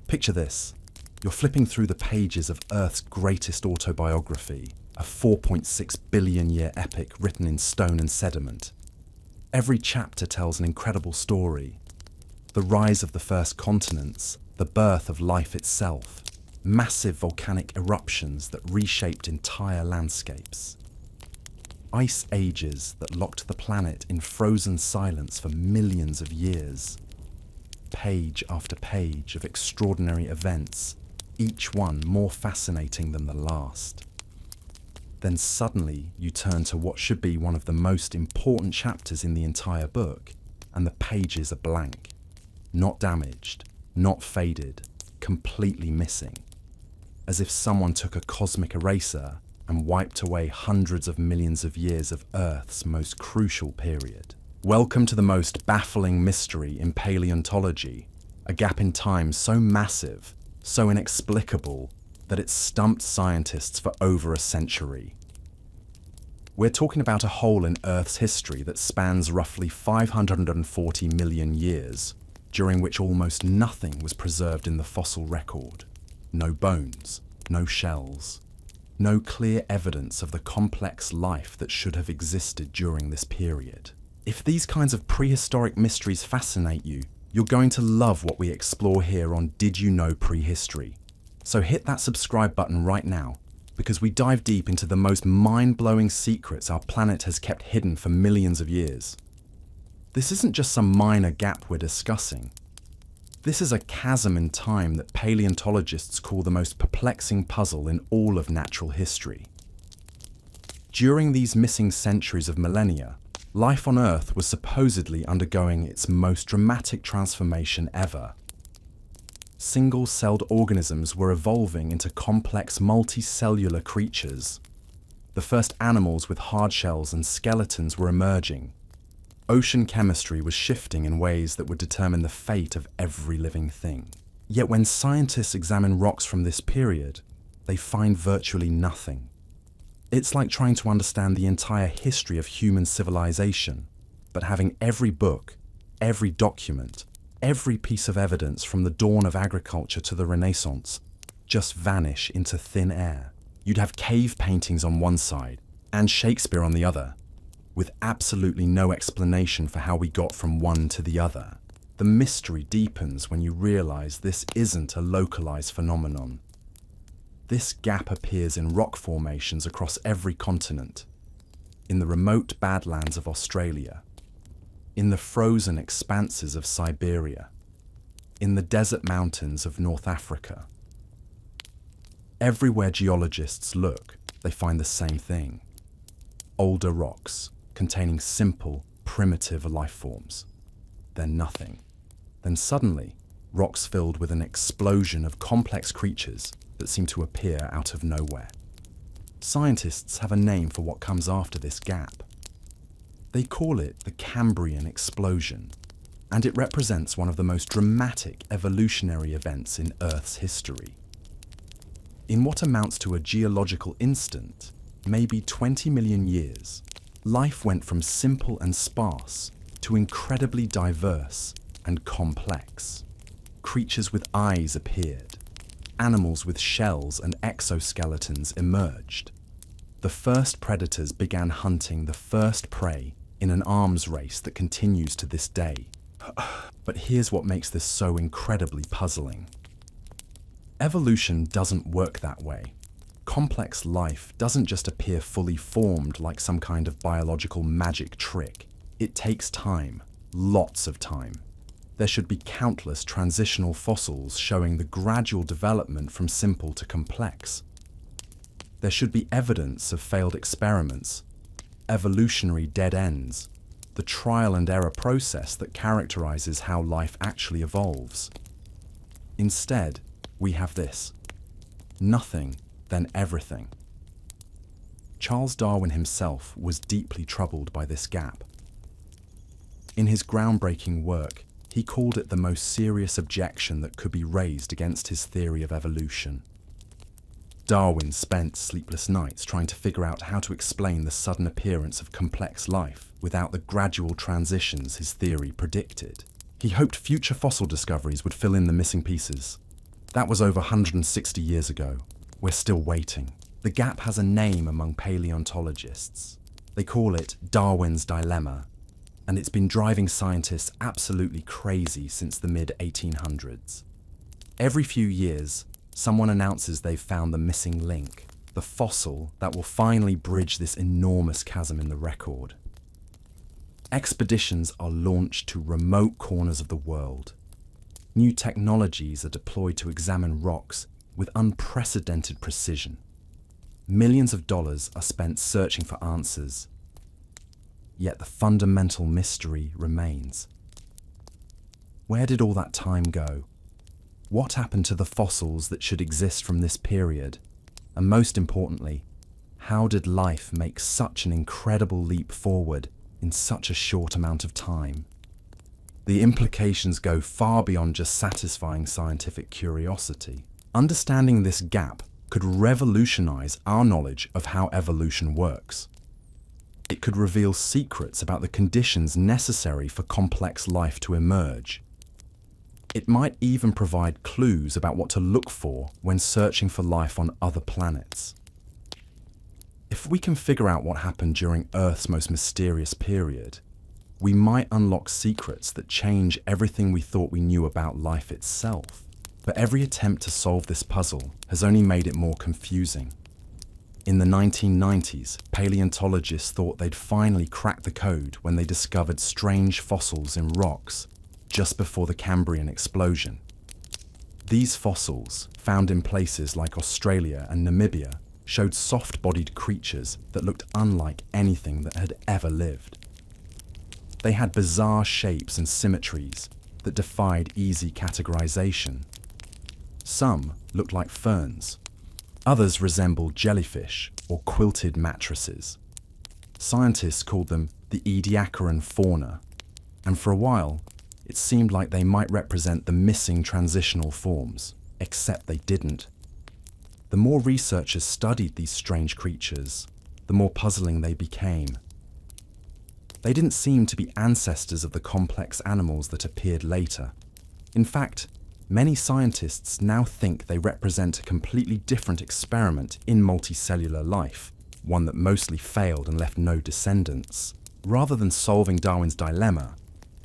Picture this. You're flipping through the pages of Earth's greatest autobiography, a 4.6 billion year epic written in stone and sediment. Every chapter tells an incredible story. The rise of the first continents, the birth of life itself, massive volcanic eruptions that reshaped entire landscapes. Ice ages that locked the planet in frozen silence for millions of years. Page after page of extraordinary events, each one more fascinating than the last. Then suddenly you turn to what should be one of the most important chapters in the entire book, and the pages are blank. Not damaged, not faded, completely missing. As if someone took a cosmic eraser and wiped away hundreds of millions of years of Earth's most crucial period. Welcome to the most baffling mystery in paleontology, a gap in time so massive, so inexplicable, that it stumped scientists for over a century. We're talking about a hole in Earth's history that spans roughly 540 million years, during which almost nothing was preserved in the fossil record. No bones, no shells, no clear evidence of the complex life that should have existed during this period. If these kinds of prehistoric mysteries fascinate you, you're going to love what we explore here on Did You Know Prehistory? So hit that subscribe button right now, because we dive deep into the most mind-blowing secrets our planet has kept hidden for millions of years. This isn't just some minor gap we're discussing. This is a chasm in time that paleontologists call the most perplexing puzzle in all of natural history. During these missing centuries of millennia, life on Earth was supposedly undergoing its most dramatic transformation ever. Single-celled organisms were evolving into complex multicellular creatures. The first animals with hard shells and skeletons were emerging. Ocean chemistry was shifting in ways that would determine the fate of every living thing. Yet when scientists examine rocks from this period, they find virtually nothing. It's like trying to understand the entire history of human civilization, but having every book, every document, every piece of evidence from the dawn of agriculture to the Renaissance just vanish into thin air. You'd have cave paintings on one side and Shakespeare on the other, with absolutely no explanation for how we got from one to the other. The mystery deepens when you realize this isn't a localized phenomenon. This gap appears in rock formations across every continent, in the remote badlands of Australia, in the frozen expanses of Siberia, in the desert mountains of North Africa. Everywhere geologists look, they find the same thing: older rocks containing simple, primitive life forms. Then nothing. Then suddenly, rocks filled with an explosion of complex creatures that seem to appear out of nowhere. Scientists have a name for what comes after this gap. They call it the Cambrian explosion, and it represents one of the most dramatic evolutionary events in Earth's history. In what amounts to a geological instant, maybe 20 million years, life went from simple and sparse to incredibly diverse and complex. Creatures with eyes appeared. Animals with shells and exoskeletons emerged. The first predators began hunting the first prey in an arms race that continues to this day. But here's what makes this so incredibly puzzling. Evolution doesn't work that way. Complex life doesn't just appear fully formed like some kind of biological magic trick. It takes time, lots of time. There should be countless transitional fossils showing the gradual development from simple to complex. There should be evidence of failed experiments, evolutionary dead ends, the trial and error process that characterizes how life actually evolves. Instead, we have this: nothing, then everything. Charles Darwin himself was deeply troubled by this gap. In his groundbreaking work, he called it the most serious objection that could be raised against his theory of evolution. Darwin spent sleepless nights trying to figure out how to explain the sudden appearance of complex life without the gradual transitions his theory predicted. He hoped future fossil discoveries would fill in the missing pieces. That was over 160 years ago. We're still waiting. The gap has a name among paleontologists. They call it Darwin's dilemma, and it's been driving scientists absolutely crazy since the mid-1800s. Every few years, someone announces they've found the missing link, the fossil that will finally bridge this enormous chasm in the record. Expeditions are launched to remote corners of the world. New technologies are deployed to examine rocks with unprecedented precision. Millions of dollars are spent searching for answers. Yet the fundamental mystery remains. Where did all that time go? What happened to the fossils that should exist from this period? And most importantly, how did life make such an incredible leap forward in such a short amount of time? The implications go far beyond just satisfying scientific curiosity. Understanding this gap could revolutionize our knowledge of how evolution works. It could reveal secrets about the conditions necessary for complex life to emerge. It might even provide clues about what to look for when searching for life on other planets. If we can figure out what happened during Earth's most mysterious period, we might unlock secrets that change everything we thought we knew about life itself. But every attempt to solve this puzzle has only made it more confusing. In the 1990s, paleontologists thought they'd finally cracked the code when they discovered strange fossils in rocks just before the Cambrian explosion. These fossils, found in places like Australia and Namibia, showed soft-bodied creatures that looked unlike anything that had ever lived. They had bizarre shapes and symmetries that defied easy categorization. Some looked like ferns. Others resembled jellyfish or quilted mattresses. Scientists called them the Ediacaran fauna, and for a while, it seemed like they might represent the missing transitional forms, except they didn't. The more researchers studied these strange creatures, the more puzzling they became. They didn't seem to be ancestors of the complex animals that appeared later. In fact, many scientists now think they represent a completely different experiment in multicellular life, one that mostly failed and left no descendants. Rather than solving Darwin's dilemma,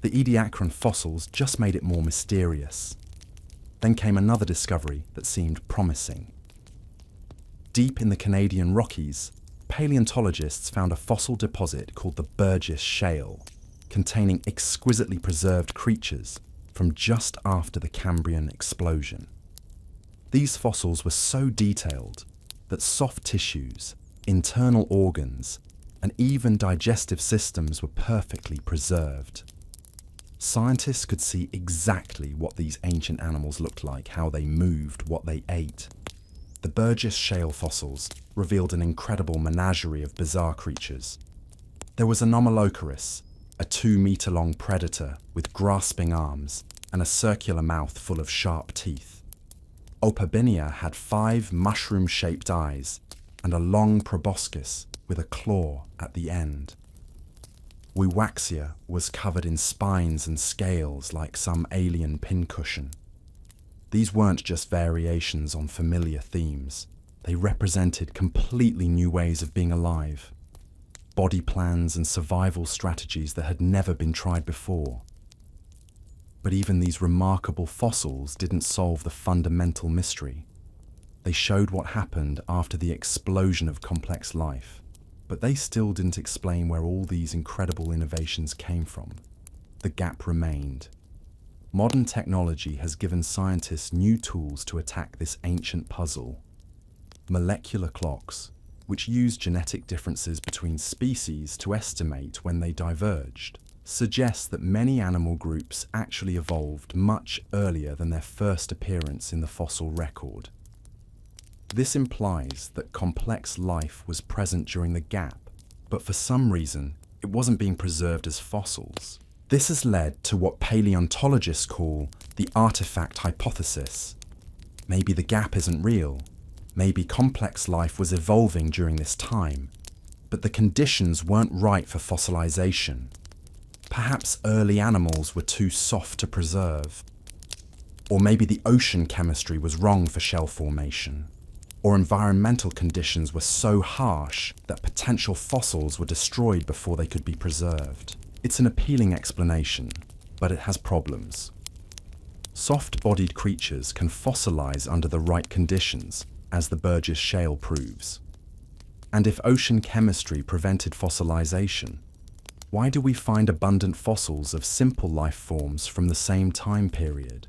the Ediacaran fossils just made it more mysterious. Then came another discovery that seemed promising. Deep in the Canadian Rockies, paleontologists found a fossil deposit called the Burgess Shale, containing exquisitely preserved creatures from just after the Cambrian explosion. These fossils were so detailed that soft tissues, internal organs, and even digestive systems were perfectly preserved. Scientists could see exactly what these ancient animals looked like, how they moved, what they ate. The Burgess Shale fossils revealed an incredible menagerie of bizarre creatures. There was Anomalocaris, a 2-meter-long predator with grasping arms and a circular mouth full of sharp teeth. Opabinia had 5 mushroom-shaped eyes and a long proboscis with a claw at the end. Wiwaxia was covered in spines and scales like some alien pincushion. These weren't just variations on familiar themes. They represented completely new ways of being alive. Body plans and survival strategies that had never been tried before. But even these remarkable fossils didn't solve the fundamental mystery. They showed what happened after the explosion of complex life, but they still didn't explain where all these incredible innovations came from. The gap remained. Modern technology has given scientists new tools to attack this ancient puzzle. Molecular clocks, which use genetic differences between species to estimate when they diverged, suggest that many animal groups actually evolved much earlier than their first appearance in the fossil record. This implies that complex life was present during the gap, but for some reason, it wasn't being preserved as fossils. This has led to what paleontologists call the artifact hypothesis. Maybe the gap isn't real. Maybe complex life was evolving during this time, but the conditions weren't right for fossilization. Perhaps early animals were too soft to preserve. Or maybe the ocean chemistry was wrong for shell formation. Or environmental conditions were so harsh that potential fossils were destroyed before they could be preserved. It's an appealing explanation, but it has problems. Soft-bodied creatures can fossilize under the right conditions, as the Burgess Shale proves. And if ocean chemistry prevented fossilization, why do we find abundant fossils of simple life forms from the same time period?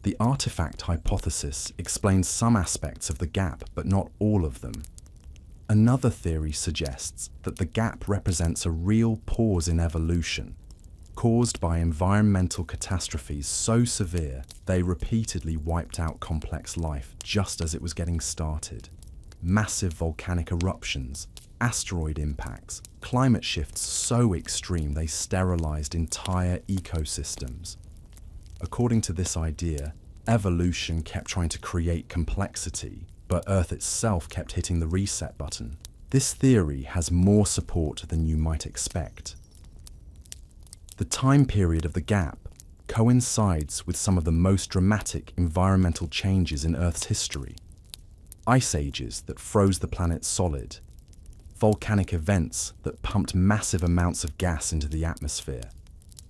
The artifact hypothesis explains some aspects of the gap, but not all of them. Another theory suggests that the gap represents a real pause in evolution, caused by environmental catastrophes so severe they repeatedly wiped out complex life just as it was getting started. Massive volcanic eruptions, asteroid impacts, climate shifts so extreme they sterilized entire ecosystems. According to this idea, evolution kept trying to create complexity, but Earth itself kept hitting the reset button. This theory has more support than you might expect. The time period of the gap coincides with some of the most dramatic environmental changes in Earth's history. Ice ages that froze the planet solid, volcanic events that pumped massive amounts of gas into the atmosphere,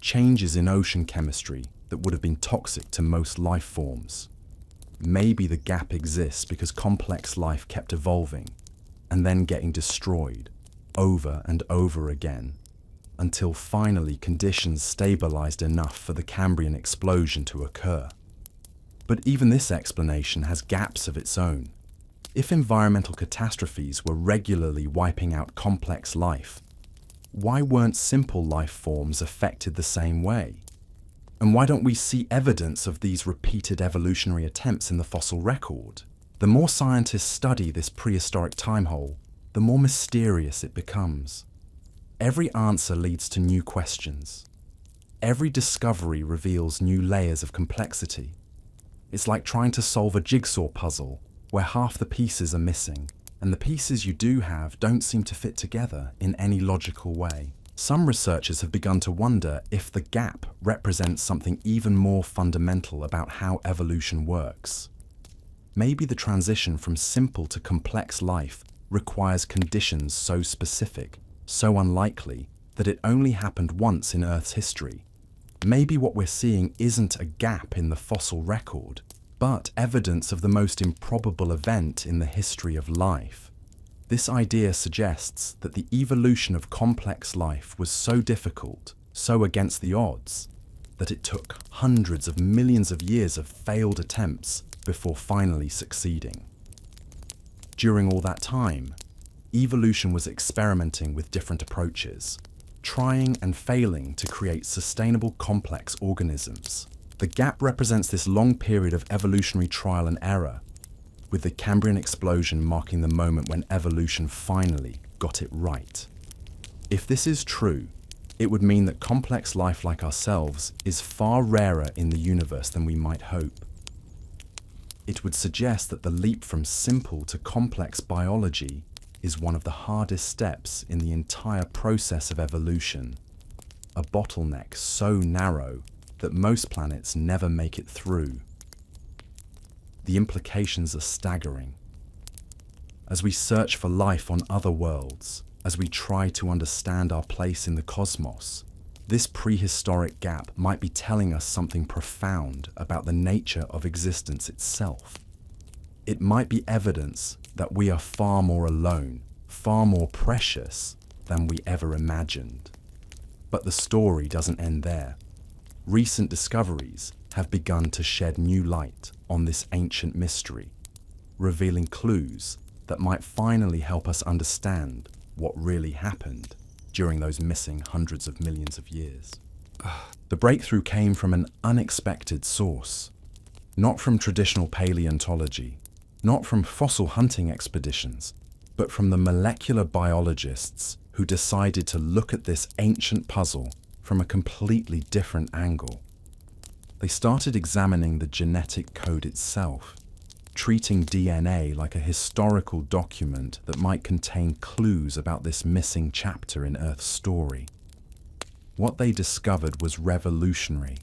changes in ocean chemistry that would have been toxic to most life forms. Maybe the gap exists because complex life kept evolving and then getting destroyed over and over again, until finally conditions stabilized enough for the Cambrian explosion to occur. But even this explanation has gaps of its own. If environmental catastrophes were regularly wiping out complex life, why weren't simple life forms affected the same way? And why don't we see evidence of these repeated evolutionary attempts in the fossil record? The more scientists study this prehistoric timehole, the more mysterious it becomes. Every answer leads to new questions. Every discovery reveals new layers of complexity. It's like trying to solve a jigsaw puzzle where half the pieces are missing, and the pieces you do have don't seem to fit together in any logical way. Some researchers have begun to wonder if the gap represents something even more fundamental about how evolution works. Maybe the transition from simple to complex life requires conditions so specific, so unlikely, that it only happened once in Earth's history. Maybe what we're seeing isn't a gap in the fossil record, but evidence of the most improbable event in the history of life. This idea suggests that the evolution of complex life was so difficult, so against the odds, that it took hundreds of millions of years of failed attempts before finally succeeding. During all that time, evolution was experimenting with different approaches, trying and failing to create sustainable complex organisms. The gap represents this long period of evolutionary trial and error, with the Cambrian explosion marking the moment when evolution finally got it right. If this is true, it would mean that complex life like ourselves is far rarer in the universe than we might hope. It would suggest that the leap from simple to complex biology is one of the hardest steps in the entire process of evolution, a bottleneck so narrow that most planets never make it through. The implications are staggering. As we search for life on other worlds, as we try to understand our place in the cosmos, this prehistoric gap might be telling us something profound about the nature of existence itself. It might be evidence that we are far more alone, far more precious than we ever imagined. But the story doesn't end there. Recent discoveries have begun to shed new light on this ancient mystery, revealing clues that might finally help us understand what really happened during those missing hundreds of millions of years. The breakthrough came from an unexpected source, not from traditional paleontology, not from fossil hunting expeditions, but from the molecular biologists who decided to look at this ancient puzzle from a completely different angle. They started examining the genetic code itself, treating DNA like a historical document that might contain clues about this missing chapter in Earth's story. What they discovered was revolutionary.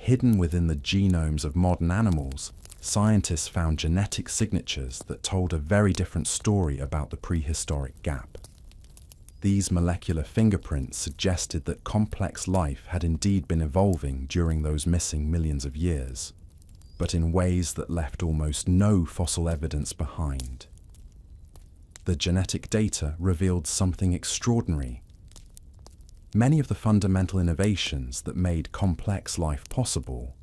hidden within the genomes of modern animals, scientists found genetic signatures that told a very different story about the prehistoric gap. These molecular fingerprints suggested that complex life had indeed been evolving during those missing millions of years, but in ways that left almost no fossil evidence behind. The genetic data revealed something extraordinary. Many of the fundamental innovations that made complex life possible,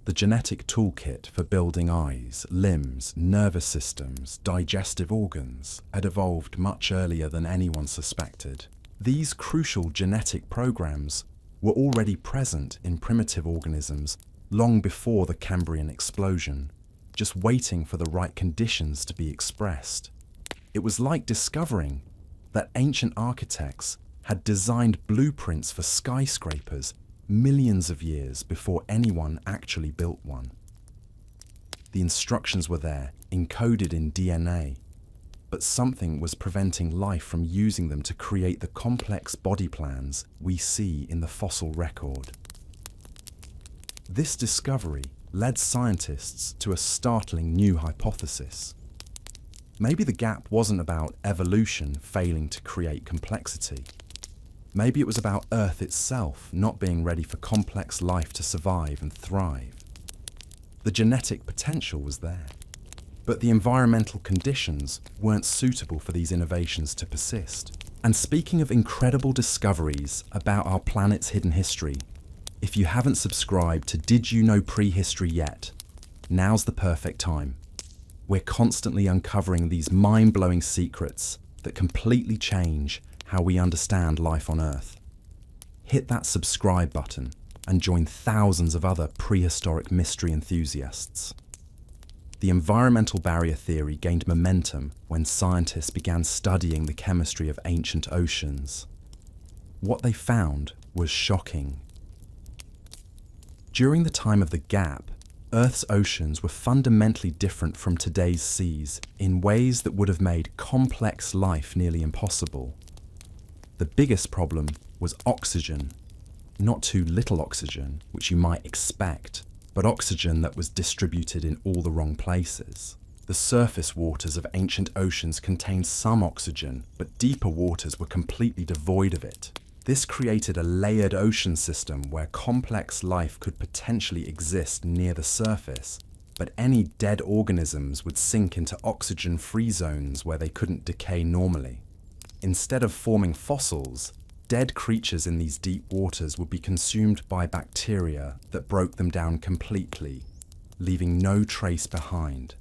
the genetic toolkit for building eyes, limbs, nervous systems, digestive organs, had evolved much earlier than anyone suspected. These crucial genetic programs were already present in primitive organisms long before the Cambrian explosion, just waiting for the right conditions to be expressed. It was like discovering that ancient architects had designed blueprints for skyscrapers millions of years before anyone actually built one. The instructions were there, encoded in DNA, but something was preventing life from using them to create the complex body plans we see in the fossil record. This discovery led scientists to a startling new hypothesis. Maybe the gap wasn't about evolution failing to create complexity. Maybe it was about Earth itself not being ready for complex life to survive and thrive. The genetic potential was there, but the environmental conditions weren't suitable for these innovations to persist. And speaking of incredible discoveries about our planet's hidden history, if you haven't subscribed to Did You Know Prehistory yet, now's the perfect time. We're constantly uncovering these mind-blowing secrets that completely change how we understand life on Earth. Hit that subscribe button and join thousands of other prehistoric mystery enthusiasts. The environmental barrier theory gained momentum when scientists began studying the chemistry of ancient oceans. What they found was shocking. During the time of the gap, Earth's oceans were fundamentally different from today's seas in ways that would have made complex life nearly impossible. The biggest problem was oxygen. Not too little oxygen, which you might expect, but oxygen that was distributed in all the wrong places. The surface waters of ancient oceans contained some oxygen, but deeper waters were completely devoid of it. This created a layered ocean system where complex life could potentially exist near the surface, but any dead organisms would sink into oxygen-free zones where they couldn't decay normally. Instead of forming fossils, dead creatures in these deep waters would be consumed by bacteria that broke them down completely, leaving no trace behind.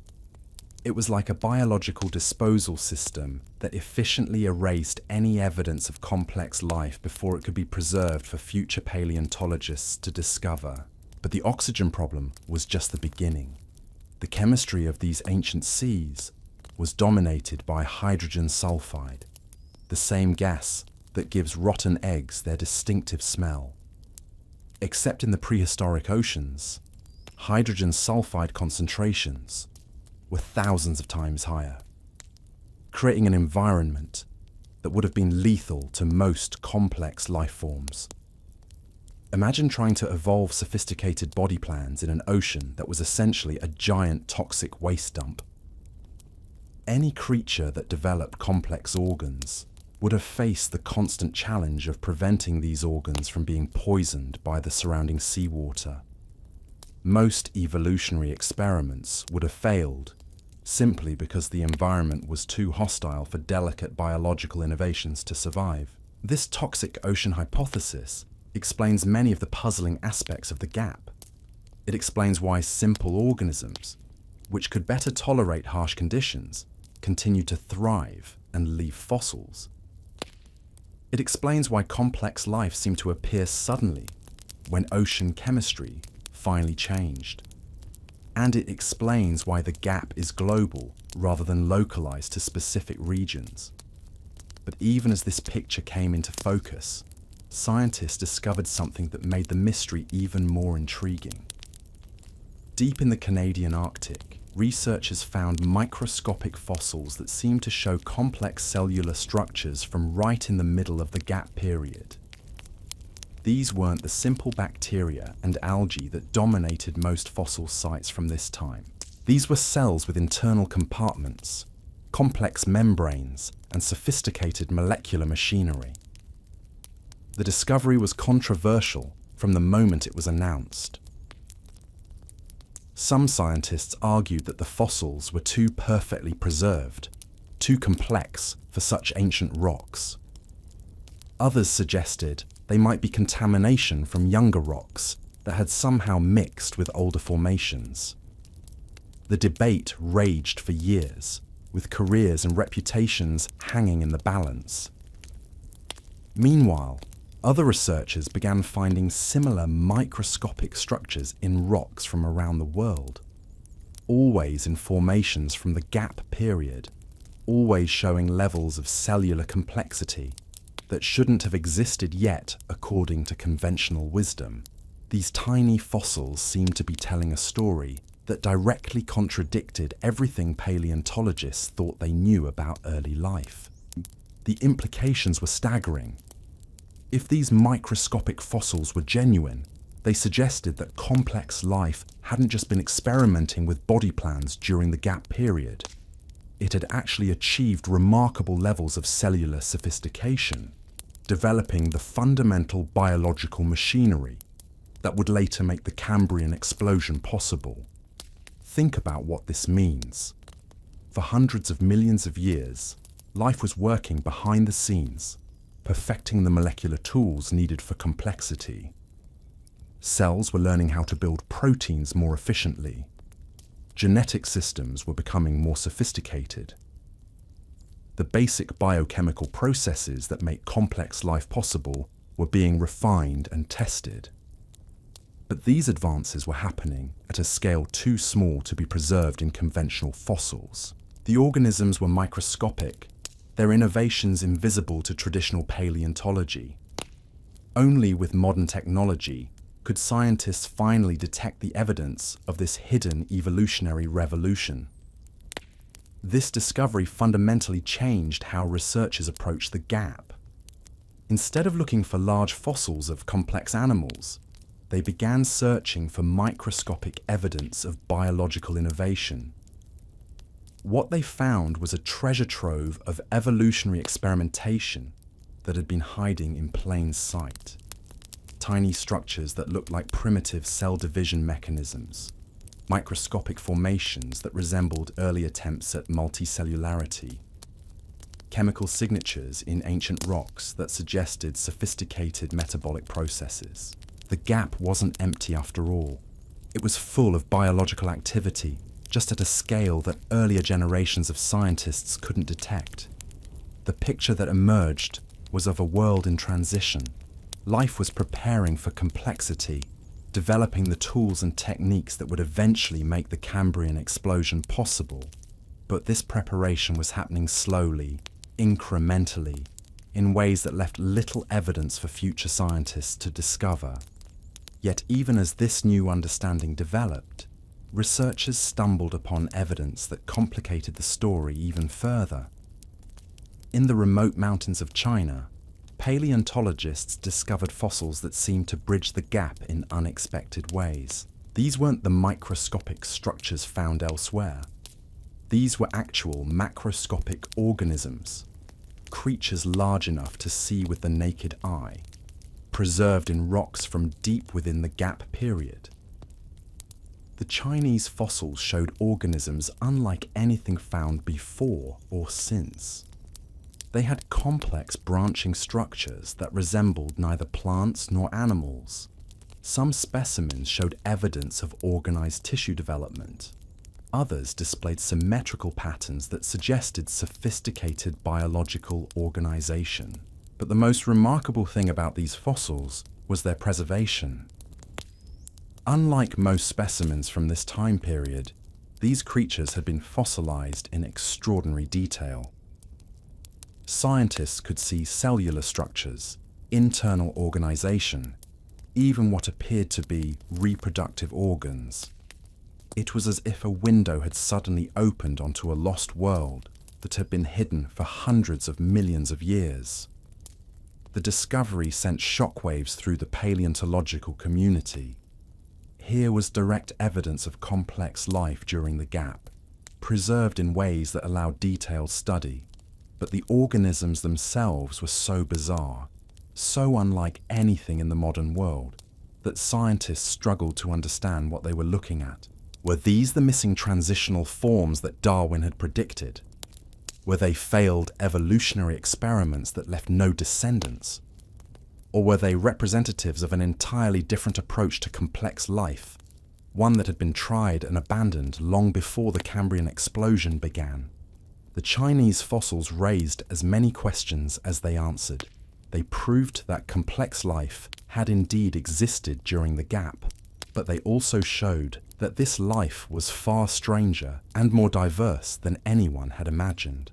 It was like a biological disposal system that efficiently erased any evidence of complex life before it could be preserved for future paleontologists to discover. But the oxygen problem was just the beginning. The chemistry of these ancient seas was dominated by hydrogen sulfide, the same gas that gives rotten eggs their distinctive smell. Except in the prehistoric oceans, hydrogen sulfide concentrations were thousands of times higher, creating an environment that would have been lethal to most complex life forms. Imagine trying to evolve sophisticated body plans in an ocean that was essentially a giant toxic waste dump. Any creature that developed complex organs would have faced the constant challenge of preventing these organs from being poisoned by the surrounding seawater. Most evolutionary experiments would have failed simply because the environment was too hostile for delicate biological innovations to survive. This toxic ocean hypothesis explains many of the puzzling aspects of the gap. It explains why simple organisms, which could better tolerate harsh conditions, continue to thrive and leave fossils. It explains why complex life seemed to appear suddenly when ocean chemistry finally changed. And it explains why the gap is global rather than localized to specific regions. But even as this picture came into focus, scientists discovered something that made the mystery even more intriguing. Deep in the Canadian Arctic, researchers found microscopic fossils that seemed to show complex cellular structures from right in the middle of the gap period. These weren't the simple bacteria and algae that dominated most fossil sites from this time. These were cells with internal compartments, complex membranes, and sophisticated molecular machinery. The discovery was controversial from the moment it was announced. Some scientists argued that the fossils were too perfectly preserved, too complex for such ancient rocks. Others suggested they might be contamination from younger rocks that had somehow mixed with older formations. The debate raged for years, with careers and reputations hanging in the balance. Meanwhile, other researchers began finding similar microscopic structures in rocks from around the world, always in formations from the Gap period, always showing levels of cellular complexity that shouldn't have existed yet according to conventional wisdom. These tiny fossils seemed to be telling a story that directly contradicted everything paleontologists thought they knew about early life. The implications were staggering. If these microscopic fossils were genuine, they suggested that complex life hadn't just been experimenting with body plans during the Gap period. It had actually achieved remarkable levels of cellular sophistication, developing the fundamental biological machinery that would later make the Cambrian explosion possible. Think about what this means. For hundreds of millions of years, life was working behind the scenes, perfecting the molecular tools needed for complexity. Cells were learning how to build proteins more efficiently. Genetic systems were becoming more sophisticated. The basic biochemical processes that make complex life possible were being refined and tested. But these advances were happening at a scale too small to be preserved in conventional fossils. The organisms were microscopic, their innovations invisible to traditional paleontology. Only with modern technology could scientists finally detect the evidence of this hidden evolutionary revolution. This discovery fundamentally changed how researchers approached the Gap. Instead of looking for large fossils of complex animals, they began searching for microscopic evidence of biological innovation. What they found was a treasure trove of evolutionary experimentation that had been hiding in plain sight. Tiny structures that looked like primitive cell division mechanisms, microscopic formations that resembled early attempts at multicellularity, chemical signatures in ancient rocks that suggested sophisticated metabolic processes. The Gap wasn't empty after all. It was full of biological activity, just at a scale that earlier generations of scientists couldn't detect. The picture that emerged was of a world in transition. Life was preparing for complexity, developing the tools and techniques that would eventually make the Cambrian explosion possible. But this preparation was happening slowly, incrementally, in ways that left little evidence for future scientists to discover. Yet even as this new understanding developed, researchers stumbled upon evidence that complicated the story even further. In the remote mountains of China, paleontologists discovered fossils that seemed to bridge the gap in unexpected ways. These weren't the microscopic structures found elsewhere. These were actual macroscopic organisms, creatures large enough to see with the naked eye, preserved in rocks from deep within the Gap period. The Chinese fossils showed organisms unlike anything found before or since. They had complex branching structures that resembled neither plants nor animals. Some specimens showed evidence of organized tissue development. Others displayed symmetrical patterns that suggested sophisticated biological organization. But the most remarkable thing about these fossils was their preservation. Unlike most specimens from this time period, these creatures had been fossilized in extraordinary detail. Scientists could see cellular structures, internal organization, even what appeared to be reproductive organs. It was as if a window had suddenly opened onto a lost world that had been hidden for hundreds of millions of years. The discovery sent shockwaves through the paleontological community. Here was direct evidence of complex life during the gap, preserved in ways that allowed detailed study. But the organisms themselves were so bizarre, so unlike anything in the modern world, that scientists struggled to understand what they were looking at. Were these the missing transitional forms that Darwin had predicted? Were they failed evolutionary experiments that left no descendants? Or were they representatives of an entirely different approach to complex life, one that had been tried and abandoned long before the Cambrian explosion began? The Chinese fossils raised as many questions as they answered. They proved that complex life had indeed existed during the gap, but they also showed that this life was far stranger and more diverse than anyone had imagined.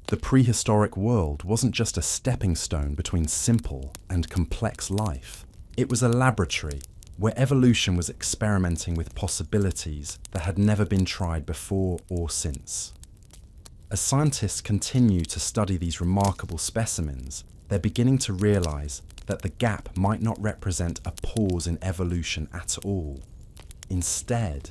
The prehistoric world wasn't just a stepping stone between simple and complex life. It was a laboratory where evolution was experimenting with possibilities that had never been tried before or since. As scientists continue to study these remarkable specimens, they're beginning to realize that the gap might not represent a pause in evolution at all. Instead,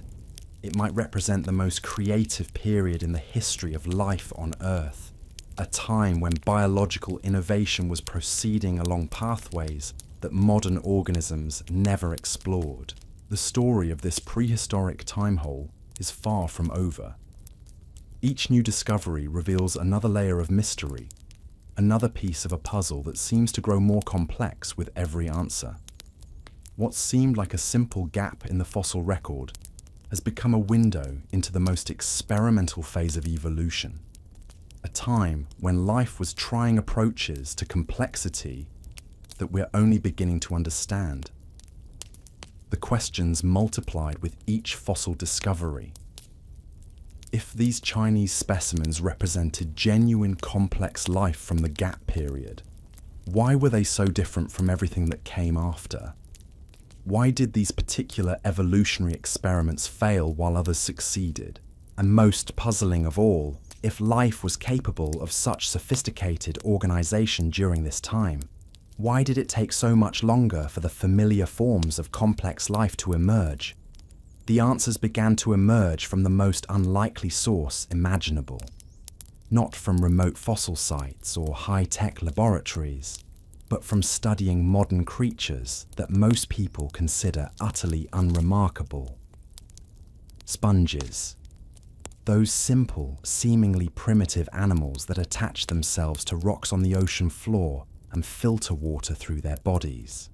it might represent the most creative period in the history of life on Earth, a time when biological innovation was proceeding along pathways that modern organisms never explored. The story of this prehistoric time hole is far from over. Each new discovery reveals another layer of mystery, another piece of a puzzle that seems to grow more complex with every answer. What seemed like a simple gap in the fossil record has become a window into the most experimental phase of evolution, a time when life was trying approaches to complexity that we're only beginning to understand. The questions multiplied with each fossil discovery. If these Chinese specimens represented genuine complex life from the gap period, why were they so different from everything that came after? Why did these particular evolutionary experiments fail while others succeeded? And most puzzling of all, if life was capable of such sophisticated organization during this time, why did it take so much longer for the familiar forms of complex life to emerge? The answers began to emerge from the most unlikely source imaginable. Not from remote fossil sites or high-tech laboratories, but from studying modern creatures that most people consider utterly unremarkable. Sponges. Those simple, seemingly primitive animals that attach themselves to rocks on the ocean floor and filter water through their bodies.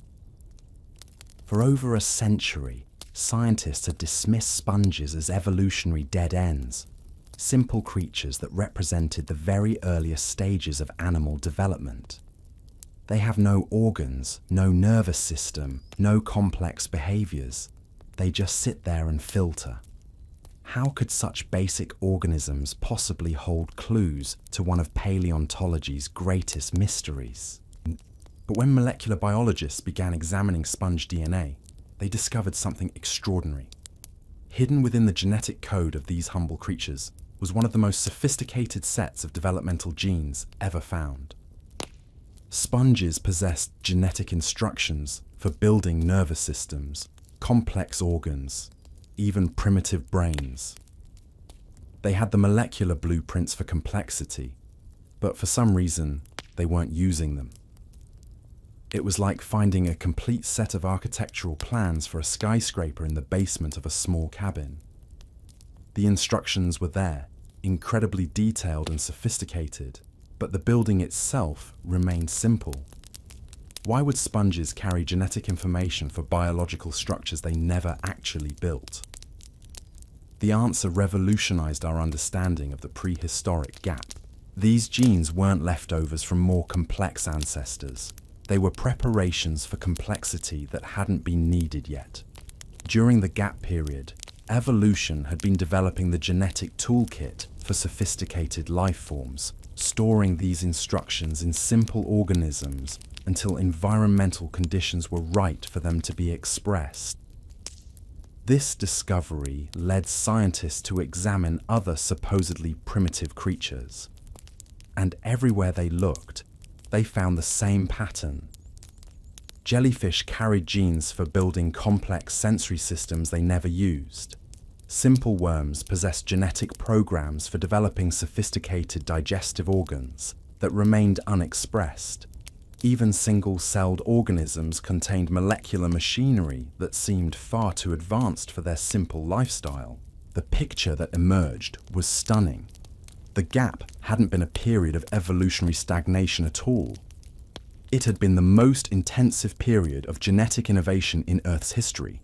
For over a century, scientists had dismissed sponges as evolutionary dead ends, simple creatures that represented the very earliest stages of animal development. They have no organs, no nervous system, no complex behaviors. They just sit there and filter. How could such basic organisms possibly hold clues to one of paleontology's greatest mysteries? But when molecular biologists began examining sponge DNA, they discovered something extraordinary. Hidden within the genetic code of these humble creatures was one of the most sophisticated sets of developmental genes ever found. Sponges possessed genetic instructions for building nervous systems, complex organs, even primitive brains. They had the molecular blueprints for complexity, but for some reason, they weren't using them. It was like finding a complete set of architectural plans for a skyscraper in the basement of a small cabin. The instructions were there, incredibly detailed and sophisticated, but the building itself remained simple. Why would sponges carry genetic information for biological structures they never actually built? The answer revolutionized our understanding of the prehistoric gap. These genes weren't leftovers from more complex ancestors. They were preparations for complexity that hadn't been needed yet. During the gap period, evolution had been developing the genetic toolkit for sophisticated life forms, storing these instructions in simple organisms until environmental conditions were right for them to be expressed. This discovery led scientists to examine other supposedly primitive creatures. And everywhere they looked, they found the same pattern. Jellyfish carried genes for building complex sensory systems they never used. Simple worms possessed genetic programs for developing sophisticated digestive organs that remained unexpressed. Even single-celled organisms contained molecular machinery that seemed far too advanced for their simple lifestyle. The picture that emerged was stunning. The gap hadn't been a period of evolutionary stagnation at all. It had been the most intensive period of genetic innovation in Earth's history.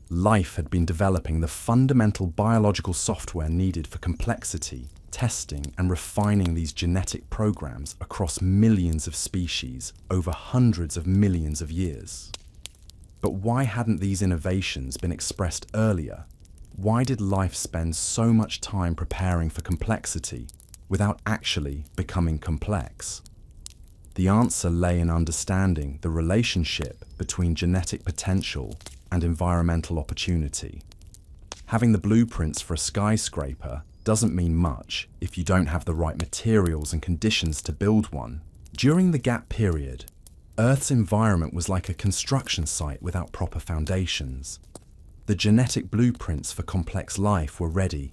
Life had been developing the fundamental biological software needed for complexity, testing and refining these genetic programs across millions of species over hundreds of millions of years. But why hadn't these innovations been expressed earlier? Why did life spend so much time preparing for complexity without actually becoming complex? The answer lay in understanding the relationship between genetic potential and environmental opportunity. Having the blueprints for a skyscraper doesn't mean much if you don't have the right materials and conditions to build one. During the gap period, Earth's environment was like a construction site without proper foundations. The genetic blueprints for complex life were ready,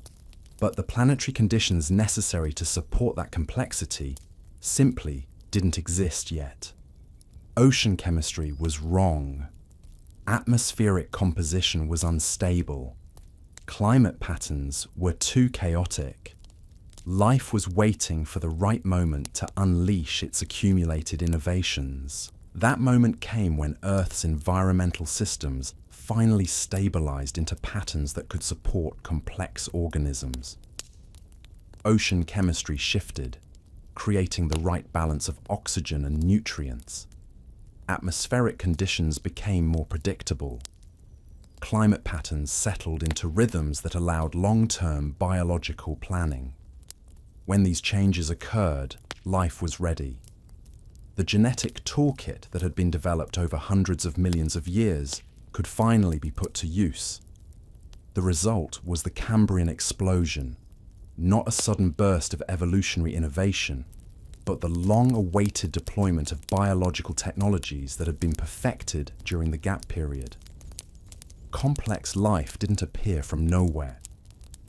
but the planetary conditions necessary to support that complexity simply didn't exist yet. Ocean chemistry was wrong. Atmospheric composition was unstable. Climate patterns were too chaotic. Life was waiting for the right moment to unleash its accumulated innovations. That moment came when Earth's environmental systems finally stabilized into patterns that could support complex organisms. Ocean chemistry shifted, creating the right balance of oxygen and nutrients. Atmospheric conditions became more predictable. Climate patterns settled into rhythms that allowed long-term biological planning. When these changes occurred, life was ready. The genetic toolkit that had been developed over hundreds of millions of years could finally be put to use. The result was the Cambrian explosion, not a sudden burst of evolutionary innovation, but the long-awaited deployment of biological technologies that had been perfected during the gap period. Complex life didn't appear from nowhere.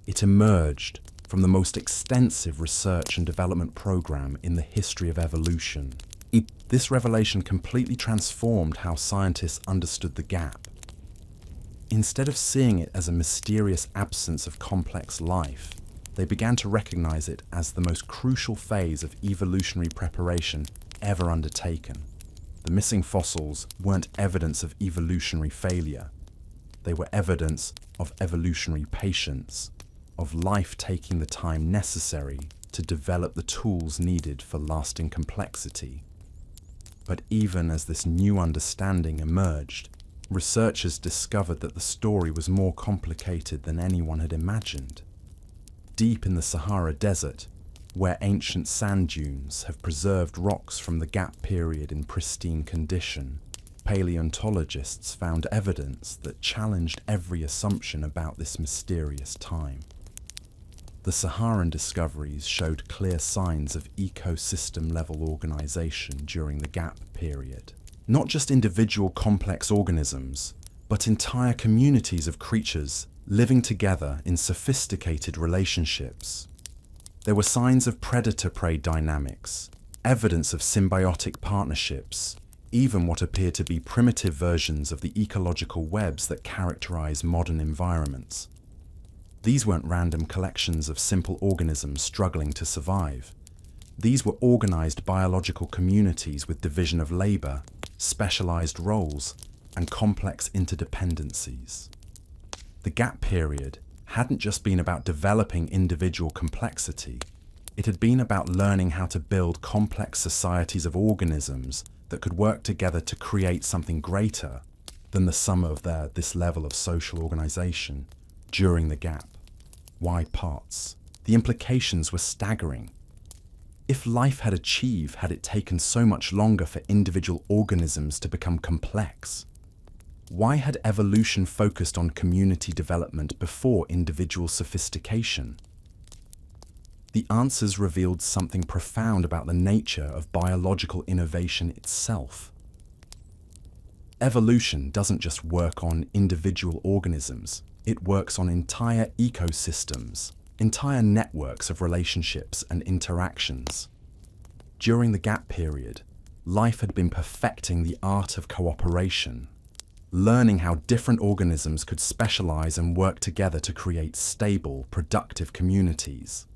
It emerged from the most extensive research and development program in the history of evolution. This revelation completely transformed how scientists understood the gap. Instead of seeing it as a mysterious absence of complex life, they began to recognize it as the most crucial phase of evolutionary preparation ever undertaken. The missing fossils weren't evidence of evolutionary failure. They were evidence of evolutionary patience, of life taking the time necessary to develop the tools needed for lasting complexity. But even as this new understanding emerged, researchers discovered that the story was more complicated than anyone had imagined. Deep in the Sahara Desert, where ancient sand dunes have preserved rocks from the gap period in pristine condition, paleontologists found evidence that challenged every assumption about this mysterious time. The Saharan discoveries showed clear signs of ecosystem-level organization during the gap period. Not just individual complex organisms, but entire communities of creatures living together in sophisticated relationships. There were signs of predator-prey dynamics, evidence of symbiotic partnerships, even what appeared to be primitive versions of the ecological webs that characterize modern environments. These weren't random collections of simple organisms struggling to survive. These were organized biological communities with division of labor, specialized roles, and complex interdependencies. The gap period hadn't just been about developing individual complexity. It had been about learning how to build complex societies of organisms that could work together to create something greater than the sum of this level of social organization during the gap. Why parts? The implications were staggering. If life had it taken so much longer for individual organisms to become complex? Why had evolution focused on community development before individual sophistication? The answers revealed something profound about the nature of biological innovation itself. Evolution doesn't just work on individual organisms, it works on entire ecosystems, entire networks of relationships and interactions. During the gap period, life had been perfecting the art of cooperation, learning how different organisms could specialize and work together to create stable, productive communities.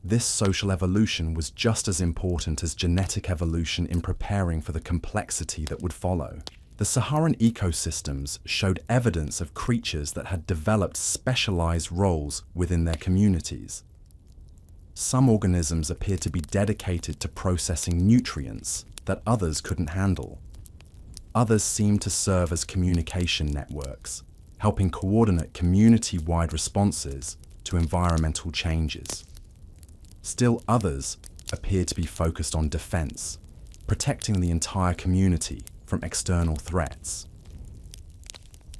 This social evolution was just as important as genetic evolution in preparing for the complexity that would follow. The Saharan ecosystems showed evidence of creatures that had developed specialized roles within their communities. Some organisms appeared to be dedicated to processing nutrients that others couldn't handle. Others seemed to serve as communication networks, helping coordinate community-wide responses to environmental changes. Still others appeared to be focused on defense, protecting the entire community from external threats.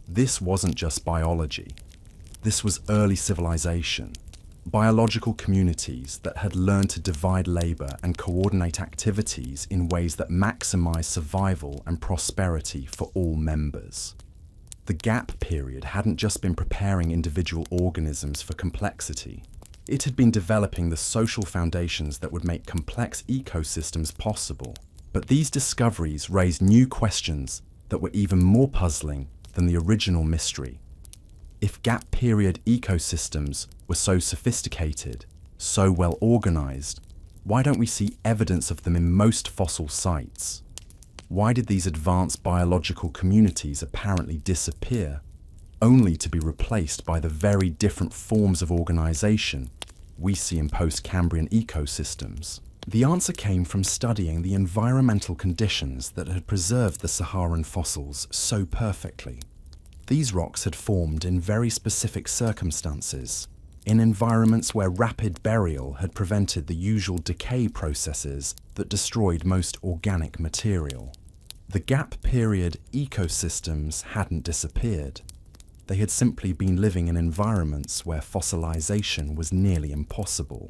This wasn't just biology. This was early civilization, biological communities that had learned to divide labor and coordinate activities in ways that maximize survival and prosperity for all members. The gap period hadn't just been preparing individual organisms for complexity. It had been developing the social foundations that would make complex ecosystems possible. But these discoveries raised new questions that were even more puzzling than the original mystery. If gap period ecosystems were so sophisticated, so well organized, why don't we see evidence of them in most fossil sites? Why did these advanced biological communities apparently disappear, only to be replaced by the very different forms of organization we see in post-Cambrian ecosystems? The answer came from studying the environmental conditions that had preserved the Saharan fossils so perfectly. These rocks had formed in very specific circumstances, in environments where rapid burial had prevented the usual decay processes that destroyed most organic material. The gap period ecosystems hadn't disappeared. They had simply been living in environments where fossilization was nearly impossible.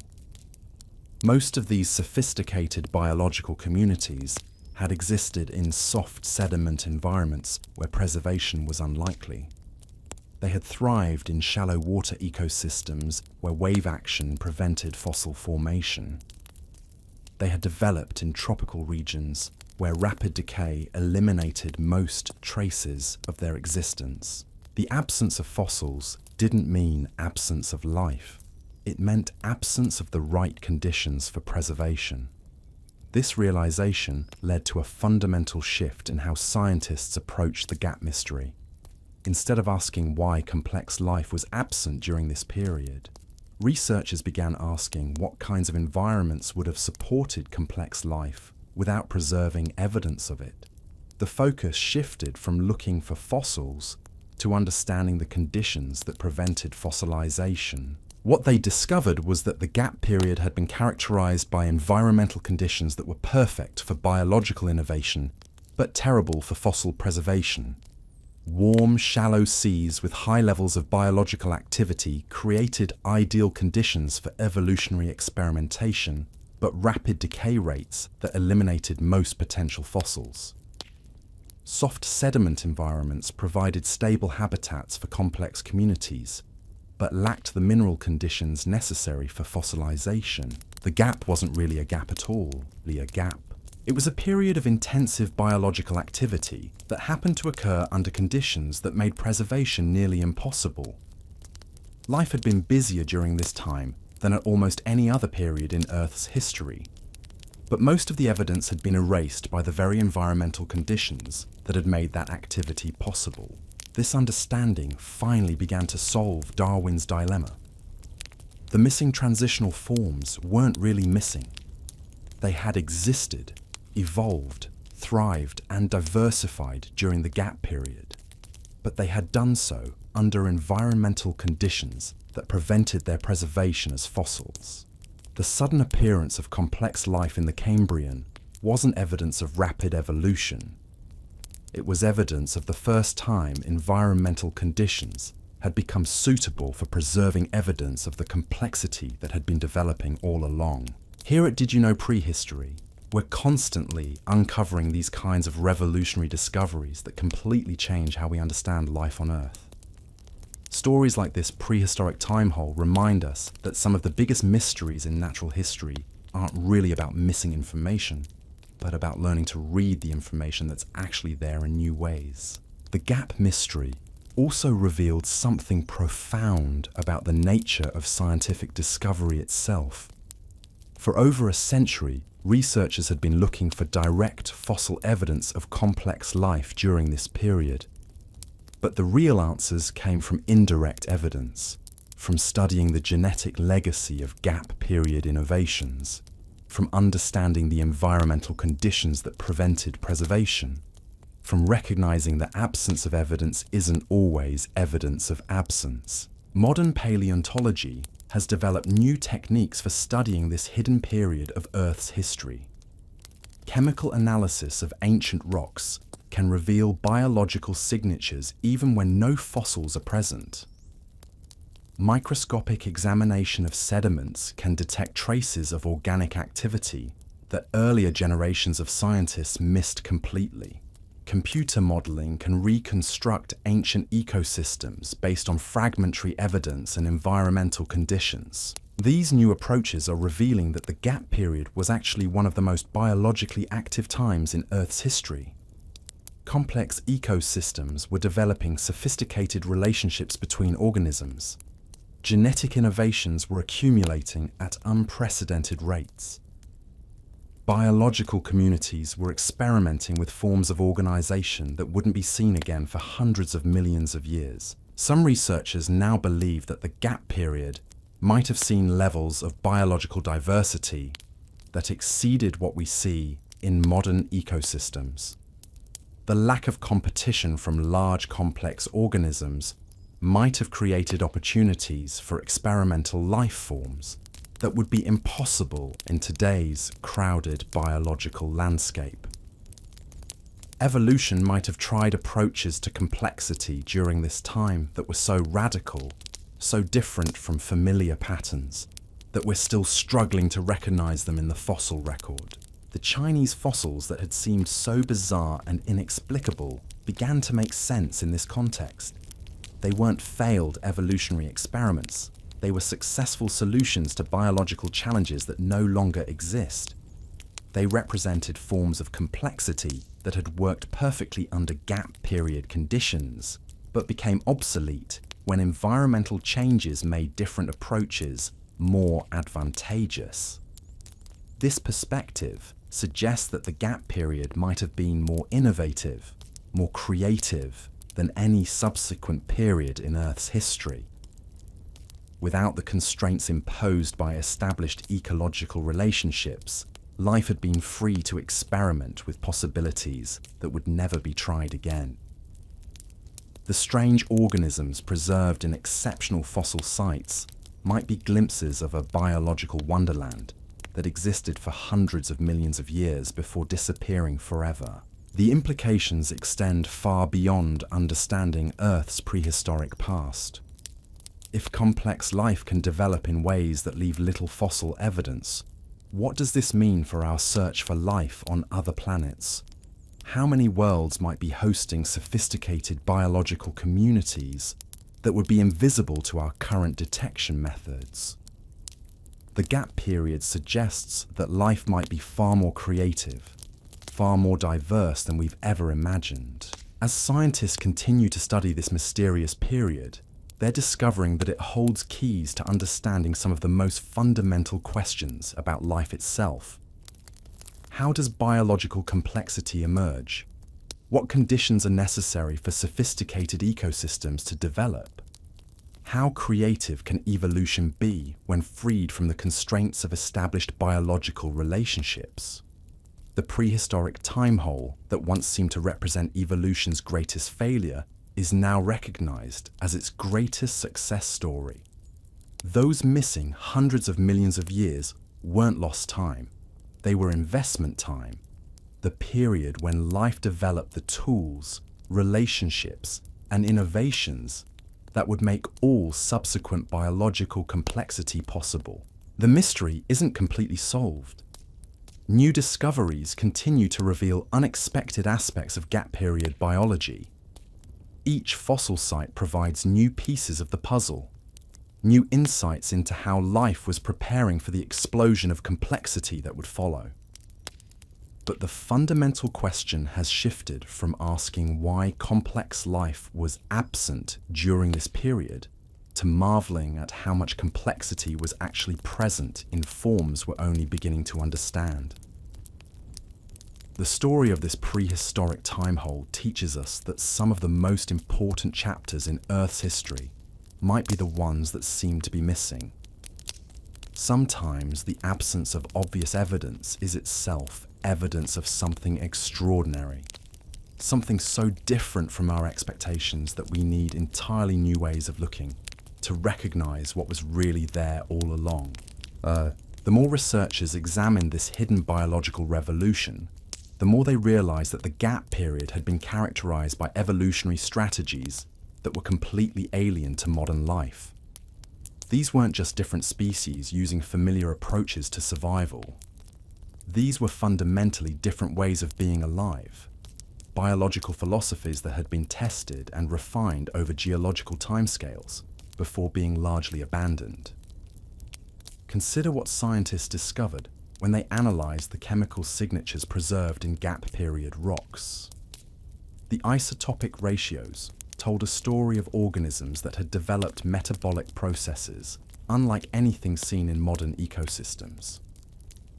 Most of these sophisticated biological communities had existed in soft sediment environments where preservation was unlikely. They had thrived in shallow water ecosystems where wave action prevented fossil formation. They had developed in tropical regions where rapid decay eliminated most traces of their existence. The absence of fossils didn't mean absence of life. It meant absence of the right conditions for preservation. This realization led to a fundamental shift in how scientists approached the gap mystery. Instead of asking why complex life was absent during this period, researchers began asking what kinds of environments would have supported complex life without preserving evidence of it. The focus shifted from looking for fossils to understanding the conditions that prevented fossilization. What they discovered was that the gap period had been characterized by environmental conditions that were perfect for biological innovation, but terrible for fossil preservation. Warm, shallow seas with high levels of biological activity created ideal conditions for evolutionary experimentation, but rapid decay rates that eliminated most potential fossils. Soft sediment environments provided stable habitats for complex communities, but lacked the mineral conditions necessary for fossilization. The gap wasn't really a gap at all, a gap. It was a period of intensive biological activity that happened to occur under conditions that made preservation nearly impossible. Life had been busier during this time than at almost any other period in Earth's history. But most of the evidence had been erased by the very environmental conditions that had made that activity possible. This understanding finally began to solve Darwin's dilemma. The missing transitional forms weren't really missing. They had existed, evolved, thrived, and diversified during the gap period. But they had done so under environmental conditions that prevented their preservation as fossils. The sudden appearance of complex life in the Cambrian wasn't evidence of rapid evolution. It was evidence of the first time environmental conditions had become suitable for preserving evidence of the complexity that had been developing all along. Here at Did You Know Prehistory, we're constantly uncovering these kinds of revolutionary discoveries that completely change how we understand life on Earth. Stories like this prehistoric time hole remind us that some of the biggest mysteries in natural history aren't really about missing information, but about learning to read the information that's actually there in new ways. The gap mystery also revealed something profound about the nature of scientific discovery itself. For over a century, researchers had been looking for direct fossil evidence of complex life during this period. But the real answers came from indirect evidence, from studying the genetic legacy of gap period innovations, from understanding the environmental conditions that prevented preservation, from recognizing that absence of evidence isn't always evidence of absence. Modern paleontology has developed new techniques for studying this hidden period of Earth's history. Chemical analysis of ancient rocks can reveal biological signatures even when no fossils are present. Microscopic examination of sediments can detect traces of organic activity that earlier generations of scientists missed completely. Computer modeling can reconstruct ancient ecosystems based on fragmentary evidence and environmental conditions. These new approaches are revealing that the gap period was actually one of the most biologically active times in Earth's history. Complex ecosystems were developing sophisticated relationships between organisms. Genetic innovations were accumulating at unprecedented rates. Biological communities were experimenting with forms of organization that wouldn't be seen again for hundreds of millions of years. Some researchers now believe that the gap period might have seen levels of biological diversity that exceeded what we see in modern ecosystems. The lack of competition from large complex organisms might have created opportunities for experimental life forms that would be impossible in today's crowded biological landscape. Evolution might have tried approaches to complexity during this time that were so radical, so different from familiar patterns, that we're still struggling to recognize them in the fossil record. The Chinese fossils that had seemed so bizarre and inexplicable began to make sense in this context. They weren't failed evolutionary experiments. They were successful solutions to biological challenges that no longer exist. They represented forms of complexity that had worked perfectly under gap period conditions, but became obsolete when environmental changes made different approaches more advantageous. This perspective suggests that the gap period might have been more innovative, more creative than any subsequent period in Earth's history. Without the constraints imposed by established ecological relationships, life had been free to experiment with possibilities that would never be tried again. The strange organisms preserved in exceptional fossil sites might be glimpses of a biological wonderland that existed for hundreds of millions of years before disappearing forever. The implications extend far beyond understanding Earth's prehistoric past. If complex life can develop in ways that leave little fossil evidence, what does this mean for our search for life on other planets? How many worlds might be hosting sophisticated biological communities that would be invisible to our current detection methods? The gap period suggests that life might be far more creative, far more diverse than we've ever imagined. As scientists continue to study this mysterious period, they're discovering that it holds keys to understanding some of the most fundamental questions about life itself. How does biological complexity emerge? What conditions are necessary for sophisticated ecosystems to develop? How creative can evolution be when freed from the constraints of established biological relationships? The prehistoric time hole that once seemed to represent evolution's greatest failure is now recognized as its greatest success story. Those missing hundreds of millions of years weren't lost time. They were investment time, the period when life developed the tools, relationships, and innovations that would make all subsequent biological complexity possible. The mystery isn't completely solved. New discoveries continue to reveal unexpected aspects of gap period biology. Each fossil site provides new pieces of the puzzle, new insights into how life was preparing for the explosion of complexity that would follow. But the fundamental question has shifted from asking why complex life was absent during this period to marveling at how much complexity was actually present in forms we're only beginning to understand. The story of this prehistoric time hole teaches us that some of the most important chapters in Earth's history might be the ones that seem to be missing. Sometimes the absence of obvious evidence is itself evidence of something extraordinary, something so different from our expectations that we need entirely new ways of looking to recognize what was really there all along. The more researchers examine this hidden biological revolution, the more they realize that the gap period had been characterized by evolutionary strategies that were completely alien to modern life. These weren't just different species using familiar approaches to survival. These were fundamentally different ways of being alive, biological philosophies that had been tested and refined over geological timescales before being largely abandoned. Consider what scientists discovered when they analyzed the chemical signatures preserved in gap period rocks. The isotopic ratios told a story of organisms that had developed metabolic processes unlike anything seen in modern ecosystems.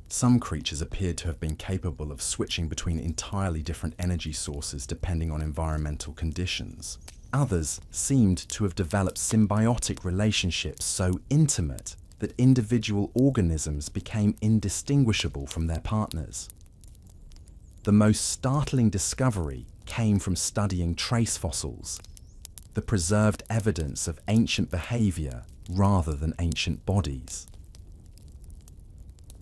Some creatures appeared to have been capable of switching between entirely different energy sources depending on environmental conditions. Others seemed to have developed symbiotic relationships so intimate that individual organisms became indistinguishable from their partners. The most startling discovery came from studying trace fossils, the preserved evidence of ancient behavior rather than ancient bodies.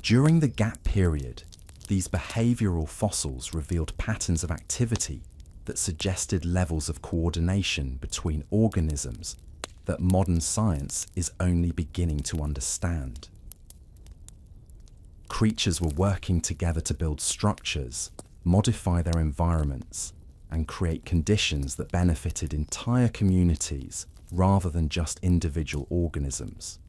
During the gap period, these behavioral fossils revealed patterns of activity that suggested levels of coordination between organisms that modern science is only beginning to understand. Creatures were working together to build structures, modify their environments, and create conditions that benefited entire communities rather than just individual organisms.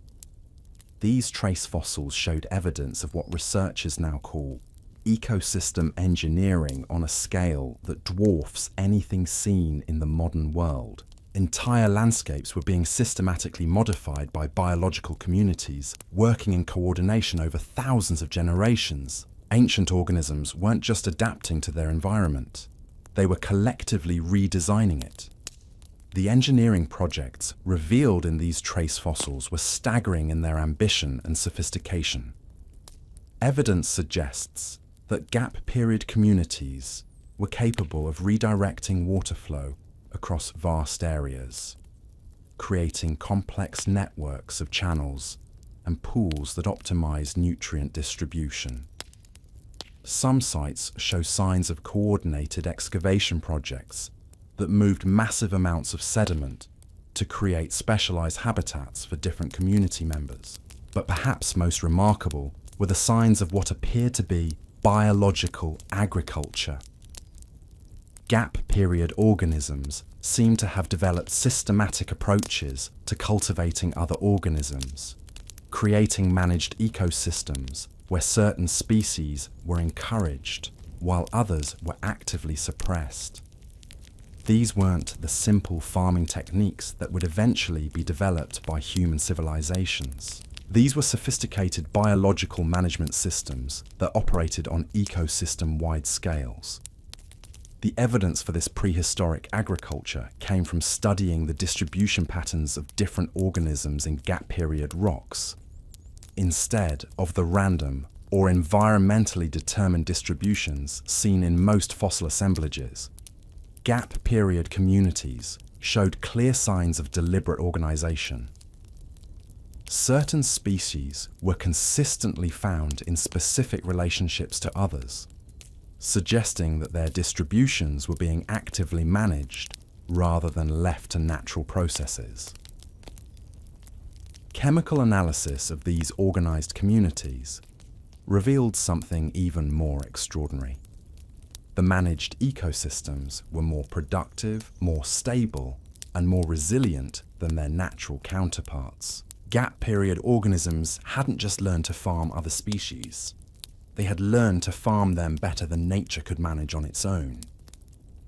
These trace fossils showed evidence of what researchers now call ecosystem engineering on a scale that dwarfs anything seen in the modern world. Entire landscapes were being systematically modified by biological communities, working in coordination over thousands of generations. Ancient organisms weren't just adapting to their environment, they were collectively redesigning it. The engineering projects revealed in these trace fossils were staggering in their ambition and sophistication. Evidence suggests that gap period communities were capable of redirecting water flow across vast areas, creating complex networks of channels and pools that optimize nutrient distribution. Some sites show signs of coordinated excavation projects that moved massive amounts of sediment to create specialized habitats for different community members. But perhaps most remarkable were the signs of what appeared to be biological agriculture. Gap period organisms seem to have developed systematic approaches to cultivating other organisms, creating managed ecosystems where certain species were encouraged while others were actively suppressed. These weren't the simple farming techniques that would eventually be developed by human civilizations. These were sophisticated biological management systems that operated on ecosystem-wide scales. The evidence for this prehistoric agriculture came from studying the distribution patterns of different organisms in gap period rocks, instead of the random or environmentally determined distributions seen in most fossil assemblages. Gap period communities showed clear signs of deliberate organization. Certain species were consistently found in specific relationships to others, suggesting that their distributions were being actively managed rather than left to natural processes. Chemical analysis of these organized communities revealed something even more extraordinary. The managed ecosystems were more productive, more stable, and more resilient than their natural counterparts. Gap period organisms hadn't just learned to farm other species. They had learned to farm them better than nature could manage on its own.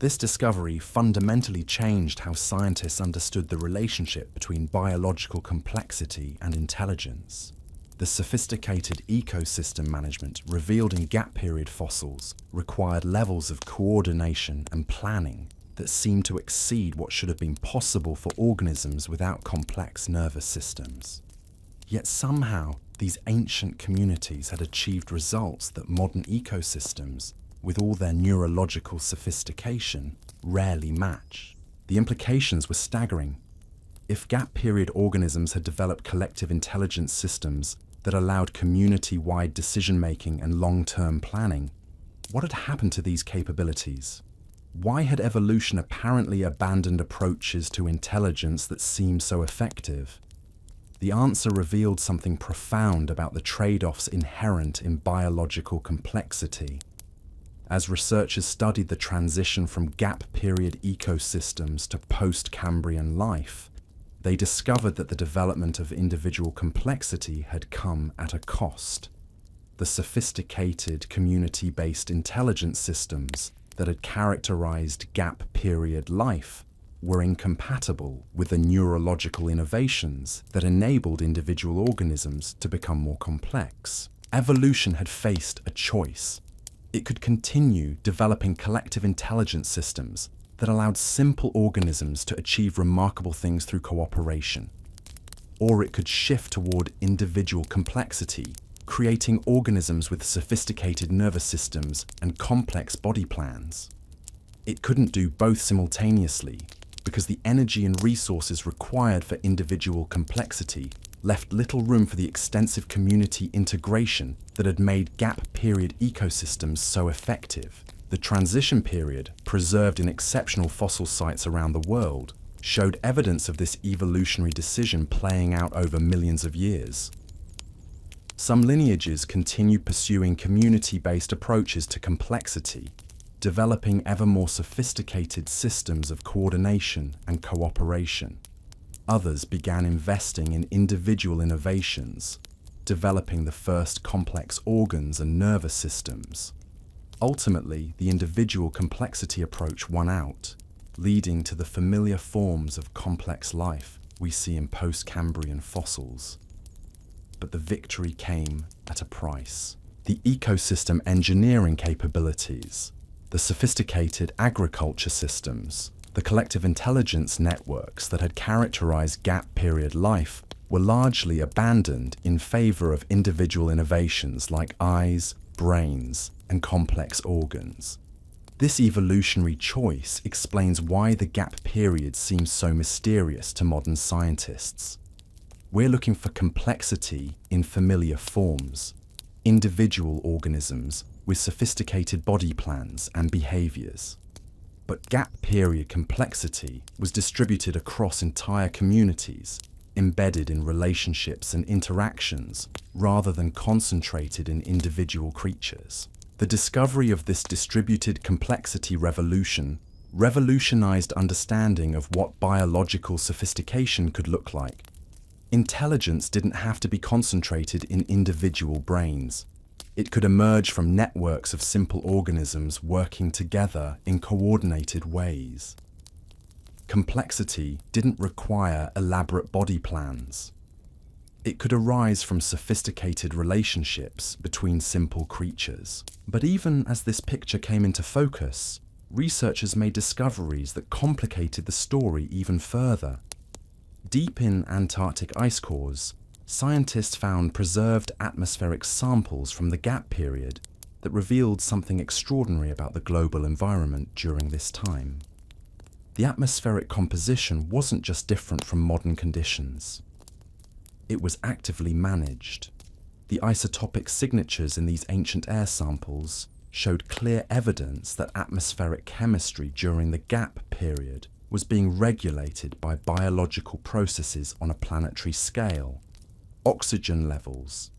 This discovery fundamentally changed how scientists understood the relationship between biological complexity and intelligence. The sophisticated ecosystem management revealed in gap period fossils required levels of coordination and planning that seemed to exceed what should have been possible for organisms without complex nervous systems. Yet somehow, these ancient communities had achieved results that modern ecosystems, with all their neurological sophistication, rarely match. The implications were staggering. If gap period organisms had developed collective intelligence systems that allowed community-wide decision-making and long-term planning, what had happened to these capabilities? Why had evolution apparently abandoned approaches to intelligence that seemed so effective? The answer revealed something profound about the trade-offs inherent in biological complexity. As researchers studied the transition from gap period ecosystems to post-Cambrian life, they discovered that the development of individual complexity had come at a cost. The sophisticated community-based intelligence systems that had characterized gap period life were incompatible with the neurological innovations that enabled individual organisms to become more complex. Evolution had faced a choice. It could continue developing collective intelligence systems that allowed simple organisms to achieve remarkable things through cooperation. Or it could shift toward individual complexity, creating organisms with sophisticated nervous systems and complex body plans. It couldn't do both simultaneously, because the energy and resources required for individual complexity left little room for the extensive community integration that had made gap period ecosystems so effective. The transition period, preserved in exceptional fossil sites around the world, showed evidence of this evolutionary decision playing out over millions of years. Some lineages continued pursuing community-based approaches to complexity, developing ever more sophisticated systems of coordination and cooperation. Others began investing in individual innovations, developing the first complex organs and nervous systems. Ultimately, the individual complexity approach won out, leading to the familiar forms of complex life we see in post-Cambrian fossils. But the victory came at a price. The ecosystem engineering capabilities, the sophisticated agriculture systems, the collective intelligence networks that had characterized gap period life were largely abandoned in favor of individual innovations like eyes, brains, and complex organs. This evolutionary choice explains why the gap period seems so mysterious to modern scientists. We're looking for complexity in familiar forms, individual organisms with sophisticated body plans and behaviors. But gap period complexity was distributed across entire communities, embedded in relationships and interactions, rather than concentrated in individual creatures. The discovery of this distributed complexity revolution revolutionized understanding of what biological sophistication could look like. Intelligence didn't have to be concentrated in individual brains. It could emerge from networks of simple organisms working together in coordinated ways. Complexity didn't require elaborate body plans. It could arise from sophisticated relationships between simple creatures. But even as this picture came into focus, researchers made discoveries that complicated the story even further. Deep in Antarctic ice cores, scientists found preserved atmospheric samples from the gap period that revealed something extraordinary about the global environment during this time. The atmospheric composition wasn't just different from modern conditions. It was actively managed. The isotopic signatures in these ancient air samples showed clear evidence that atmospheric chemistry during the gap period was being regulated by biological processes on a planetary scale. Oxygen levels,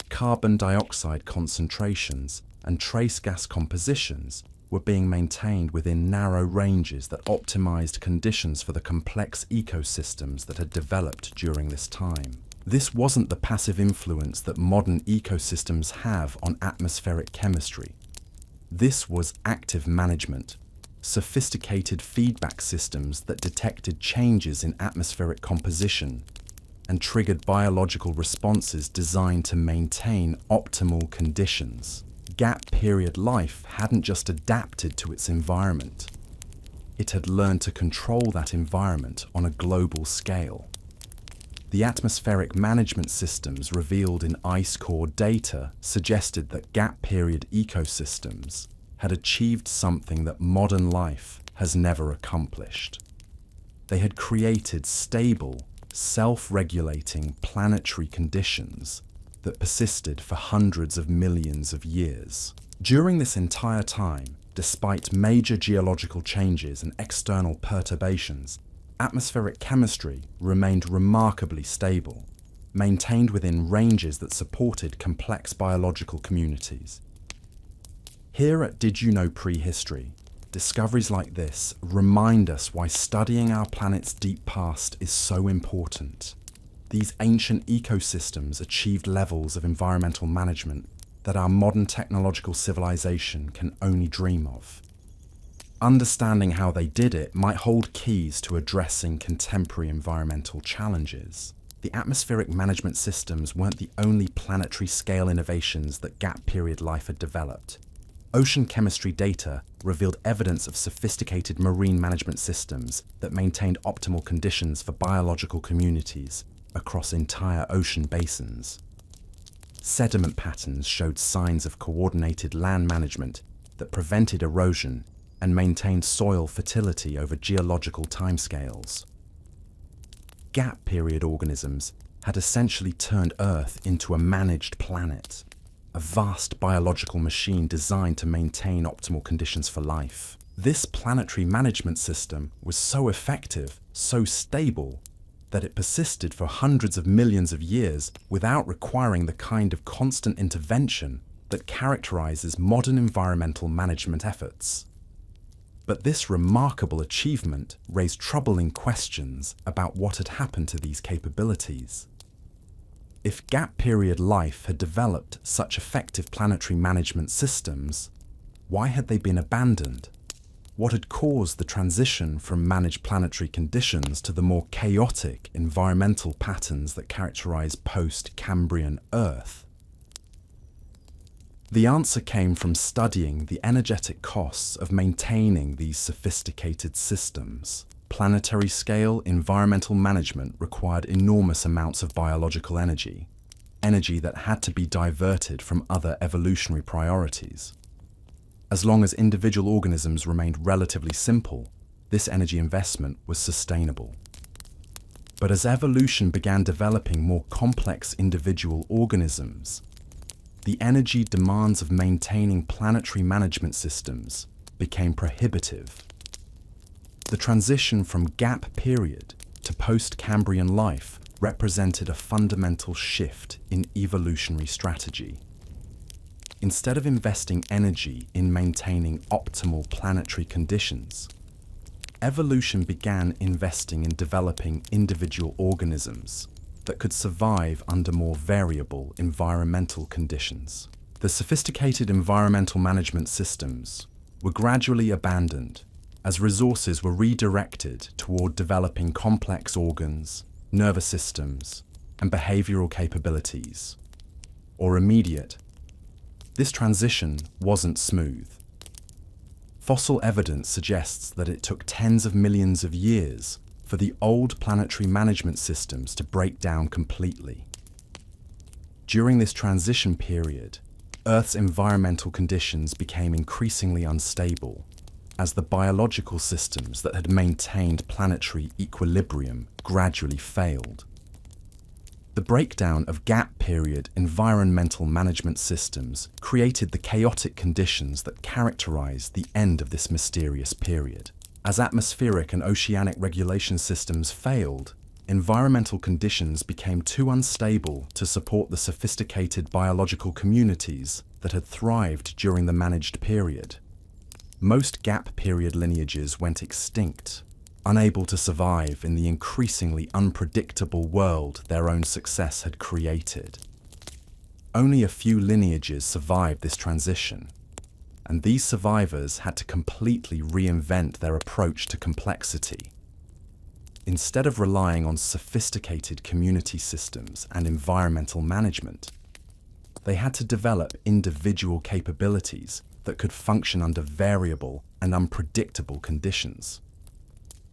carbon dioxide concentrations, and trace gas compositions were being maintained within narrow ranges that optimized conditions for the complex ecosystems that had developed during this time. This wasn't the passive influence that modern ecosystems have on atmospheric chemistry. This was active management, sophisticated feedback systems that detected changes in atmospheric composition and triggered biological responses designed to maintain optimal conditions. Gap period life hadn't just adapted to its environment. It had learned to control that environment on a global scale. The atmospheric management systems revealed in ice core data suggested that gap period ecosystems had achieved something that modern life has never accomplished. They had created stable, self-regulating planetary conditions that persisted for hundreds of millions of years. During this entire time, despite major geological changes and external perturbations, atmospheric chemistry remained remarkably stable, maintained within ranges that supported complex biological communities. Here at Did You Know Prehistory, discoveries like this remind us why studying our planet's deep past is so important. These ancient ecosystems achieved levels of environmental management that our modern technological civilization can only dream of. Understanding how they did it might hold keys to addressing contemporary environmental challenges. The atmospheric management systems weren't the only planetary scale innovations that gap period life had developed. Ocean chemistry data revealed evidence of sophisticated marine management systems that maintained optimal conditions for biological communities across entire ocean basins. Sediment patterns showed signs of coordinated land management that prevented erosion and maintained soil fertility over geological timescales. Gap period organisms had essentially turned Earth into a managed planet, a vast biological machine designed to maintain optimal conditions for life. This planetary management system was so effective, so stable, that it persisted for hundreds of millions of years without requiring the kind of constant intervention that characterizes modern environmental management efforts. But this remarkable achievement raised troubling questions about what had happened to these capabilities. If gap period life had developed such effective planetary management systems, why had they been abandoned? What had caused the transition from managed planetary conditions to the more chaotic environmental patterns that characterize post-Cambrian Earth? The answer came from studying the energetic costs of maintaining these sophisticated systems. Planetary scale environmental management required enormous amounts of biological energy that had to be diverted from other evolutionary priorities. As long as individual organisms remained relatively simple, this energy investment was sustainable. But as evolution began developing more complex individual organisms, the energy demands of maintaining planetary management systems became prohibitive. The transition from gap period to post-Cambrian life represented a fundamental shift in evolutionary strategy. Instead of investing energy in maintaining optimal planetary conditions, evolution began investing in developing individual organisms that could survive under more variable environmental conditions. The sophisticated environmental management systems were gradually abandoned as resources were redirected toward developing complex organs, nervous systems, and behavioral capabilities, or immediate. This transition wasn't smooth. Fossil evidence suggests that it took tens of millions of years for the old planetary management systems to break down completely. During this transition period, Earth's environmental conditions became increasingly unstable as the biological systems that had maintained planetary equilibrium gradually failed. The breakdown of gap period environmental management systems created the chaotic conditions that characterized the end of this mysterious period. As atmospheric and oceanic regulation systems failed, environmental conditions became too unstable to support the sophisticated biological communities that had thrived during the managed period. Most gap period lineages went extinct, unable to survive in the increasingly unpredictable world their own success had created. Only a few lineages survived this transition, and these survivors had to completely reinvent their approach to complexity. Instead of relying on sophisticated community systems and environmental management, they had to develop individual capabilities that could function under variable and unpredictable conditions.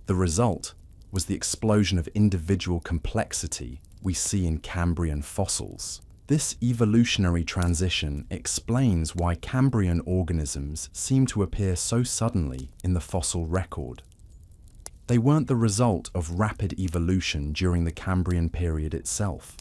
The result was the explosion of individual complexity we see in Cambrian fossils. This evolutionary transition explains why Cambrian organisms seem to appear so suddenly in the fossil record. They weren't the result of rapid evolution during the Cambrian period itself.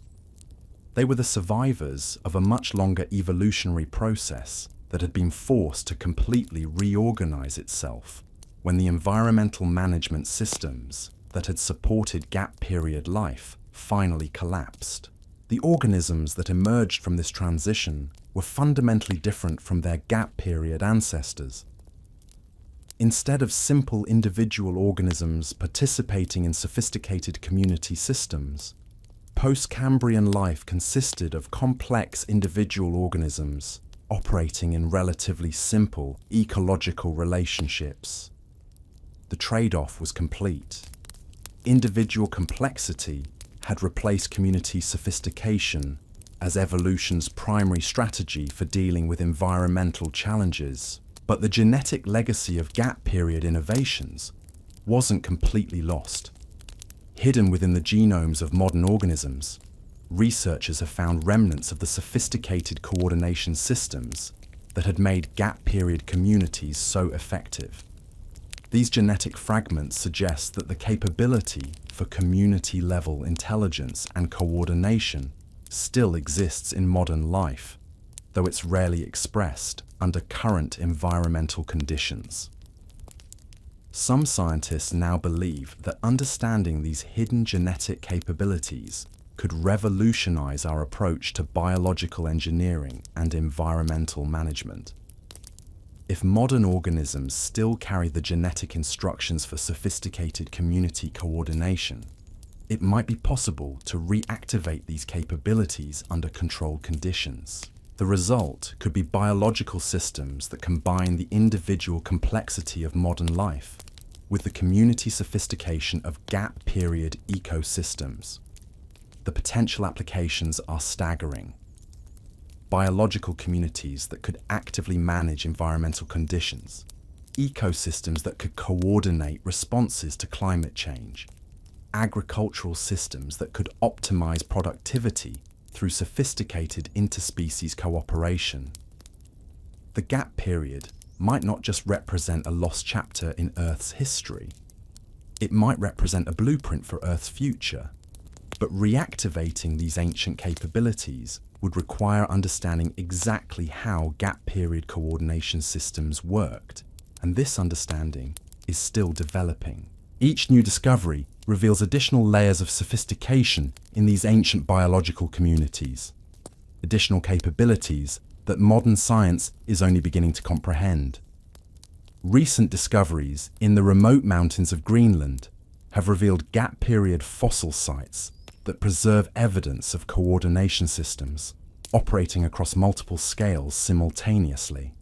They were the survivors of a much longer evolutionary process that had been forced to completely reorganize itself when the environmental management systems that had supported gap period life finally collapsed. The organisms that emerged from this transition were fundamentally different from their gap period ancestors. Instead of simple individual organisms participating in sophisticated community systems, post-Cambrian life consisted of complex individual organisms operating in relatively simple ecological relationships. The trade-off was complete. Individual complexity had replaced community sophistication as evolution's primary strategy for dealing with environmental challenges. But the genetic legacy of gap period innovations wasn't completely lost. Hidden within the genomes of modern organisms, researchers have found remnants of the sophisticated coordination systems that had made gap period communities so effective. These genetic fragments suggest that the capability for community-level intelligence and coordination still exists in modern life, though it's rarely expressed under current environmental conditions. Some scientists now believe that understanding these hidden genetic capabilities could revolutionize our approach to biological engineering and environmental management. If modern organisms still carry the genetic instructions for sophisticated community coordination, it might be possible to reactivate these capabilities under controlled conditions. The result could be biological systems that combine the individual complexity of modern life with the community sophistication of gap period ecosystems. The potential applications are staggering. Biological communities that could actively manage environmental conditions, ecosystems that could coordinate responses to climate change, agricultural systems that could optimize productivity through sophisticated interspecies cooperation. The gap period might not just represent a lost chapter in Earth's history. It might represent a blueprint for Earth's future. But reactivating these ancient capabilities would require understanding exactly how gap period coordination systems worked, and this understanding is still developing. Each new discovery reveals additional layers of sophistication in these ancient biological communities, additional capabilities that modern science is only beginning to comprehend. Recent discoveries in the remote mountains of Greenland have revealed gap period fossil sites that preserve evidence of coordination systems operating across multiple scales simultaneously.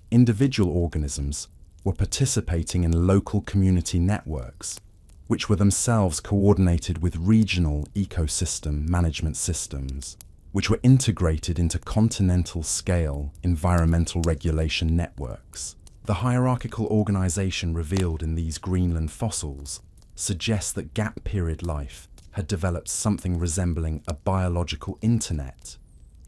Individual organisms were participating in local community networks, which were themselves coordinated with regional ecosystem management systems, which were integrated into continental-scale environmental regulation networks. The hierarchical organization revealed in these Greenland fossils suggests that gap period life had developed something resembling a biological internet,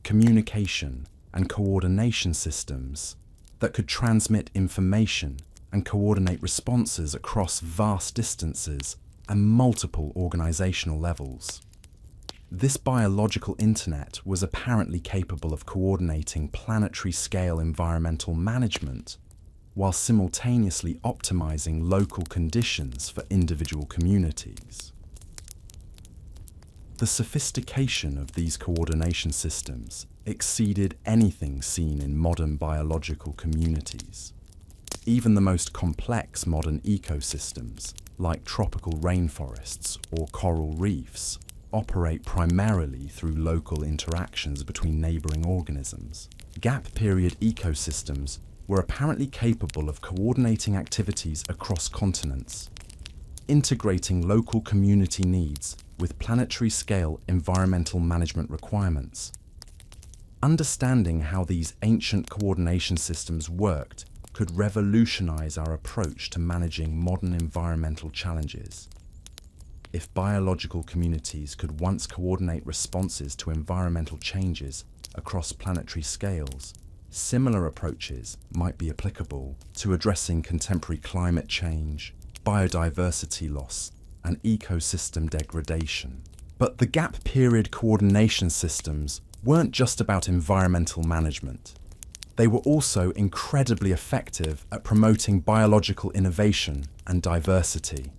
communication and coordination systems that could transmit information and coordinate responses across vast distances and multiple organizational levels. This biological internet was apparently capable of coordinating planetary-scale environmental management, while simultaneously optimizing local conditions for individual communities. The sophistication of these coordination systems exceeded anything seen in modern biological communities. Even the most complex modern ecosystems, like tropical rainforests or coral reefs, operate primarily through local interactions between neighboring organisms. Gap period ecosystems were apparently capable of coordinating activities across continents, integrating local community needs with planetary-scale environmental management requirements. Understanding how these ancient coordination systems worked could revolutionize our approach to managing modern environmental challenges. If biological communities could once coordinate responses to environmental changes across planetary scales, similar approaches might be applicable to addressing contemporary climate change, biodiversity loss, and ecosystem degradation. But the gap period coordination systems weren't just about environmental management. They were also incredibly effective at promoting biological innovation and diversity.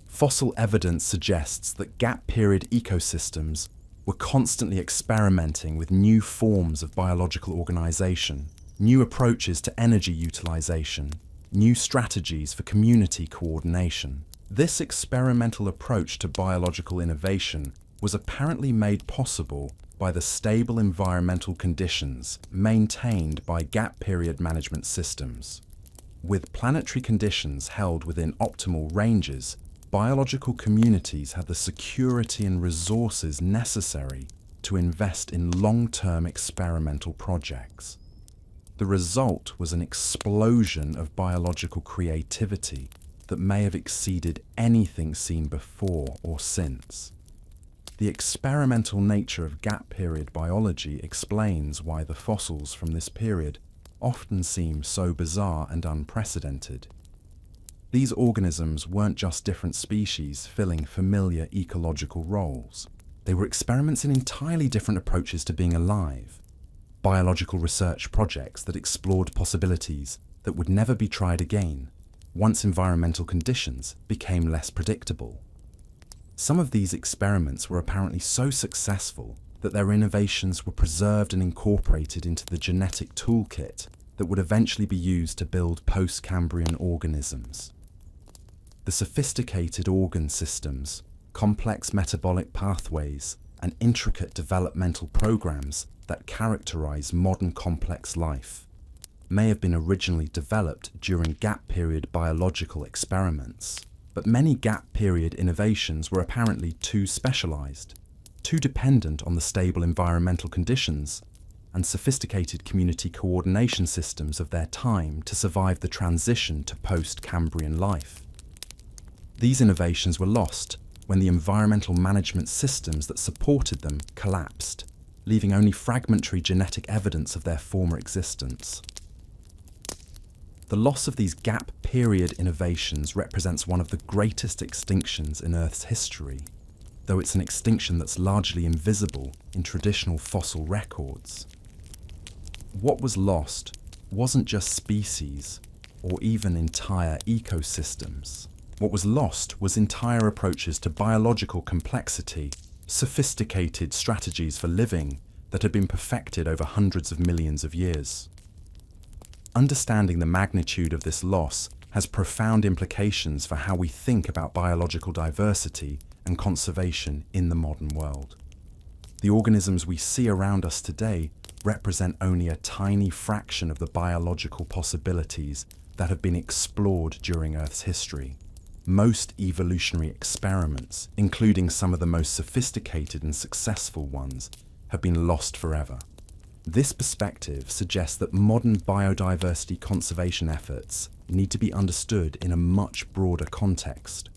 Fossil evidence suggests that gap period ecosystems were constantly experimenting with new forms of biological organization, new approaches to energy utilization, new strategies for community coordination. This experimental approach to biological innovation was apparently made possible by the stable environmental conditions maintained by gap period management systems. With planetary conditions held within optimal ranges, biological communities had the security and resources necessary to invest in long-term experimental projects. The result was an explosion of biological creativity that may have exceeded anything seen before or since. The experimental nature of gap period biology explains why the fossils from this period often seem so bizarre and unprecedented. These organisms weren't just different species filling familiar ecological roles. They were experiments in entirely different approaches to being alive. Biological research projects that explored possibilities that would never be tried again once environmental conditions became less predictable. Some of these experiments were apparently so successful that their innovations were preserved and incorporated into the genetic toolkit that would eventually be used to build post-Cambrian organisms. The sophisticated organ systems, complex metabolic pathways, and intricate developmental programs that characterize modern complex life may have been originally developed during gap period biological experiments. But many gap period innovations were apparently too specialized, too dependent on the stable environmental conditions and sophisticated community coordination systems of their time to survive the transition to post-Cambrian life. These innovations were lost when the environmental management systems that supported them collapsed, leaving only fragmentary genetic evidence of their former existence. The loss of these gap period innovations represents one of the greatest extinctions in Earth's history, though it's an extinction that's largely invisible in traditional fossil records. What was lost wasn't just species or even entire ecosystems. What was lost was entire approaches to biological complexity, sophisticated strategies for living that had been perfected over hundreds of millions of years. Understanding the magnitude of this loss has profound implications for how we think about biological diversity and conservation in the modern world. The organisms we see around us today represent only a tiny fraction of the biological possibilities that have been explored during Earth's history. Most evolutionary experiments, including some of the most sophisticated and successful ones, have been lost forever. This perspective suggests that modern biodiversity conservation efforts need to be understood in a much broader context.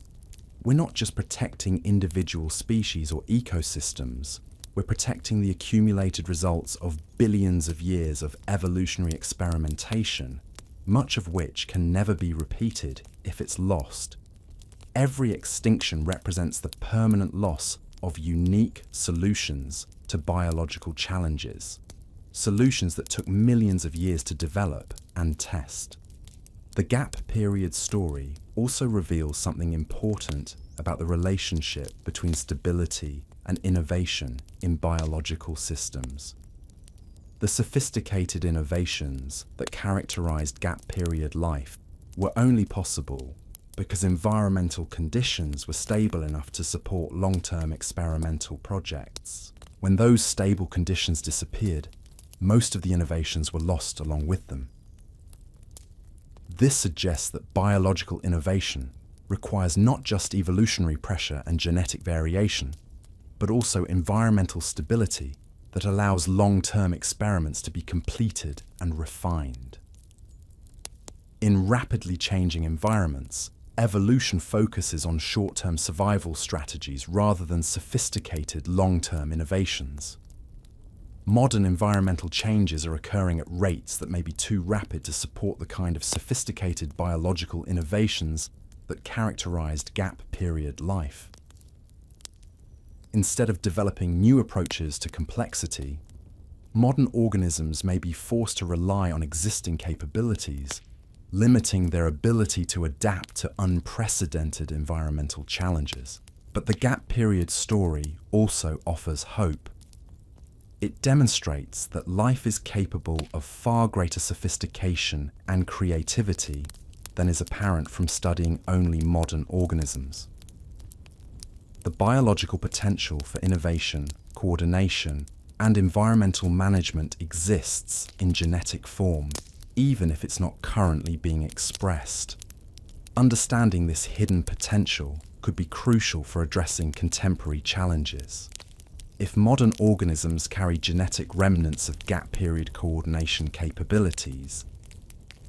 We're not just protecting individual species or ecosystems, we're protecting the accumulated results of billions of years of evolutionary experimentation, much of which can never be repeated if it's lost. Every extinction represents the permanent loss of unique solutions to biological challenges. Solutions that took millions of years to develop and test. The gap period story also reveals something important about the relationship between stability and innovation in biological systems. The sophisticated innovations that characterized gap period life were only possible because environmental conditions were stable enough to support long-term experimental projects. When those stable conditions disappeared, most of the innovations were lost along with them. This suggests that biological innovation requires not just evolutionary pressure and genetic variation, but also environmental stability that allows long-term experiments to be completed and refined. In rapidly changing environments, evolution focuses on short-term survival strategies rather than sophisticated long-term innovations. Modern environmental changes are occurring at rates that may be too rapid to support the kind of sophisticated biological innovations that characterized gap period life. Instead of developing new approaches to complexity, modern organisms may be forced to rely on existing capabilities, limiting their ability to adapt to unprecedented environmental challenges. But the gap period story also offers hope. It demonstrates that life is capable of far greater sophistication and creativity than is apparent from studying only modern organisms. The biological potential for innovation, coordination, and environmental management exists in genetic form, even if it's not currently being expressed. Understanding this hidden potential could be crucial for addressing contemporary challenges. If modern organisms carry genetic remnants of gap period coordination capabilities,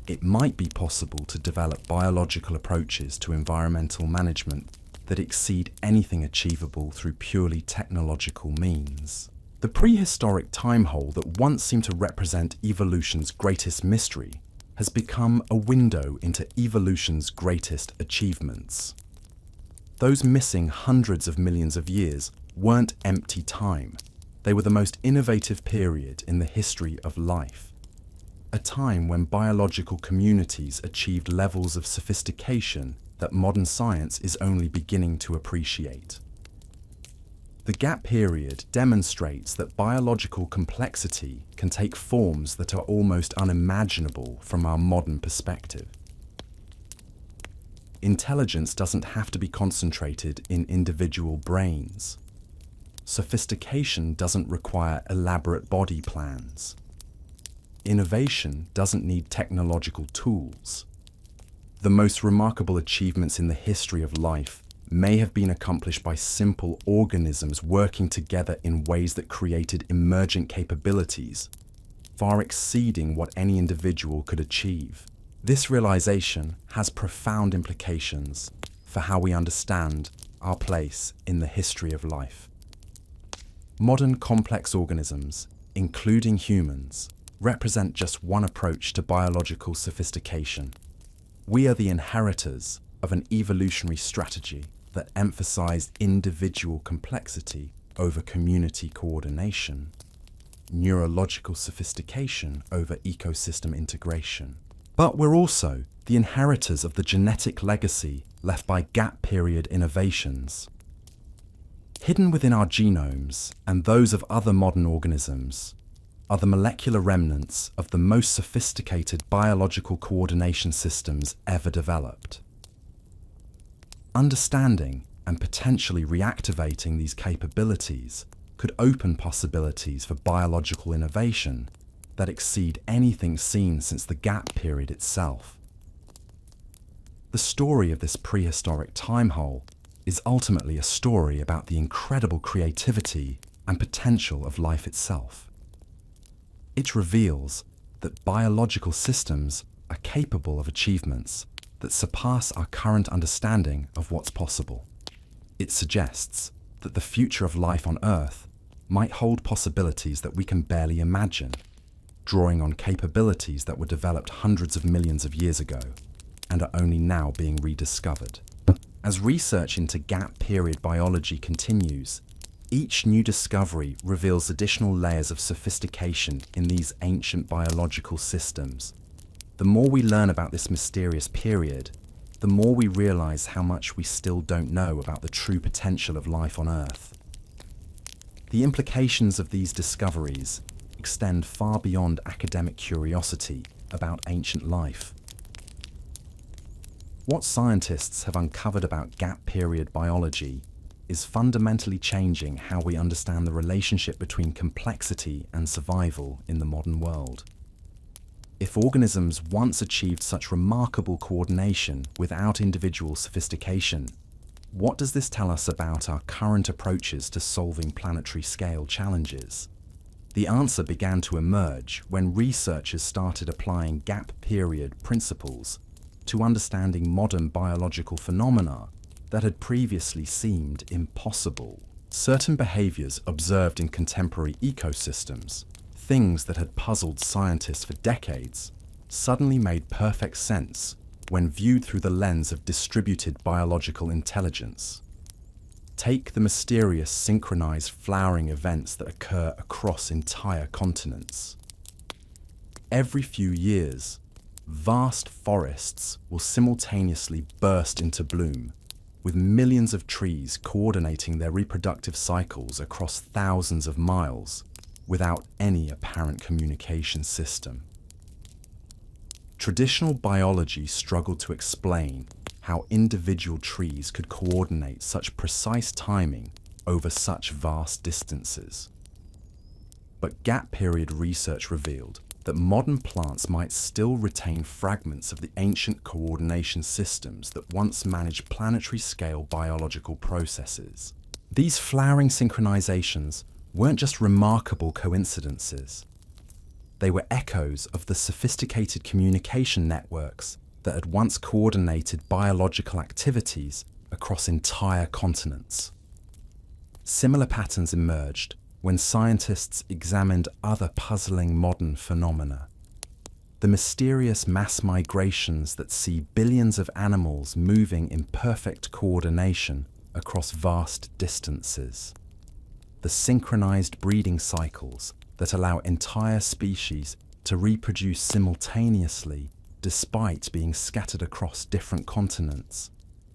it might be possible to develop biological approaches to environmental management that exceed anything achievable through purely technological means. The prehistoric time hole that once seemed to represent evolution's greatest mystery has become a window into evolution's greatest achievements. Those missing hundreds of millions of years weren't empty time. They were the most innovative period in the history of life. A time when biological communities achieved levels of sophistication that modern science is only beginning to appreciate. The gap period demonstrates that biological complexity can take forms that are almost unimaginable from our modern perspective. Intelligence doesn't have to be concentrated in individual brains. Sophistication doesn't require elaborate body plans. Innovation doesn't need technological tools. The most remarkable achievements in the history of life may have been accomplished by simple organisms working together in ways that created emergent capabilities, far exceeding what any individual could achieve. This realization has profound implications for how we understand our place in the history of life. Modern complex organisms, including humans, represent just one approach to biological sophistication. We are the inheritors of an evolutionary strategy that emphasized individual complexity over community coordination, neurological sophistication over ecosystem integration. But we're also the inheritors of the genetic legacy left by gap period innovations. Hidden within our genomes and those of other modern organisms are the molecular remnants of the most sophisticated biological coordination systems ever developed. Understanding and potentially reactivating these capabilities could open possibilities for biological innovation that exceed anything seen since the gap period itself. The story of this prehistoric time hole is ultimately a story about the incredible creativity and potential of life itself. It reveals that biological systems are capable of achievements that surpass our current understanding of what's possible. It suggests that the future of life on Earth might hold possibilities that we can barely imagine, drawing on capabilities that were developed hundreds of millions of years ago and are only now being rediscovered. As research into gap period biology continues, each new discovery reveals additional layers of sophistication in these ancient biological systems. The more we learn about this mysterious period, the more we realize how much we still don't know about the true potential of life on Earth. The implications of these discoveries extend far beyond academic curiosity about ancient life. What scientists have uncovered about gap period biology is fundamentally changing how we understand the relationship between complexity and survival in the modern world. If organisms once achieved such remarkable coordination without individual sophistication, what does this tell us about our current approaches to solving planetary scale challenges? The answer began to emerge when researchers started applying gap period principles to understanding modern biological phenomena that had previously seemed impossible. Certain behaviors observed in contemporary ecosystems, things that had puzzled scientists for decades, suddenly made perfect sense when viewed through the lens of distributed biological intelligence. Take the mysterious synchronized flowering events that occur across entire continents. Every few years, vast forests will simultaneously burst into bloom, with millions of trees coordinating their reproductive cycles across thousands of miles without any apparent communication system. Traditional biology struggled to explain how individual trees could coordinate such precise timing over such vast distances. But gap period research revealed that modern plants might still retain fragments of the ancient coordination systems that once managed planetary scale biological processes. These flowering synchronizations weren't just remarkable coincidences. They were echoes of the sophisticated communication networks that had once coordinated biological activities across entire continents. Similar patterns emerged when scientists examined other puzzling modern phenomena. The mysterious mass migrations that see billions of animals moving in perfect coordination across vast distances. The synchronized breeding cycles that allow entire species to reproduce simultaneously despite being scattered across different continents.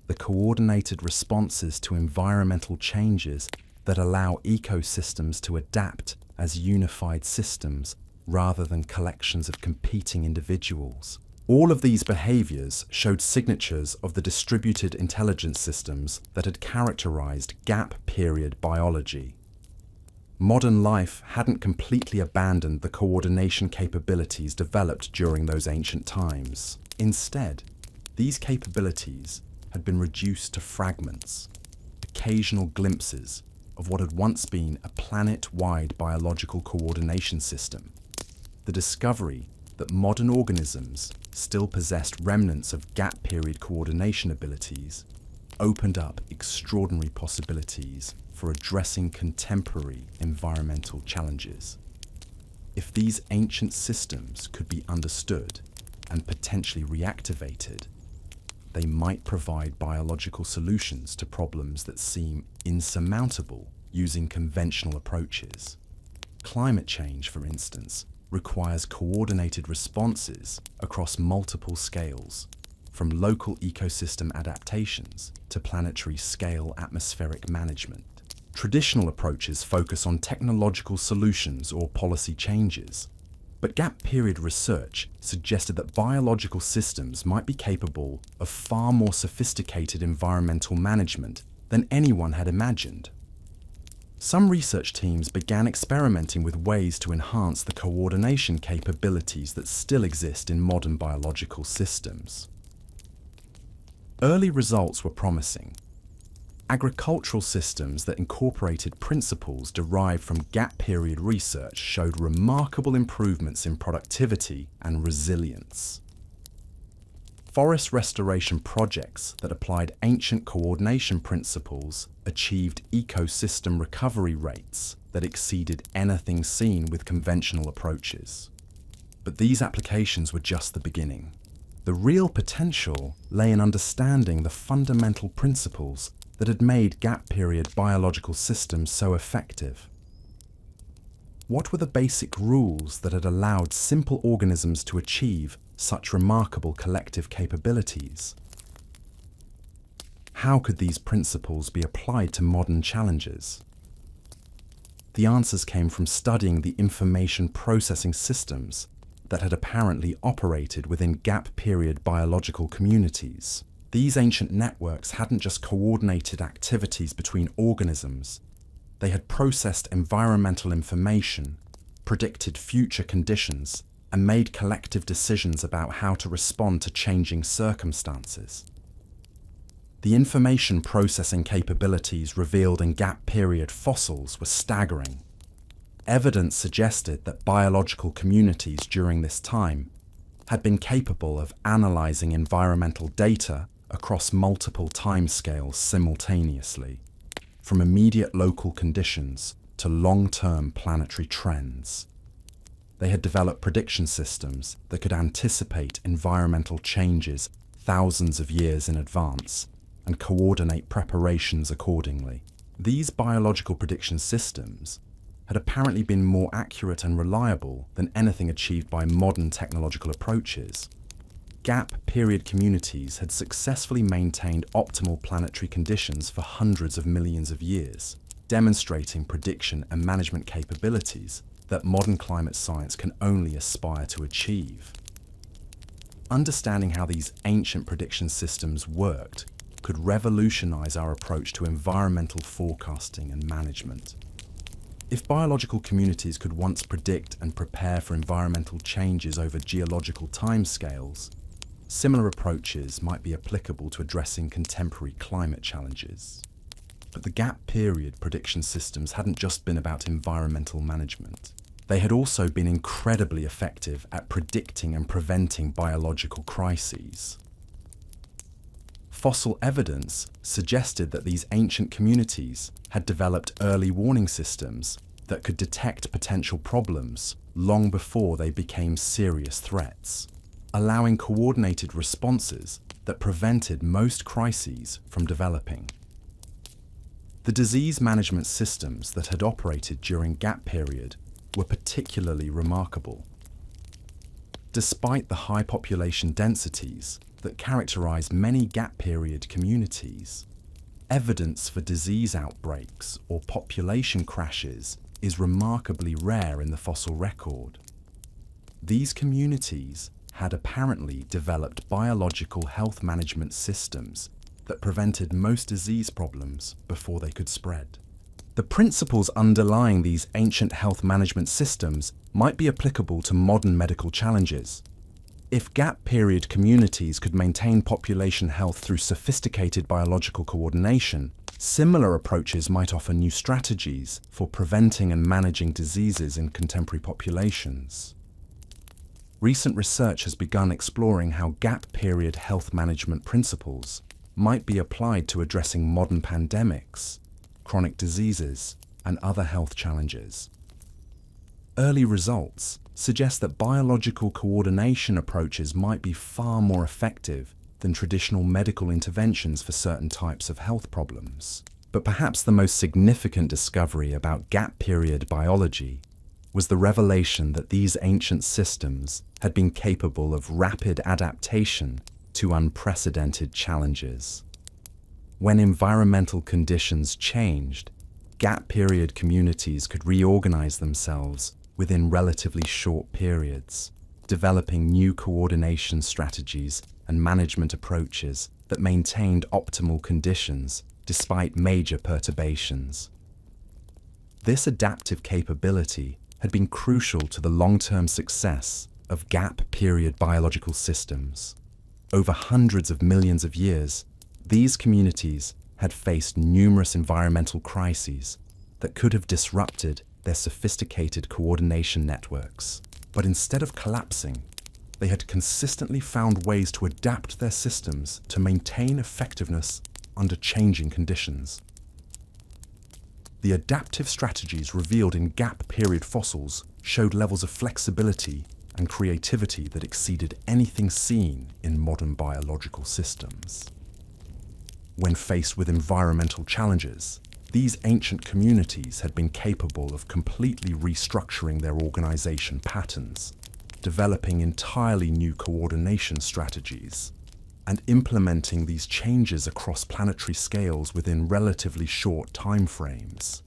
The coordinated responses to environmental changes that allow ecosystems to adapt as unified systems rather than collections of competing individuals. All of these behaviors showed signatures of the distributed intelligence systems that had characterized gap period biology. Modern life hadn't completely abandoned the coordination capabilities developed during those ancient times. Instead, these capabilities had been reduced to fragments, occasional glimpses of what had once been a planet-wide biological coordination system. The discovery that modern organisms still possessed remnants of gap period coordination abilities opened up extraordinary possibilities for addressing contemporary environmental challenges. If these ancient systems could be understood and potentially reactivated, they might provide biological solutions to problems that seem insurmountable using conventional approaches. Climate change, for instance, requires coordinated responses across multiple scales, from local ecosystem adaptations to planetary scale atmospheric management. Traditional approaches focus on technological solutions or policy changes, but gap period research suggested that biological systems might be capable of far more sophisticated environmental management than anyone had imagined. Some research teams began experimenting with ways to enhance the coordination capabilities that still exist in modern biological systems. Early results were promising. Agricultural systems that incorporated principles derived from gap period research showed remarkable improvements in productivity and resilience. Forest restoration projects that applied ancient coordination principles achieved ecosystem recovery rates that exceeded anything seen with conventional approaches. But these applications were just the beginning. The real potential lay in understanding the fundamental principles that had made gap period biological systems so effective. What were the basic rules that had allowed simple organisms to achieve such remarkable collective capabilities? How could these principles be applied to modern challenges? The answers came from studying the information processing systems that had apparently operated within gap-period biological communities. These ancient networks hadn't just coordinated activities between organisms, they had processed environmental information, predicted future conditions, and made collective decisions about how to respond to changing circumstances. The information processing capabilities revealed in gap-period fossils were staggering. Evidence suggested that biological communities during this time had been capable of analyzing environmental data across multiple timescales simultaneously, from immediate local conditions to long-term planetary trends. They had developed prediction systems that could anticipate environmental changes thousands of years in advance and coordinate preparations accordingly. These biological prediction systems had apparently been more accurate and reliable than anything achieved by modern technological approaches. Gap-period communities had successfully maintained optimal planetary conditions for hundreds of millions of years, demonstrating prediction and management capabilities that modern climate science can only aspire to achieve. Understanding how these ancient prediction systems worked could revolutionize our approach to environmental forecasting and management. If biological communities could once predict and prepare for environmental changes over geological timescales, similar approaches might be applicable to addressing contemporary climate challenges. But the gap-period prediction systems hadn't just been about environmental management. They had also been incredibly effective at predicting and preventing biological crises. Fossil evidence suggested that these ancient communities had developed early warning systems that could detect potential problems long before they became serious threats, allowing coordinated responses that prevented most crises from developing. The disease management systems that had operated during gap period were particularly remarkable. Despite the high population densities that characterize many gap period communities, evidence for disease outbreaks or population crashes is remarkably rare in the fossil record. These communities had apparently developed biological health management systems that prevented most disease problems before they could spread. The principles underlying these ancient health management systems might be applicable to modern medical challenges. If gap-period communities could maintain population health through sophisticated biological coordination, similar approaches might offer new strategies for preventing and managing diseases in contemporary populations. Recent research has begun exploring how gap-period health management principles might be applied to addressing modern pandemics, chronic diseases, and other health challenges. Early results suggest that biological coordination approaches might be far more effective than traditional medical interventions for certain types of health problems. But perhaps the most significant discovery about gap-period biology was the revelation that these ancient systems had been capable of rapid adaptation to unprecedented challenges. When environmental conditions changed, gap-period communities could reorganize themselves within relatively short periods, developing new coordination strategies and management approaches that maintained optimal conditions despite major perturbations. This adaptive capability had been crucial to the long-term success of gap-period biological systems. Over hundreds of millions of years, these communities had faced numerous environmental crises that could have disrupted their sophisticated coordination networks. But instead of collapsing, they had consistently found ways to adapt their systems to maintain effectiveness under changing conditions. The adaptive strategies revealed in gap-period fossils showed levels of flexibility and creativity that exceeded anything seen in modern biological systems. When faced with environmental challenges, these ancient communities had been capable of completely restructuring their organization patterns, developing entirely new coordination strategies and implementing these changes across planetary scales within relatively short timeframes.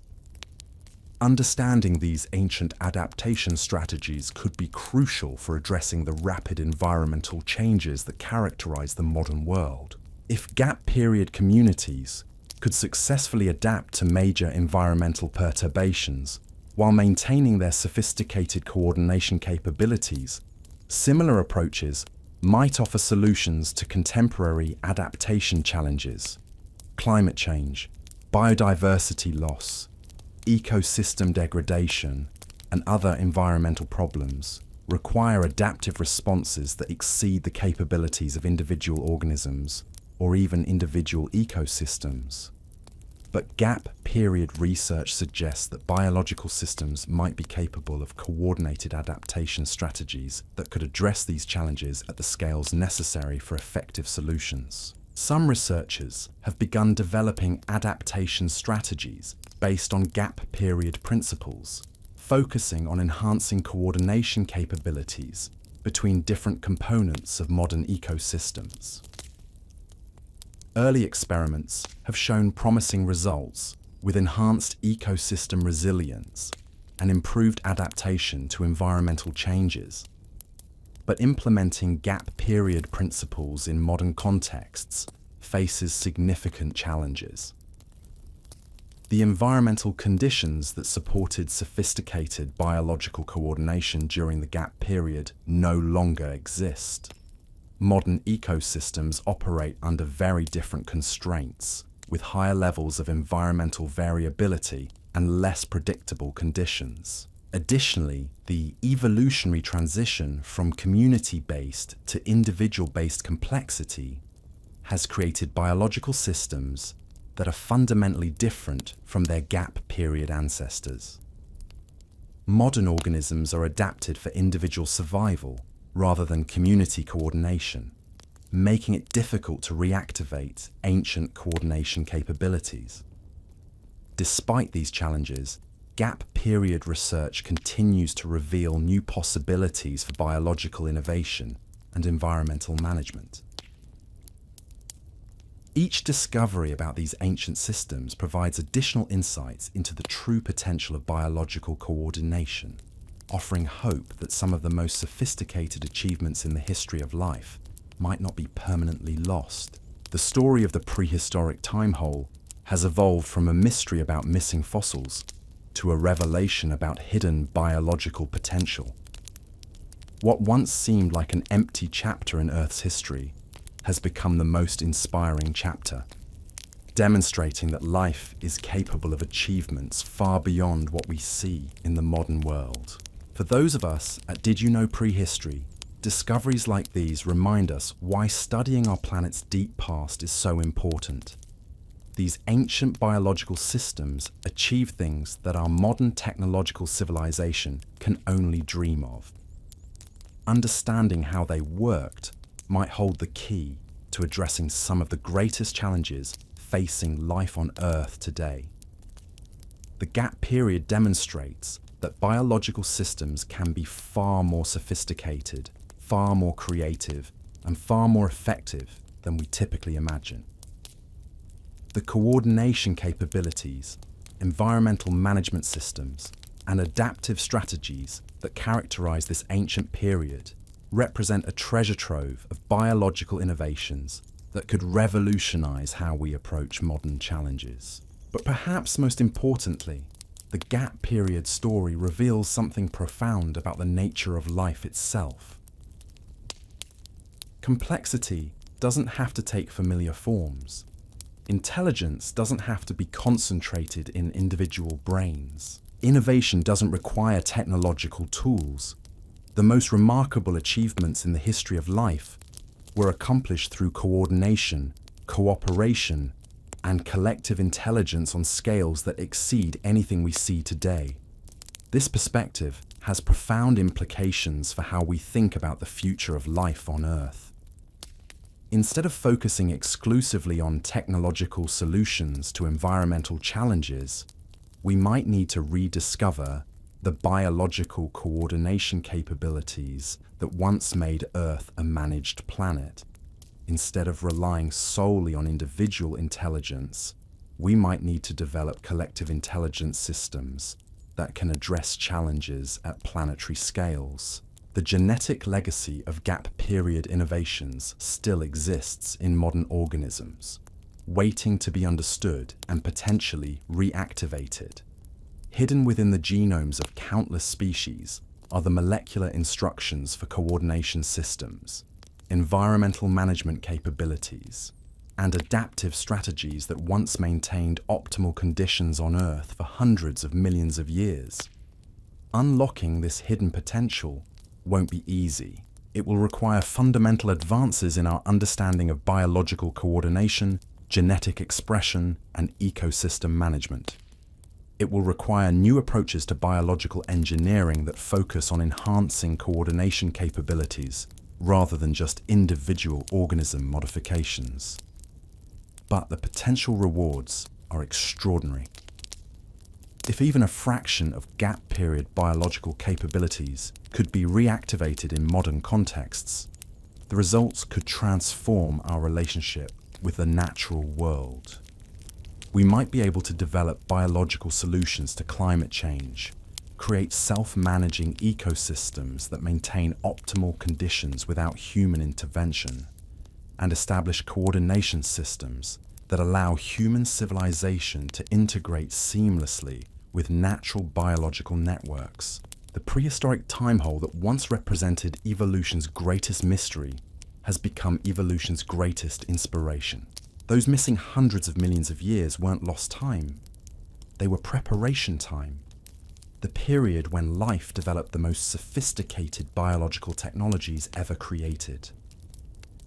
Understanding these ancient adaptation strategies could be crucial for addressing the rapid environmental changes that characterize the modern world. If gap period communities could successfully adapt to major environmental perturbations while maintaining their sophisticated coordination capabilities, similar approaches might offer solutions to contemporary adaptation challenges. Climate change, biodiversity loss, ecosystem degradation, and other environmental problems require adaptive responses that exceed the capabilities of individual organisms or even individual ecosystems. But gap period research suggests that biological systems might be capable of coordinated adaptation strategies that could address these challenges at the scales necessary for effective solutions. Some researchers have begun developing adaptation strategies based on gap period principles, focusing on enhancing coordination capabilities between different components of modern ecosystems. Early experiments have shown promising results with enhanced ecosystem resilience and improved adaptation to environmental changes. But implementing gap period principles in modern contexts faces significant challenges. The environmental conditions that supported sophisticated biological coordination during the gap period no longer exist. Modern ecosystems operate under very different constraints, with higher levels of environmental variability and less predictable conditions. Additionally, the evolutionary transition from community-based to individual-based complexity has created biological systems that are fundamentally different from their gap period ancestors. Modern organisms are adapted for individual survival rather than community coordination, making it difficult to reactivate ancient coordination capabilities. Despite these challenges, gap period research continues to reveal new possibilities for biological innovation and environmental management. Each discovery about these ancient systems provides additional insights into the true potential of biological coordination, offering hope that some of the most sophisticated achievements in the history of life might not be permanently lost. The story of the prehistoric time hole has evolved from a mystery about missing fossils to a revelation about hidden biological potential. What once seemed like an empty chapter in Earth's history has become the most inspiring chapter, demonstrating that life is capable of achievements far beyond what we see in the modern world. For those of us at Did You Know Prehistory, discoveries like these remind us why studying our planet's deep past is so important. These ancient biological systems achieve things that our modern technological civilization can only dream of. Understanding how they worked might hold the key to addressing some of the greatest challenges facing life on Earth today. The gap period demonstrates that biological systems can be far more sophisticated, far more creative, and far more effective than we typically imagine. The coordination capabilities, environmental management systems, and adaptive strategies that characterize this ancient period represent a treasure trove of biological innovations that could revolutionize how we approach modern challenges. But perhaps most importantly, the gap period story reveals something profound about the nature of life itself. Complexity doesn't have to take familiar forms. Intelligence doesn't have to be concentrated in individual brains. Innovation doesn't require technological tools. The most remarkable achievements in the history of life were accomplished through coordination, cooperation, and collective intelligence on scales that exceed anything we see today. This perspective has profound implications for how we think about the future of life on Earth. Instead of focusing exclusively on technological solutions to environmental challenges, we might need to rediscover the biological coordination capabilities that once made Earth a managed planet. Instead of relying solely on individual intelligence, we might need to develop collective intelligence systems that can address challenges at planetary scales. The genetic legacy of gap period innovations still exists in modern organisms, waiting to be understood and potentially reactivated. Hidden within the genomes of countless species are the molecular instructions for coordination systems, environmental management capabilities, and adaptive strategies that once maintained optimal conditions on Earth for hundreds of millions of years. Unlocking this hidden potential won't be easy. It will require fundamental advances in our understanding of biological coordination, genetic expression, and ecosystem management. It will require new approaches to biological engineering that focus on enhancing coordination capabilities rather than just individual organism modifications. But the potential rewards are extraordinary. If even a fraction of gap period biological capabilities could be reactivated in modern contexts, the results could transform our relationship with the natural world. We might be able to develop biological solutions to climate change, create self-managing ecosystems that maintain optimal conditions without human intervention, and establish coordination systems that allow human civilization to integrate seamlessly with natural biological networks. The prehistoric time hole that once represented evolution's greatest mystery has become evolution's greatest inspiration. Those missing hundreds of millions of years weren't lost time. They were preparation time. The period when life developed the most sophisticated biological technologies ever created.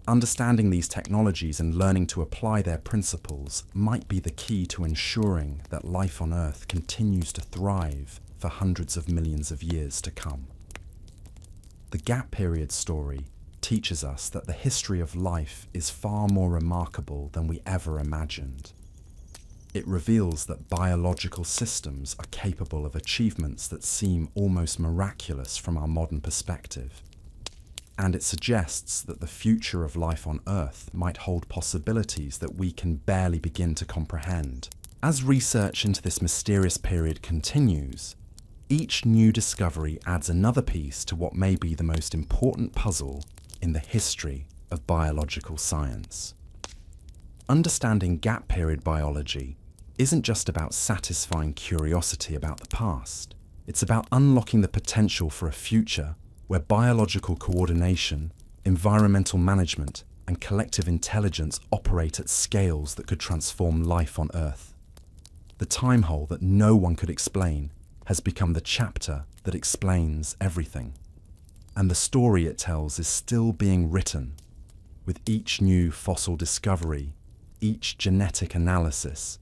Understanding these technologies and learning to apply their principles might be the key to ensuring that life on Earth continues to thrive for hundreds of millions of years to come. The gap period story teaches us that the history of life is far more remarkable than we ever imagined. It reveals that biological systems are capable of achievements that seem almost miraculous from our modern perspective. And it suggests that the future of life on Earth might hold possibilities that we can barely begin to comprehend. As research into this mysterious period continues, each new discovery adds another piece to what may be the most important puzzle in the history of biological science. Understanding gap period biology isn't just about satisfying curiosity about the past. It's about unlocking the potential for a future where biological coordination, environmental management, and collective intelligence operate at scales that could transform life on Earth. The time hole that no one could explain has become the chapter that explains everything. And the story it tells is still being written, with each new fossil discovery, each genetic analysis,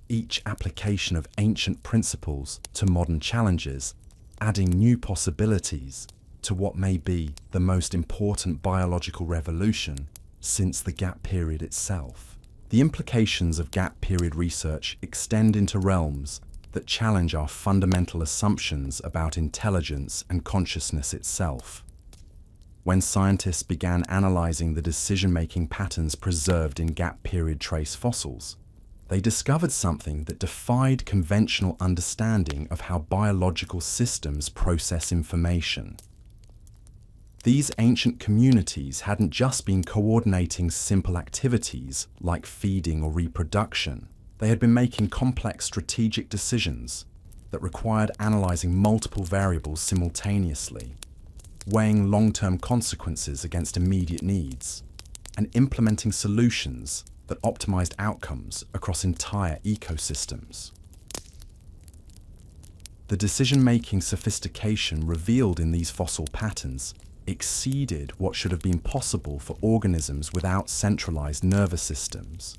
each application of ancient principles to modern challenges, adding new possibilities to what may be the most important biological revolution since the gap period itself. The implications of gap period research extend into realms that challenge our fundamental assumptions about intelligence and consciousness itself. When scientists began analyzing the decision-making patterns preserved in gap period trace fossils, they discovered something that defied conventional understanding of how biological systems process information. These ancient communities hadn't just been coordinating simple activities like feeding or reproduction. They had been making complex strategic decisions that required analyzing multiple variables simultaneously, weighing long-term consequences against immediate needs, and implementing solutions that optimized outcomes across entire ecosystems. The decision-making sophistication revealed in these fossil patterns exceeded what should have been possible for organisms without centralized nervous systems.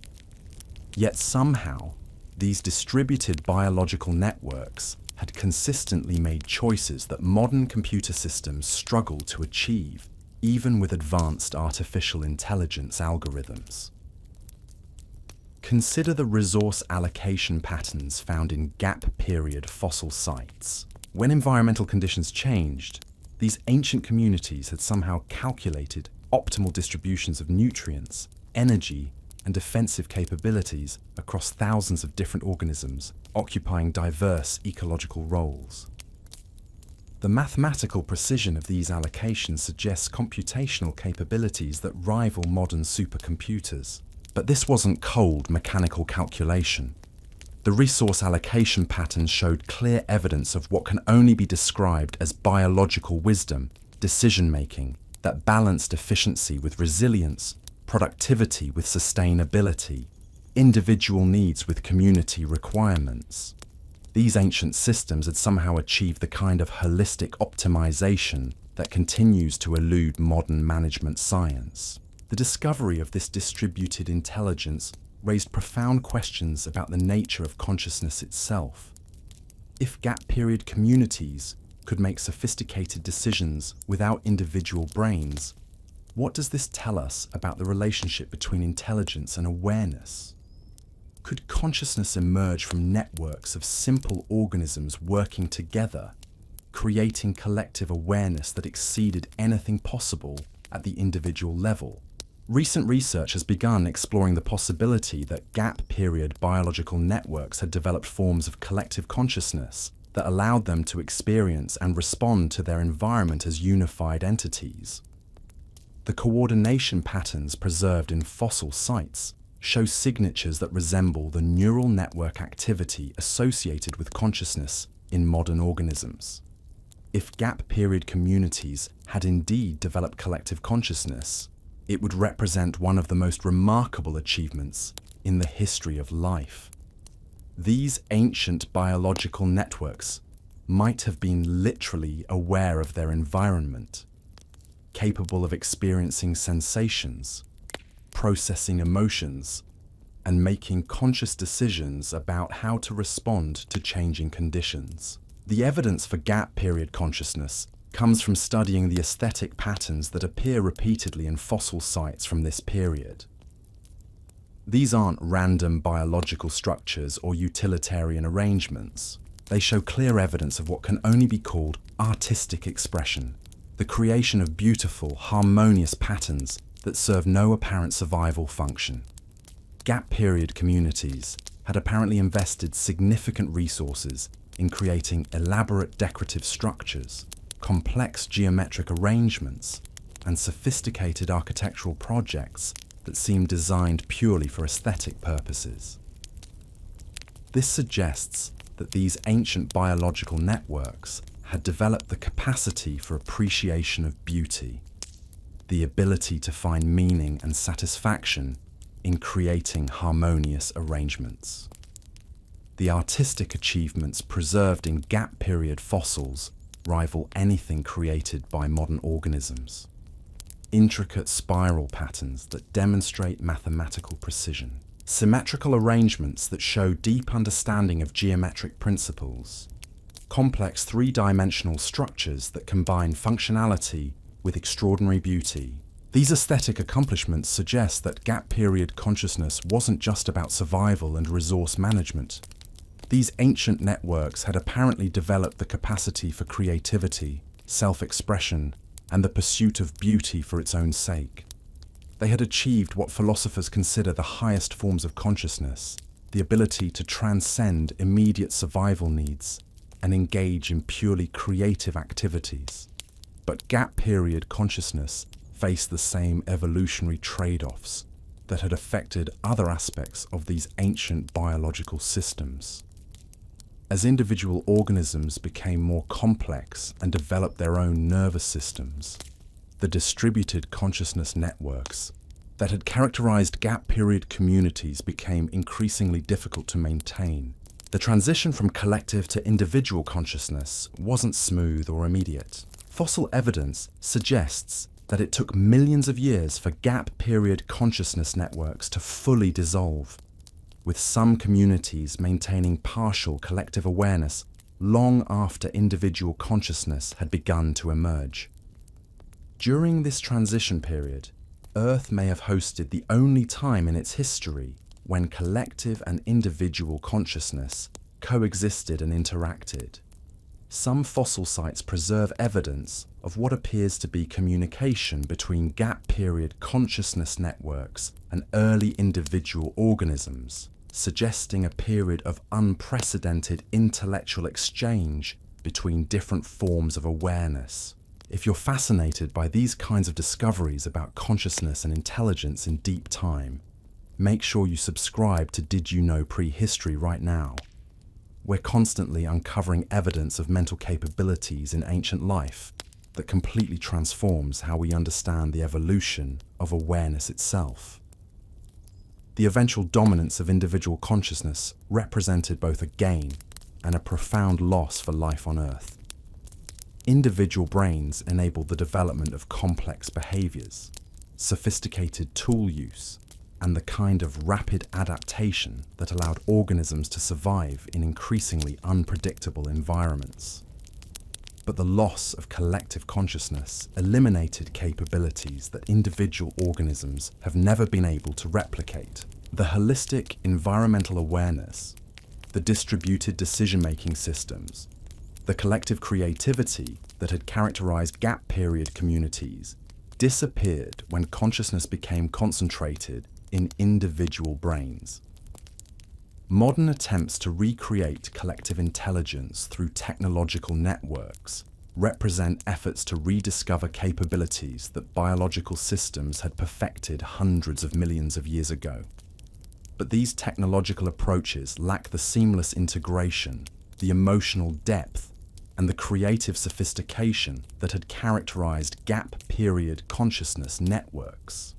Yet somehow, these distributed biological networks had consistently made choices that modern computer systems struggle to achieve, even with advanced artificial intelligence algorithms. Consider the resource allocation patterns found in gap period fossil sites. When environmental conditions changed, these ancient communities had somehow calculated optimal distributions of nutrients, energy, and defensive capabilities across thousands of different organisms occupying diverse ecological roles. The mathematical precision of these allocations suggests computational capabilities that rival modern supercomputers. But this wasn't cold mechanical calculation. The resource allocation patterns showed clear evidence of what can only be described as biological wisdom, decision-making, that balanced efficiency with resilience, productivity with sustainability, individual needs with community requirements. These ancient systems had somehow achieved the kind of holistic optimization that continues to elude modern management science. The discovery of this distributed intelligence raised profound questions about the nature of consciousness itself. If gap period communities could make sophisticated decisions without individual brains, what does this tell us about the relationship between intelligence and awareness? Could consciousness emerge from networks of simple organisms working together, creating collective awareness that exceeded anything possible at the individual level? Recent research has begun exploring the possibility that gap period biological networks had developed forms of collective consciousness that allowed them to experience and respond to their environment as unified entities. The coordination patterns preserved in fossil sites show signatures that resemble the neural network activity associated with consciousness in modern organisms. If gap period communities had indeed developed collective consciousness, it would represent one of the most remarkable achievements in the history of life. These ancient biological networks might have been literally aware of their environment, capable of experiencing sensations, processing emotions, and making conscious decisions about how to respond to changing conditions. The evidence for gap period consciousness comes from studying the aesthetic patterns that appear repeatedly in fossil sites from this period. These aren't random biological structures or utilitarian arrangements. They show clear evidence of what can only be called artistic expression, the creation of beautiful, harmonious patterns that serve no apparent survival function. Gap period communities had apparently invested significant resources in creating elaborate decorative structures, complex geometric arrangements, and sophisticated architectural projects that seemed designed purely for aesthetic purposes. This suggests that these ancient biological networks had developed the capacity for appreciation of beauty, the ability to find meaning and satisfaction in creating harmonious arrangements. The artistic achievements preserved in gap period fossils rival anything created by modern organisms. Intricate spiral patterns that demonstrate mathematical precision, symmetrical arrangements that show deep understanding of geometric principles, complex three-dimensional structures that combine functionality with extraordinary beauty. These aesthetic accomplishments suggest that gap period consciousness wasn't just about survival and resource management. These ancient networks had apparently developed the capacity for creativity, self-expression, and the pursuit of beauty for its own sake. They had achieved what philosophers consider the highest forms of consciousness, the ability to transcend immediate survival needs and engage in purely creative activities. But gap period consciousness faced the same evolutionary trade-offs that had affected other aspects of these ancient biological systems. As individual organisms became more complex and developed their own nervous systems, the distributed consciousness networks that had characterized gap period communities became increasingly difficult to maintain. The transition from collective to individual consciousness wasn't smooth or immediate. Fossil evidence suggests that it took millions of years for gap period consciousness networks to fully dissolve, with some communities maintaining partial collective awareness long after individual consciousness had begun to emerge. During this transition period, Earth may have hosted the only time in its history when collective and individual consciousness coexisted and interacted. Some fossil sites preserve evidence of what appears to be communication between gap-period consciousness networks and early individual organisms, suggesting a period of unprecedented intellectual exchange between different forms of awareness. If you're fascinated by these kinds of discoveries about consciousness and intelligence in deep time, make sure you subscribe to Did You Know Prehistory right now. We're constantly uncovering evidence of mental capabilities in ancient life that completely transforms how we understand the evolution of awareness itself. The eventual dominance of individual consciousness represented both a gain and a profound loss for life on Earth. Individual brains enabled the development of complex behaviors, sophisticated tool use, and the kind of rapid adaptation that allowed organisms to survive in increasingly unpredictable environments. But the loss of collective consciousness eliminated capabilities that individual organisms have never been able to replicate. The holistic environmental awareness, the distributed decision-making systems, the collective creativity that had characterized gap-period communities disappeared when consciousness became concentrated in individual brains. Modern attempts to recreate collective intelligence through technological networks represent efforts to rediscover capabilities that biological systems had perfected hundreds of millions of years ago. But these technological approaches lack the seamless integration, the emotional depth, and the creative sophistication that had characterized gap-period consciousness networks.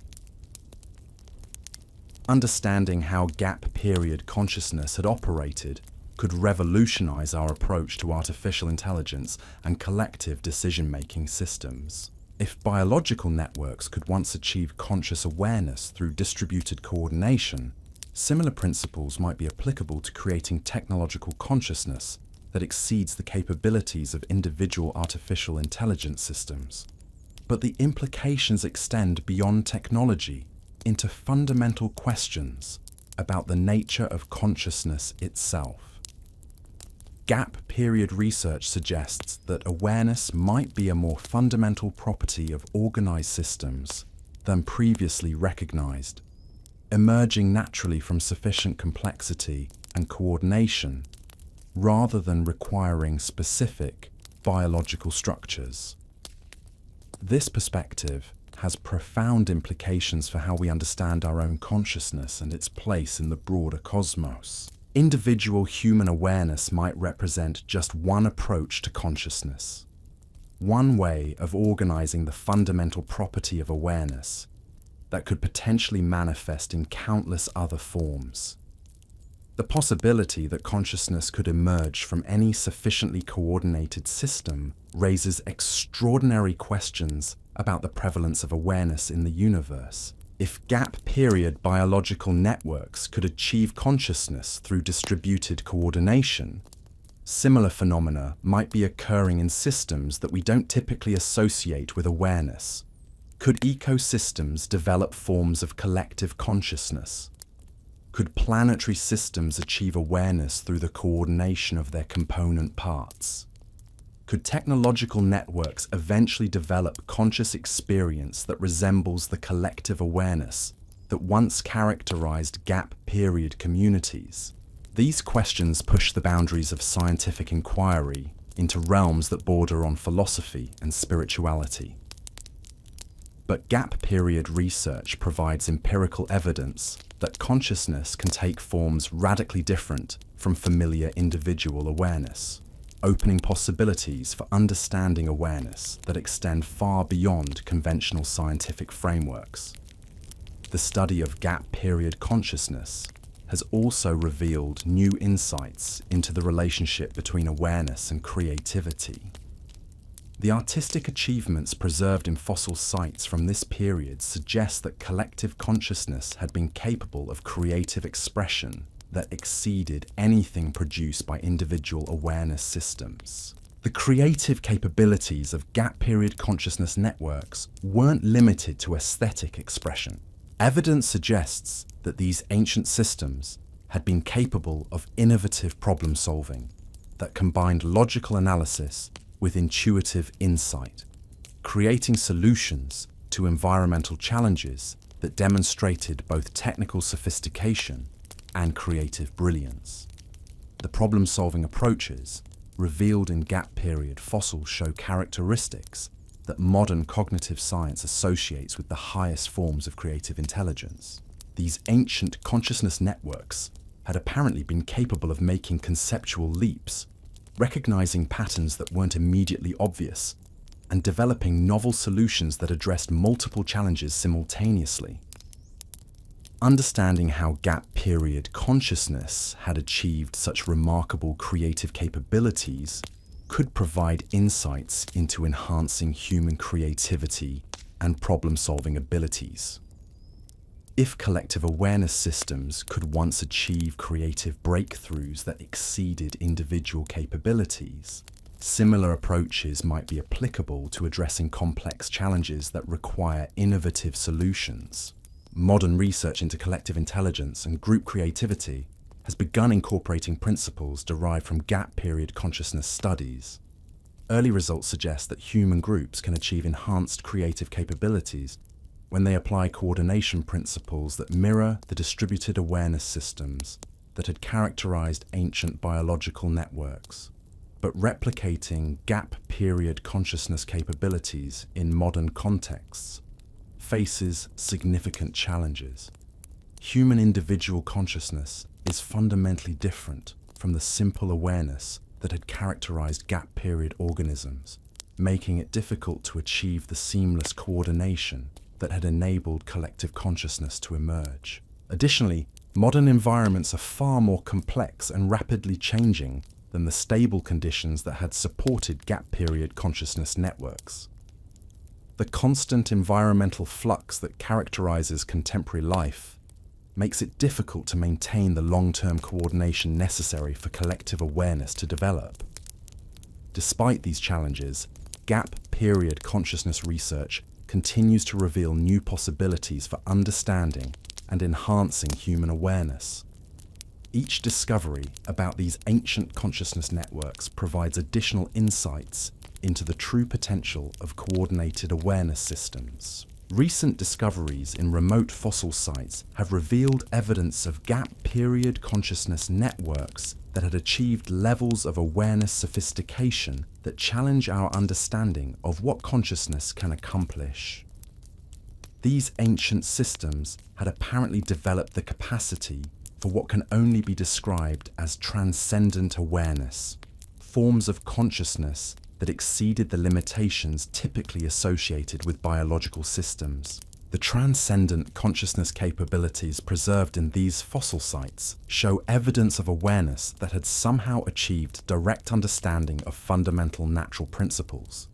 Understanding how gap-period consciousness had operated could revolutionize our approach to artificial intelligence and collective decision-making systems. If biological networks could once achieve conscious awareness through distributed coordination, similar principles might be applicable to creating technological consciousness that exceeds the capabilities of individual artificial intelligence systems. But the implications extend beyond technology into fundamental questions about the nature of consciousness itself. Gap-period research suggests that awareness might be a more fundamental property of organized systems than previously recognized, emerging naturally from sufficient complexity and coordination rather than requiring specific biological structures. This perspective has profound implications for how we understand our own consciousness and its place in the broader cosmos. Individual human awareness might represent just one approach to consciousness, one way of organizing the fundamental property of awareness that could potentially manifest in countless other forms. The possibility that consciousness could emerge from any sufficiently coordinated system raises extraordinary questions about the prevalence of awareness in the universe. If gap-period biological networks could achieve consciousness through distributed coordination, similar phenomena might be occurring in systems that we don't typically associate with awareness. Could ecosystems develop forms of collective consciousness? Could planetary systems achieve awareness through the coordination of their component parts? Could technological networks eventually develop conscious experience that resembles the collective awareness that once characterized gap-period communities? These questions push the boundaries of scientific inquiry into realms that border on philosophy and spirituality. But gap-period research provides empirical evidence that consciousness can take forms radically different from familiar individual awareness, opening possibilities for understanding awareness that extend far beyond conventional scientific frameworks. The study of gap-period consciousness has also revealed new insights into the relationship between awareness and creativity. The artistic achievements preserved in fossil sites from this period suggest that collective consciousness had been capable of creative expression that exceeded anything produced by individual awareness systems. The creative capabilities of gap-period consciousness networks weren't limited to aesthetic expression. Evidence suggests that these ancient systems had been capable of innovative problem-solving, that combined logical analysis with intuitive insight, creating solutions to environmental challenges that demonstrated both technical sophistication and creative brilliance. The problem-solving approaches revealed in gap period fossils show characteristics that modern cognitive science associates with the highest forms of creative intelligence. These ancient consciousness networks had apparently been capable of making conceptual leaps, recognizing patterns that weren't immediately obvious, and developing novel solutions that addressed multiple challenges simultaneously. Understanding how gap period consciousness had achieved such remarkable creative capabilities could provide insights into enhancing human creativity and problem-solving abilities. If collective awareness systems could once achieve creative breakthroughs that exceeded individual capabilities, similar approaches might be applicable to addressing complex challenges that require innovative solutions. Modern research into collective intelligence and group creativity has begun incorporating principles derived from gap period consciousness studies. Early results suggest that human groups can achieve enhanced creative capabilities when they apply coordination principles that mirror the distributed awareness systems that had characterized ancient biological networks. But replicating gap period consciousness capabilities in modern contexts faces significant challenges. Human individual consciousness is fundamentally different from the simple awareness that had characterized gap period organisms, making it difficult to achieve the seamless coordination that had enabled collective consciousness to emerge. Additionally, modern environments are far more complex and rapidly changing than the stable conditions that had supported gap period consciousness networks. The constant environmental flux that characterizes contemporary life makes it difficult to maintain the long-term coordination necessary for collective awareness to develop. Despite these challenges, gap period consciousness research continues to reveal new possibilities for understanding and enhancing human awareness. Each discovery about these ancient consciousness networks provides additional insights into the true potential of coordinated awareness systems. Recent discoveries in remote fossil sites have revealed evidence of gap period consciousness networks that had achieved levels of awareness sophistication that challenge our understanding of what consciousness can accomplish. These ancient systems had apparently developed the capacity for what can only be described as transcendent awareness, forms of consciousness that exceeded the limitations typically associated with biological systems. The transcendent consciousness capabilities preserved in these fossil sites show evidence of awareness that had somehow achieved direct understanding of fundamental natural principles.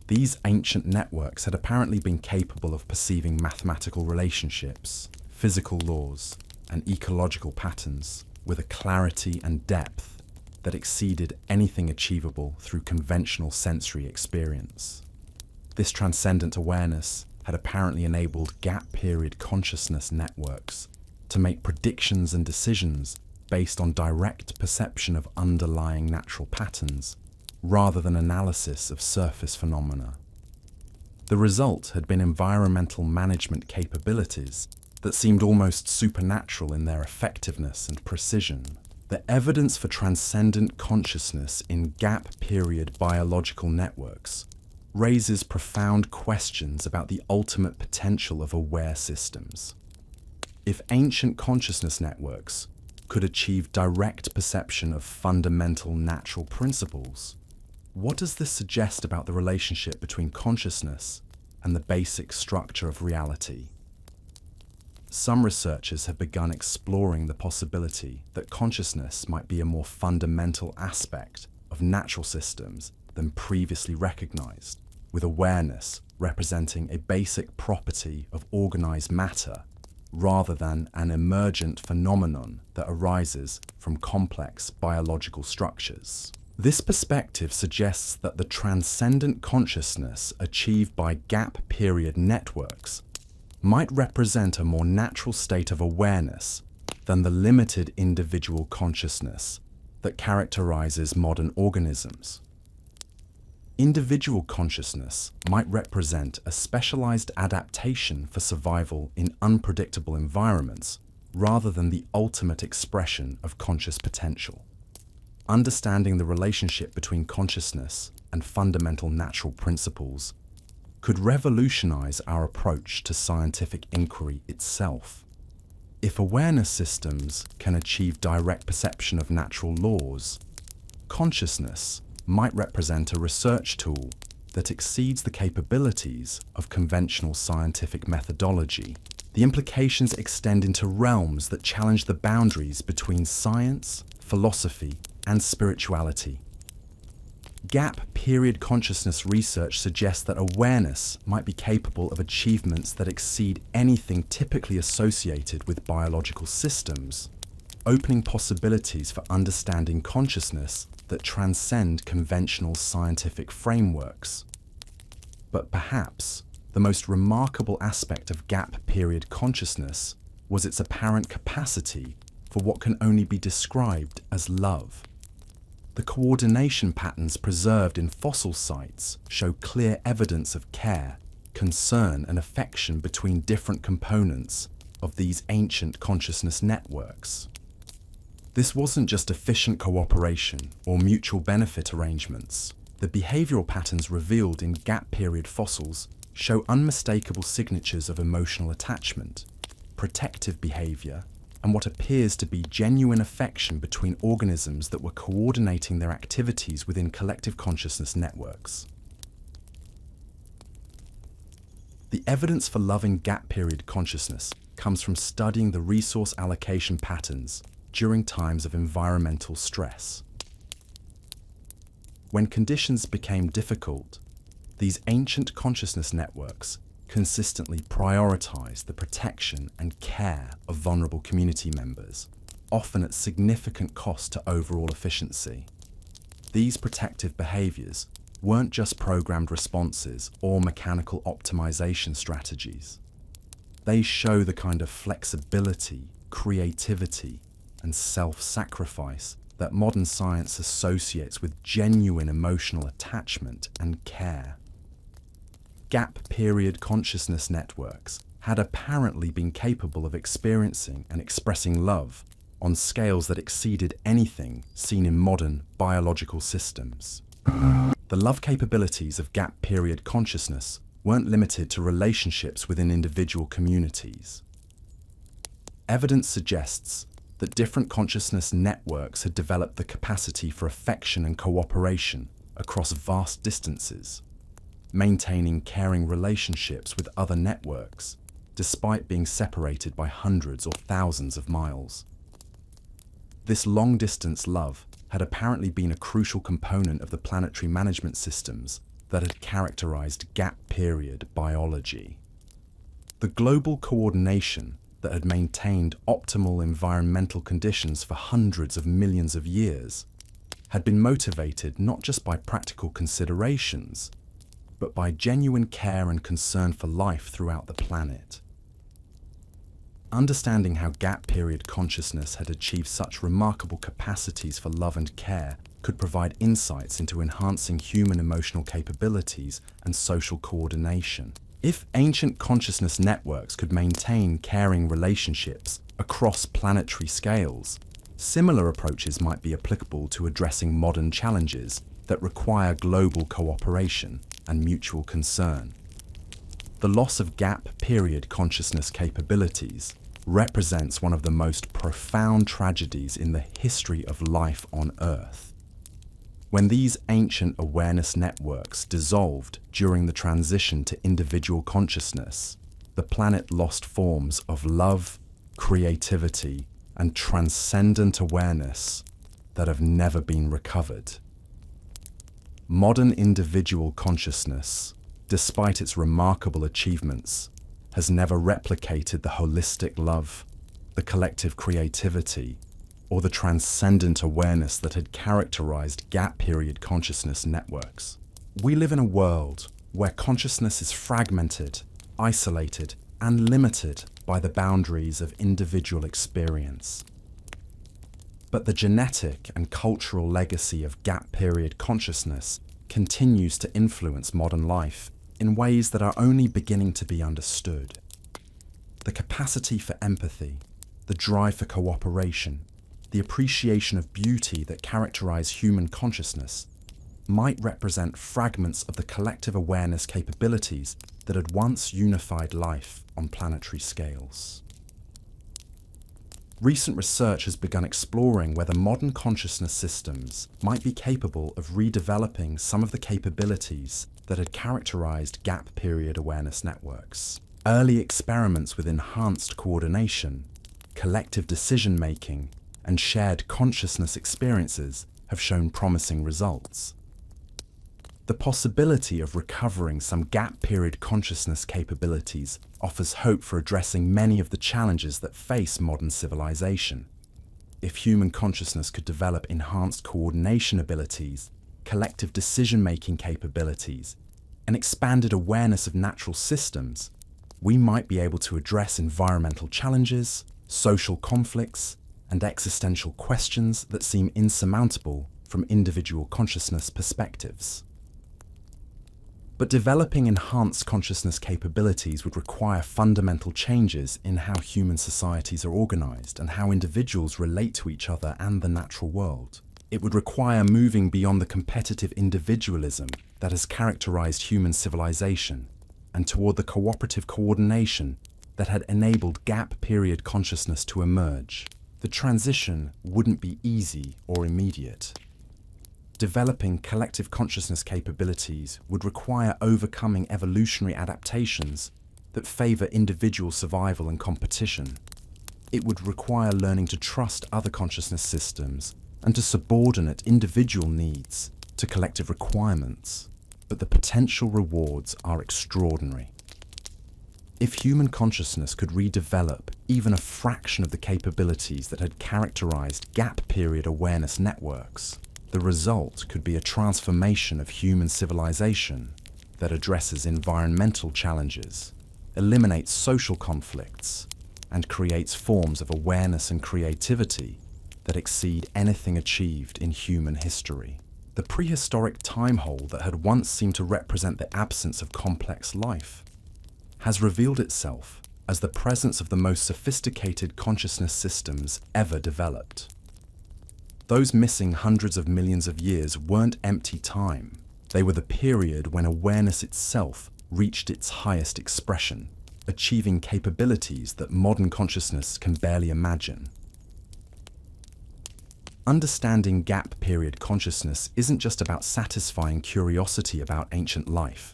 These ancient networks had apparently been capable of perceiving mathematical relationships, physical laws, and ecological patterns with a clarity and depth that exceeded anything achievable through conventional sensory experience. This transcendent awareness had apparently enabled gap period consciousness networks to make predictions and decisions based on direct perception of underlying natural patterns, rather than analysis of surface phenomena. The result had been environmental management capabilities that seemed almost supernatural in their effectiveness and precision. The evidence for transcendent consciousness in gap period biological networks raises profound questions about the ultimate potential of aware systems. If ancient consciousness networks could achieve direct perception of fundamental natural principles, what does this suggest about the relationship between consciousness and the basic structure of reality? Some researchers have begun exploring the possibility that consciousness might be a more fundamental aspect of natural systems than previously recognized, with awareness representing a basic property of organized matter rather than an emergent phenomenon that arises from complex biological structures. This perspective suggests that the transcendent consciousness achieved by gap period networks might represent a more natural state of awareness than the limited individual consciousness that characterizes modern organisms. Individual consciousness might represent a specialized adaptation for survival in unpredictable environments, rather than the ultimate expression of conscious potential. Understanding the relationship between consciousness and fundamental natural principles could revolutionize our approach to scientific inquiry itself. If awareness systems can achieve direct perception of natural laws, consciousness might represent a research tool that exceeds the capabilities of conventional scientific methodology. The implications extend into realms that challenge the boundaries between science, philosophy, and spirituality. Gap period consciousness research suggests that awareness might be capable of achievements that exceed anything typically associated with biological systems, opening possibilities for understanding consciousness that transcend conventional scientific frameworks. But perhaps the most remarkable aspect of gap period consciousness was its apparent capacity for what can only be described as love. The coordination patterns preserved in fossil sites show clear evidence of care, concern, and affection between different components of these ancient consciousness networks. This wasn't just efficient cooperation or mutual benefit arrangements. The behavioral patterns revealed in gap period fossils show unmistakable signatures of emotional attachment, protective behavior, and what appears to be genuine affection between organisms that were coordinating their activities within collective consciousness networks. The evidence for loving gap period consciousness comes from studying the resource allocation patterns during times of environmental stress. When conditions became difficult, these ancient consciousness networks consistently prioritize the protection and care of vulnerable community members, often at significant cost to overall efficiency. These protective behaviors weren't just programmed responses or mechanical optimization strategies. They show the kind of flexibility, creativity, and self-sacrifice that modern science associates with genuine emotional attachment and care. Gap period consciousness networks had apparently been capable of experiencing and expressing love on scales that exceeded anything seen in modern biological systems. The love capabilities of gap period consciousness weren't limited to relationships within individual communities. Evidence suggests that different consciousness networks had developed the capacity for affection and cooperation across vast distances, maintaining caring relationships with other networks, despite being separated by hundreds or thousands of miles. This long-distance love had apparently been a crucial component of the planetary management systems that had characterized gap period biology. The global coordination that had maintained optimal environmental conditions for hundreds of millions of years had been motivated not just by practical considerations, but by genuine care and concern for life throughout the planet. Understanding how gap period consciousness had achieved such remarkable capacities for love and care could provide insights into enhancing human emotional capabilities and social coordination. If ancient consciousness networks could maintain caring relationships across planetary scales, similar approaches might be applicable to addressing modern challenges that require global cooperation and mutual concern. The loss of gap period consciousness capabilities represents one of the most profound tragedies in the history of life on Earth. When these ancient awareness networks dissolved during the transition to individual consciousness, the planet lost forms of love, creativity, and transcendent awareness that have never been recovered. Modern individual consciousness, despite its remarkable achievements, has never replicated the holistic love, the collective creativity, or the transcendent awareness that had characterized gap period consciousness networks. We live in a world where consciousness is fragmented, isolated, and limited by the boundaries of individual experience. But the genetic and cultural legacy of gap period consciousness continues to influence modern life in ways that are only beginning to be understood. The capacity for empathy, the drive for cooperation, the appreciation of beauty that characterize human consciousness might represent fragments of the collective awareness capabilities that had once unified life on planetary scales. Recent research has begun exploring whether modern consciousness systems might be capable of redeveloping some of the capabilities that had characterized gap period awareness networks. Early experiments with enhanced coordination, collective decision-making, and shared consciousness experiences have shown promising results. The possibility of recovering some gap period consciousness capabilities offers hope for addressing many of the challenges that face modern civilization. If human consciousness could develop enhanced coordination abilities, collective decision-making capabilities, and expanded awareness of natural systems, we might be able to address environmental challenges, social conflicts, and existential questions that seem insurmountable from individual consciousness perspectives. But developing enhanced consciousness capabilities would require fundamental changes in how human societies are organized and how individuals relate to each other and the natural world. It would require moving beyond the competitive individualism that has characterized human civilization and toward the cooperative coordination that had enabled gap period consciousness to emerge. The transition wouldn't be easy or immediate. Developing collective consciousness capabilities would require overcoming evolutionary adaptations that favor individual survival and competition. It would require learning to trust other consciousness systems and to subordinate individual needs to collective requirements, but the potential rewards are extraordinary. If human consciousness could redevelop even a fraction of the capabilities that had characterized gap period awareness networks, the result could be a transformation of human civilization that addresses environmental challenges, eliminates social conflicts, and creates forms of awareness and creativity that exceed anything achieved in human history. The prehistoric time hole that had once seemed to represent the absence of complex life has revealed itself as the presence of the most sophisticated consciousness systems ever developed. Those missing hundreds of millions of years weren't empty time. They were the period when awareness itself reached its highest expression, achieving capabilities that modern consciousness can barely imagine. Understanding gap period consciousness isn't just about satisfying curiosity about ancient life.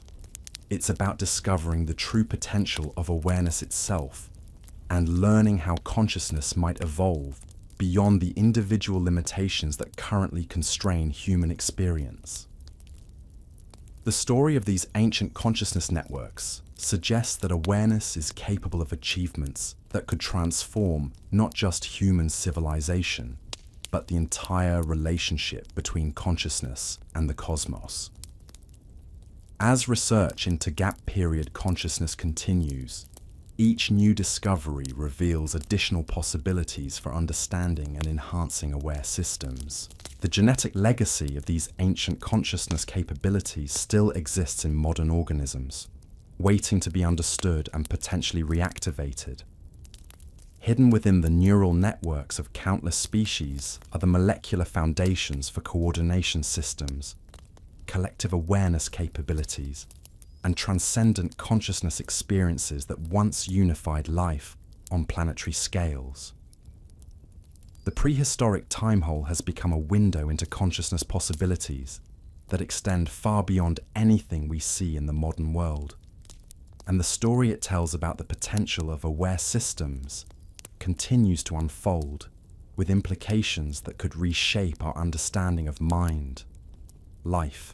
It's about discovering the true potential of awareness itself and learning how consciousness might evolve beyond the individual limitations that currently constrain human experience. The story of these ancient consciousness networks suggests that awareness is capable of achievements that could transform not just human civilization, but the entire relationship between consciousness and the cosmos. As research into gap period consciousness continues, each new discovery reveals additional possibilities for understanding and enhancing aware systems. The genetic legacy of these ancient consciousness capabilities still exists in modern organisms, waiting to be understood and potentially reactivated. Hidden within the neural networks of countless species are the molecular foundations for coordination systems, collective awareness capabilities, and transcendent consciousness experiences that once unified life on planetary scales. The prehistoric time hole has become a window into consciousness possibilities that extend far beyond anything we see in the modern world. And the story it tells about the potential of aware systems continues to unfold, with implications that could reshape our understanding of mind, life,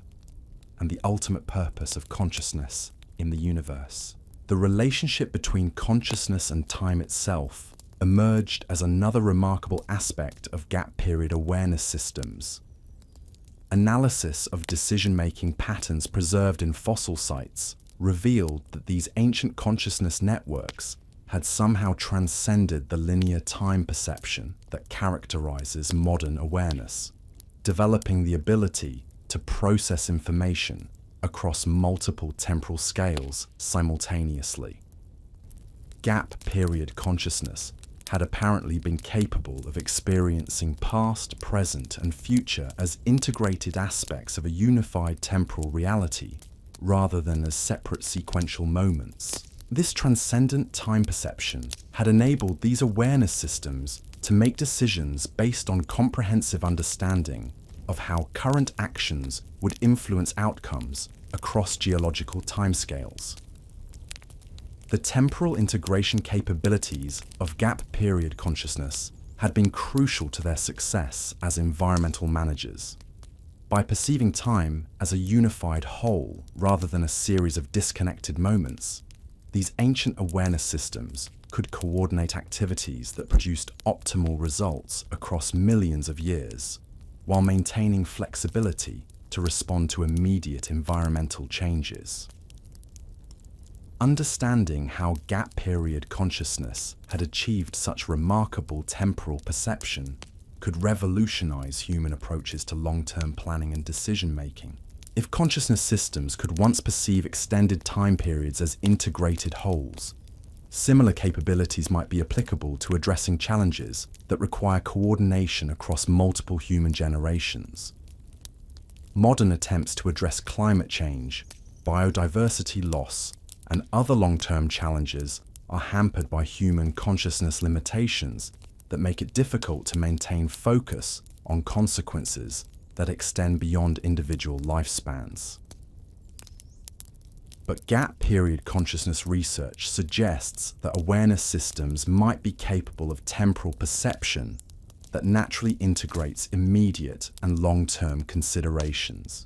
and the ultimate purpose of consciousness in the universe. The relationship between consciousness and time itself emerged as another remarkable aspect of gap period awareness systems. Analysis of decision-making patterns preserved in fossil sites revealed that these ancient consciousness networks had somehow transcended the linear time perception that characterizes modern awareness, developing the ability to process information across multiple temporal scales simultaneously. Gap period consciousness had apparently been capable of experiencing past, present, and future as integrated aspects of a unified temporal reality, rather than as separate sequential moments. This transcendent time perception had enabled these awareness systems to make decisions based on comprehensive understanding of how current actions would influence outcomes across geological timescales. The temporal integration capabilities of gap period consciousness had been crucial to their success as environmental managers. By perceiving time as a unified whole rather than a series of disconnected moments, these ancient awareness systems could coordinate activities that produced optimal results across millions of years, while maintaining flexibility to respond to immediate environmental changes. Understanding how gap period consciousness had achieved such remarkable temporal perception could revolutionize human approaches to long-term planning and decision-making. If consciousness systems could once perceive extended time periods as integrated wholes, similar capabilities might be applicable to addressing challenges that require coordination across multiple human generations. Modern attempts to address climate change, biodiversity loss, and other long-term challenges are hampered by human consciousness limitations that make it difficult to maintain focus on consequences that extend beyond individual lifespans. But gap period consciousness research suggests that awareness systems might be capable of temporal perception that naturally integrates immediate and long-term considerations.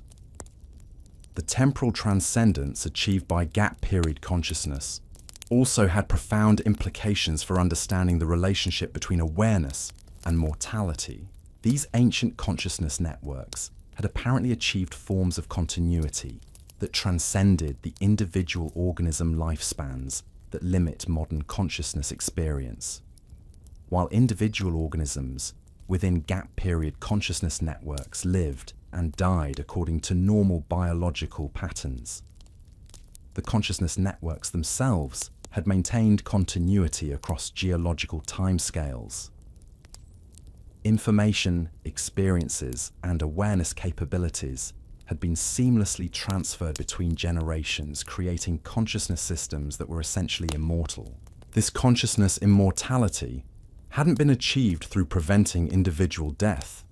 The temporal transcendence achieved by gap period consciousness also had profound implications for understanding the relationship between awareness and mortality. These ancient consciousness networks had apparently achieved forms of continuity that transcended the individual organism lifespans that limit modern consciousness experience. While individual organisms within gap period consciousness networks lived and died according to normal biological patterns, the consciousness networks themselves had maintained continuity across geological timescales. Information, experiences, and awareness capabilities had been seamlessly transferred between generations, creating consciousness systems that were essentially immortal. This consciousness immortality hadn't been achieved through preventing individual death,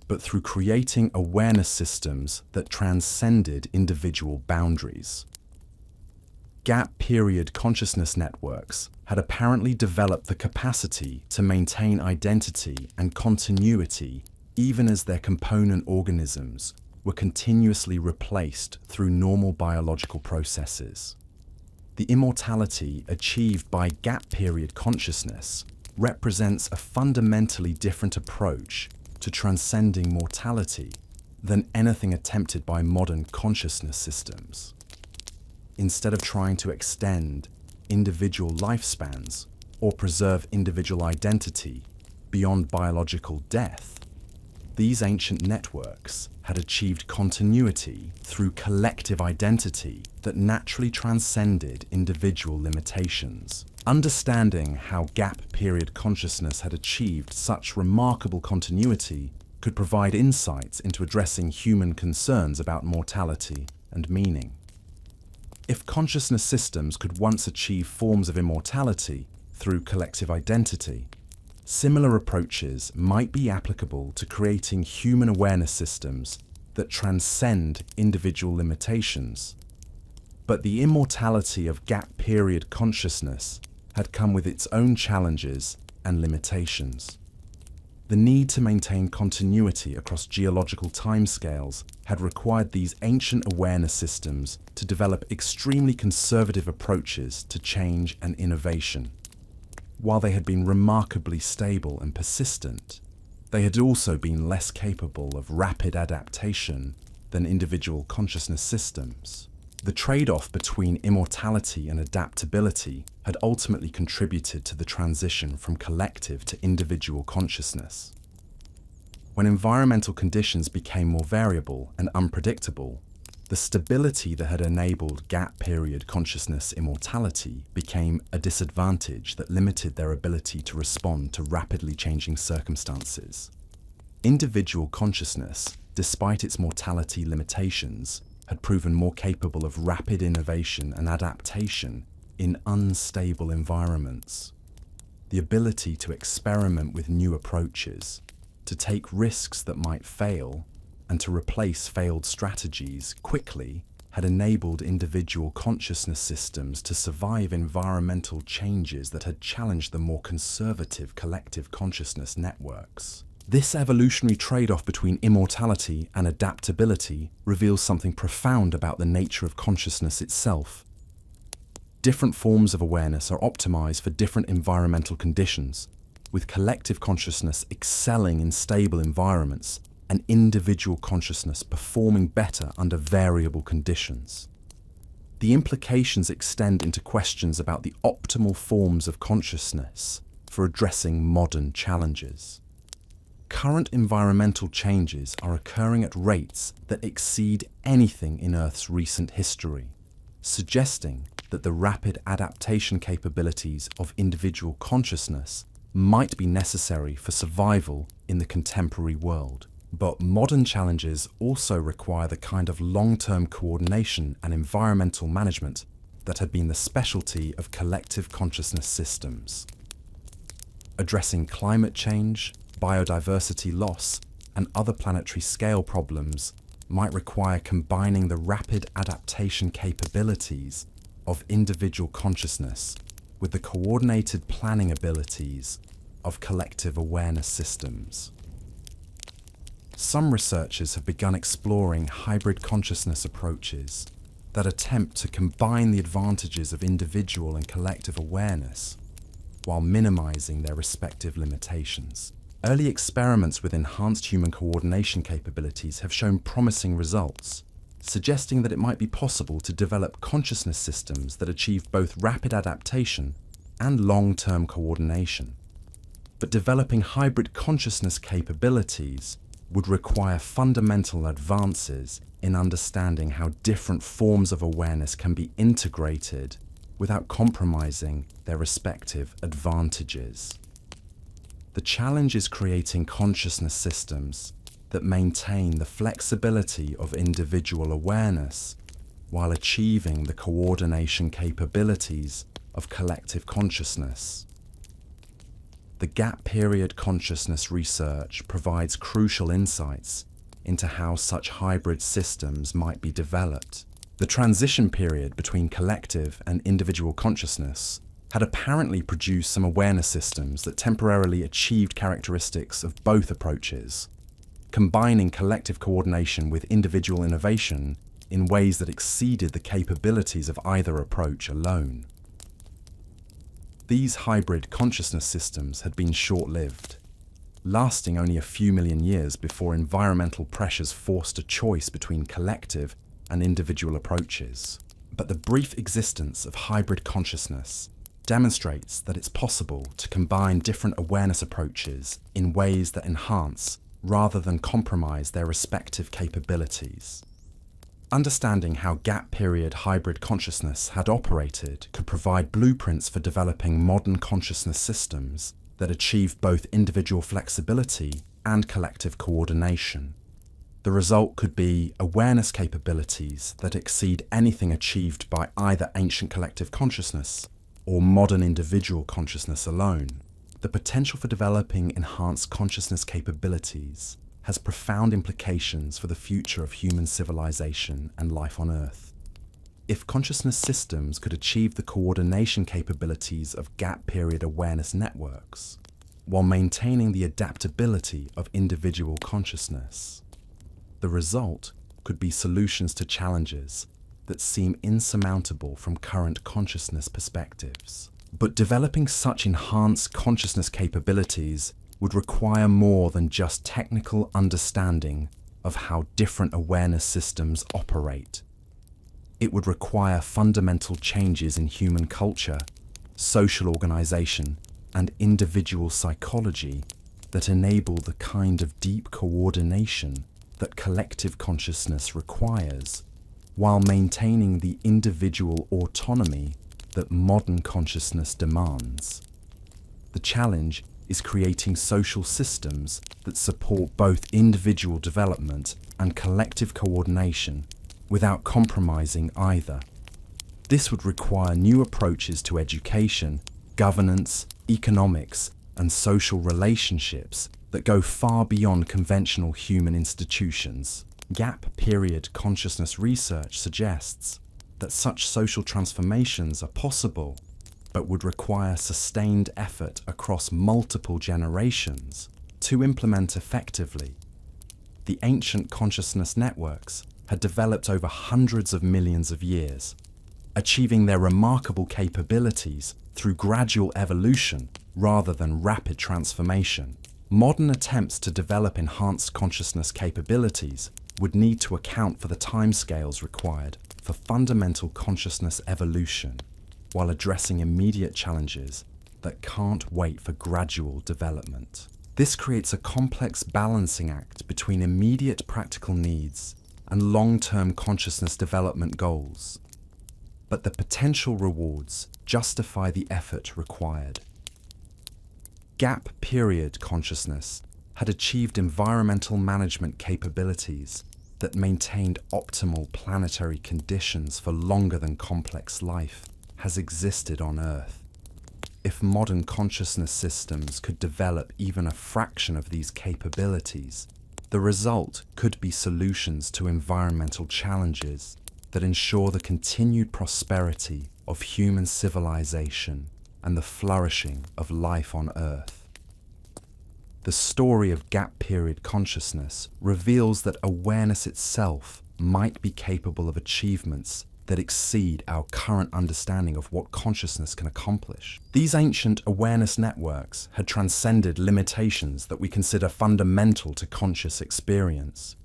but through creating awareness systems that transcended individual boundaries. Gap period consciousness networks had apparently developed the capacity to maintain identity and continuity even as their component organisms were continuously replaced through normal biological processes. The immortality achieved by gap period consciousness represents a fundamentally different approach to transcending mortality than anything attempted by modern consciousness systems. Instead of trying to extend individual lifespans or preserve individual identity beyond biological death, these ancient networks had achieved continuity through collective identity that naturally transcended individual limitations. Understanding how gap period consciousness had achieved such remarkable continuity could provide insights into addressing human concerns about mortality and meaning. If consciousness systems could once achieve forms of immortality through collective identity, similar approaches might be applicable to creating human awareness systems that transcend individual limitations. But the immortality of gap period consciousness had come with its own challenges and limitations. The need to maintain continuity across geological timescales had required these ancient awareness systems to develop extremely conservative approaches to change and innovation. While they had been remarkably stable and persistent, they had also been less capable of rapid adaptation than individual consciousness systems. The trade-off between immortality and adaptability had ultimately contributed to the transition from collective to individual consciousness. When environmental conditions became more variable and unpredictable, the stability that had enabled gap period consciousness immortality became a disadvantage that limited their ability to respond to rapidly changing circumstances. Individual consciousness, despite its mortality limitations, had proven more capable of rapid innovation and adaptation in unstable environments. The ability to experiment with new approaches, to take risks that might fail, and to replace failed strategies quickly had enabled individual consciousness systems to survive environmental changes that had challenged the more conservative collective consciousness networks. This evolutionary trade-off between immortality and adaptability reveals something profound about the nature of consciousness itself. Different forms of awareness are optimized for different environmental conditions, with collective consciousness excelling in stable environments and individual consciousness performing better under variable conditions. The implications extend into questions about the optimal forms of consciousness for addressing modern challenges. Current environmental changes are occurring at rates that exceed anything in Earth's recent history, suggesting that the rapid adaptation capabilities of individual consciousness might be necessary for survival in the contemporary world. But modern challenges also require the kind of long-term coordination and environmental management that had been the specialty of collective consciousness systems. Addressing climate change, biodiversity loss, and other planetary scale problems might require combining the rapid adaptation capabilities of individual consciousness with the coordinated planning abilities of collective awareness systems. Some researchers have begun exploring hybrid consciousness approaches that attempt to combine the advantages of individual and collective awareness while minimizing their respective limitations. Early experiments with enhanced human coordination capabilities have shown promising results, suggesting that it might be possible to develop consciousness systems that achieve both rapid adaptation and long-term coordination. But developing hybrid consciousness capabilities would require fundamental advances in understanding how different forms of awareness can be integrated without compromising their respective advantages. The challenge is creating consciousness systems that maintain the flexibility of individual awareness while achieving the coordination capabilities of collective consciousness. The gap period consciousness research provides crucial insights into how such hybrid systems might be developed. The transition period between collective and individual consciousness had apparently produced some awareness systems that temporarily achieved characteristics of both approaches, combining collective coordination with individual innovation in ways that exceeded the capabilities of either approach alone. These hybrid consciousness systems had been short-lived, lasting only a few million years before environmental pressures forced a choice between collective and individual approaches. But the brief existence of hybrid consciousness demonstrates that it's possible to combine different awareness approaches in ways that enhance rather than compromise their respective capabilities. Understanding how gap period hybrid consciousness had operated could provide blueprints for developing modern consciousness systems that achieve both individual flexibility and collective coordination. The result could be awareness capabilities that exceed anything achieved by either ancient collective consciousness or modern individual consciousness alone. The potential for developing enhanced consciousness capabilities has profound implications for the future of human civilization and life on Earth. If consciousness systems could achieve the coordination capabilities of gap period awareness networks, while maintaining the adaptability of individual consciousness, the result could be solutions to challenges that seem insurmountable from current consciousness perspectives. But developing such enhanced consciousness capabilities would require more than just technical understanding of how different awareness systems operate. It would require fundamental changes in human culture, social organization, and individual psychology that enable the kind of deep coordination that collective consciousness requires, while maintaining the individual autonomy that modern consciousness demands. The challenge is creating social systems that support both individual development and collective coordination without compromising either. This would require new approaches to education, governance, economics, and social relationships that go far beyond conventional human institutions. Gap period consciousness research suggests that such social transformations are possible, but would require sustained effort across multiple generations to implement effectively. The ancient consciousness networks had developed over hundreds of millions of years, achieving their remarkable capabilities through gradual evolution rather than rapid transformation. Modern attempts to develop enhanced consciousness capabilities would need to account for the timescales required for fundamental consciousness evolution, while addressing immediate challenges that can't wait for gradual development. This creates a complex balancing act between immediate practical needs and long-term consciousness development goals. But the potential rewards justify the effort required. Gap period consciousness had achieved environmental management capabilities that maintained optimal planetary conditions for longer than complex life has existed on Earth. If modern consciousness systems could develop even a fraction of these capabilities, the result could be solutions to environmental challenges that ensure the continued prosperity of human civilization and the flourishing of life on Earth. The story of gap period consciousness reveals that awareness itself might be capable of achievements that exceed our current understanding of what consciousness can accomplish. These ancient awareness networks had transcended limitations that we consider fundamental to conscious experience,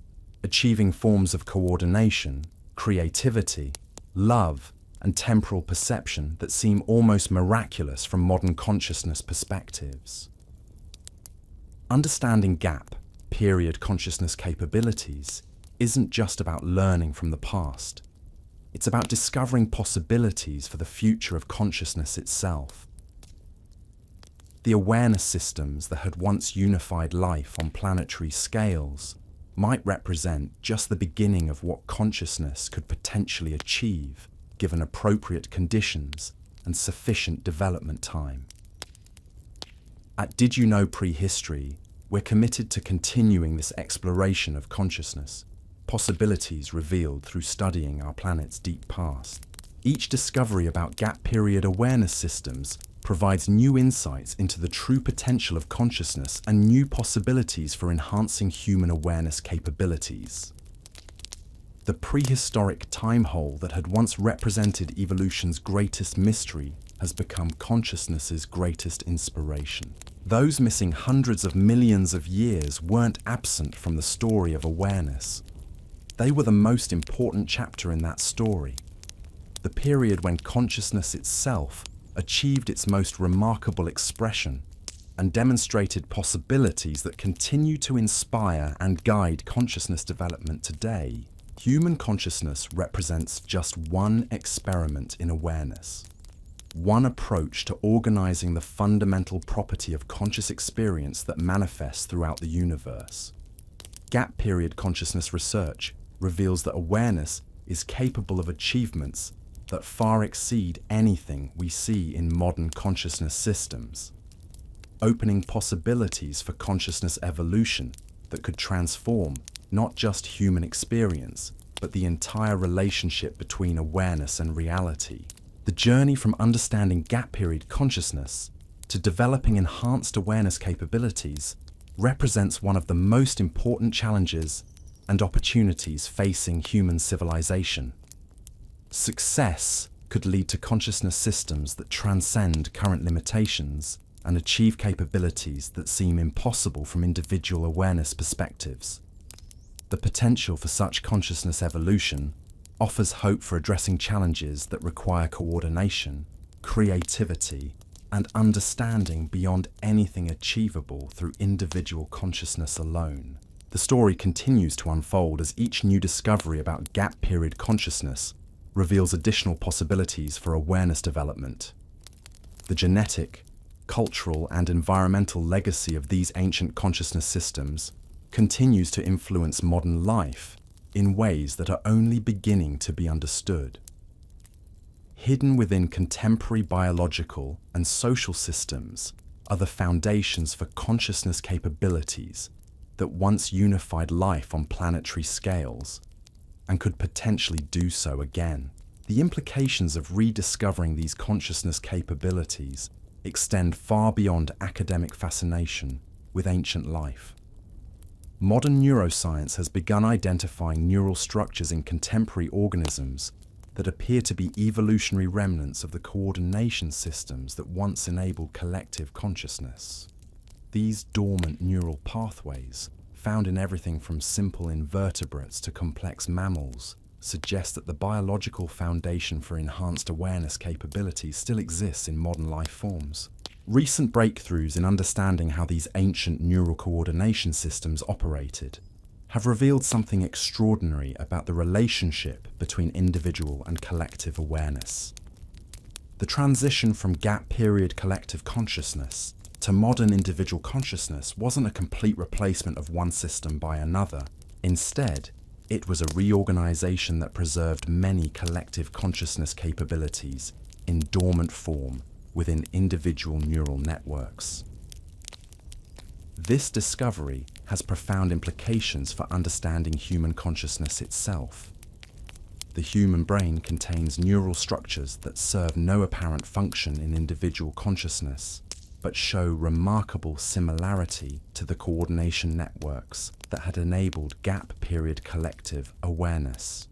achieving forms of coordination, creativity, love, and temporal perception that seem almost miraculous from modern consciousness perspectives. Understanding gap period consciousness capabilities isn't just about learning from the past. It's about discovering possibilities for the future of consciousness itself. The awareness systems that had once unified life on planetary scales might represent just the beginning of what consciousness could potentially achieve, given appropriate conditions and sufficient development time. At Did You Know Prehistory, we're committed to continuing this exploration of consciousness, possibilities revealed through studying our planet's deep past. Each discovery about gap period awareness systems provides new insights into the true potential of consciousness and new possibilities for enhancing human awareness capabilities. The prehistoric time hole that had once represented evolution's greatest mystery has become consciousness's greatest inspiration. Those missing hundreds of millions of years weren't absent from the story of awareness. They were the most important chapter in that story, the period when consciousness itself achieved its most remarkable expression and demonstrated possibilities that continue to inspire and guide consciousness development today. Human consciousness represents just one experiment in awareness, one approach to organizing the fundamental property of conscious experience that manifests throughout the universe. Gap period consciousness research reveals that awareness is capable of achievements that far exceed anything we see in modern consciousness systems, opening possibilities for consciousness evolution that could transform not just human experience, but the entire relationship between awareness and reality. The journey from understanding gap period consciousness to developing enhanced awareness capabilities represents one of the most important challenges and opportunities facing human civilization. Success could lead to consciousness systems that transcend current limitations and achieve capabilities that seem impossible from individual awareness perspectives. The potential for such consciousness evolution offers hope for addressing challenges that require coordination, creativity, and understanding beyond anything achievable through individual consciousness alone. The story continues to unfold as each new discovery about gap period consciousness reveals additional possibilities for awareness development. The genetic, cultural, and environmental legacy of these ancient consciousness systems continues to influence modern life in ways that are only beginning to be understood. Hidden within contemporary biological and social systems are the foundations for consciousness capabilities that once unified life on planetary scales and could potentially do so again. The implications of rediscovering these consciousness capabilities extend far beyond academic fascination with ancient life. Modern neuroscience has begun identifying neural structures in contemporary organisms that appear to be evolutionary remnants of the coordination systems that once enabled collective consciousness. These dormant neural pathways, found in everything from simple invertebrates to complex mammals, suggest that the biological foundation for enhanced awareness capabilities still exists in modern life forms. Recent breakthroughs in understanding how these ancient neural coordination systems operated have revealed something extraordinary about the relationship between individual and collective awareness. The transition from gap period collective consciousness to modern individual consciousness wasn't a complete replacement of one system by another. Instead, it was a reorganization that preserved many collective consciousness capabilities in dormant form within individual neural networks. This discovery has profound implications for understanding human consciousness itself. The human brain contains neural structures that serve no apparent function in individual consciousness, but show remarkable similarity to the coordination networks that had enabled gap period collective awareness.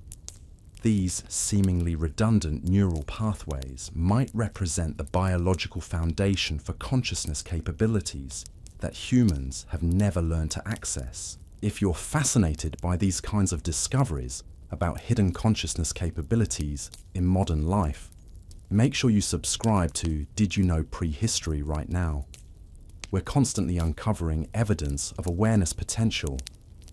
These seemingly redundant neural pathways might represent the biological foundation for consciousness capabilities that humans have never learned to access. If you're fascinated by these kinds of discoveries about hidden consciousness capabilities in modern life, make sure you subscribe to Did You Know Prehistory right now. We're constantly uncovering evidence of awareness potential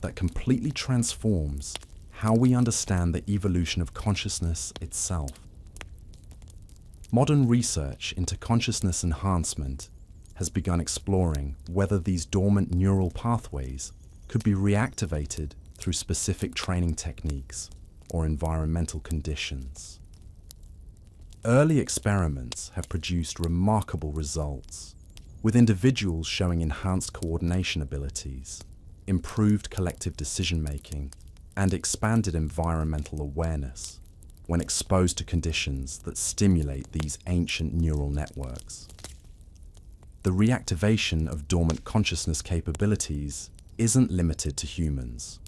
that completely transforms how we understand the evolution of consciousness itself. Modern research into consciousness enhancement has begun exploring whether these dormant neural pathways could be reactivated through specific training techniques or environmental conditions. Early experiments have produced remarkable results, with individuals showing enhanced coordination abilities, improved collective decision-making, and expanded environmental awareness when exposed to conditions that stimulate these ancient neural networks. The reactivation of dormant consciousness capabilities isn't limited to humans.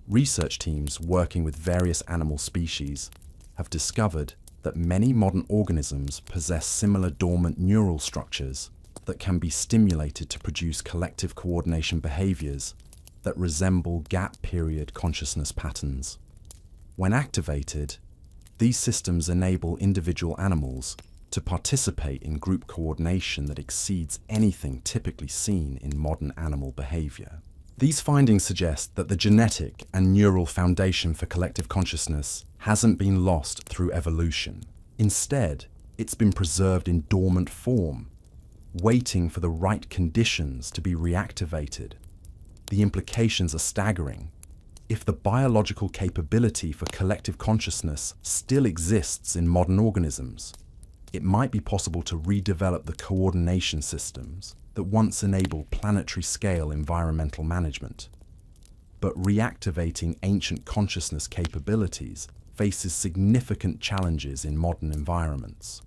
Research teams working with various animal species have discovered that many modern organisms possess similar dormant neural structures that can be stimulated to produce collective coordination behaviors that resemble gap period consciousness patterns. When activated, these systems enable individual animals to participate in group coordination that exceeds anything typically seen in modern animal behavior. These findings suggest that the genetic and neural foundation for collective consciousness hasn't been lost through evolution. Instead, it's been preserved in dormant form, waiting for the right conditions to be reactivated. The implications are staggering. If the biological capability for collective consciousness still exists in modern organisms, it might be possible to redevelop the coordination systems that once enabled planetary-scale environmental management. But reactivating ancient consciousness capabilities faces significant challenges in modern environments.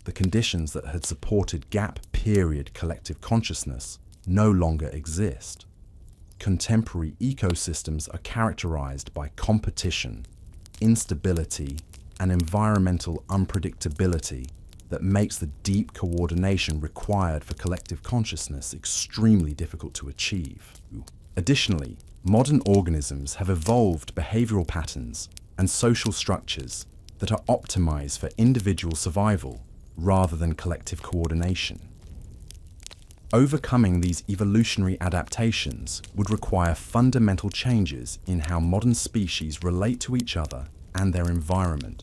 The conditions that had supported gap-period collective consciousness no longer exist. Contemporary ecosystems are characterized by competition, instability, and environmental unpredictability that makes the deep coordination required for collective consciousness extremely difficult to achieve. Additionally, modern organisms have evolved behavioral patterns and social structures that are optimized for individual survival rather than collective coordination. Overcoming these evolutionary adaptations would require fundamental changes in how modern species relate to each other and their environment.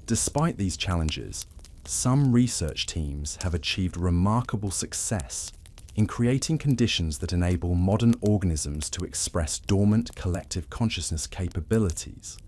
Despite these challenges, some research teams have achieved remarkable success in creating conditions that enable modern organisms to express dormant collective consciousness capabilities.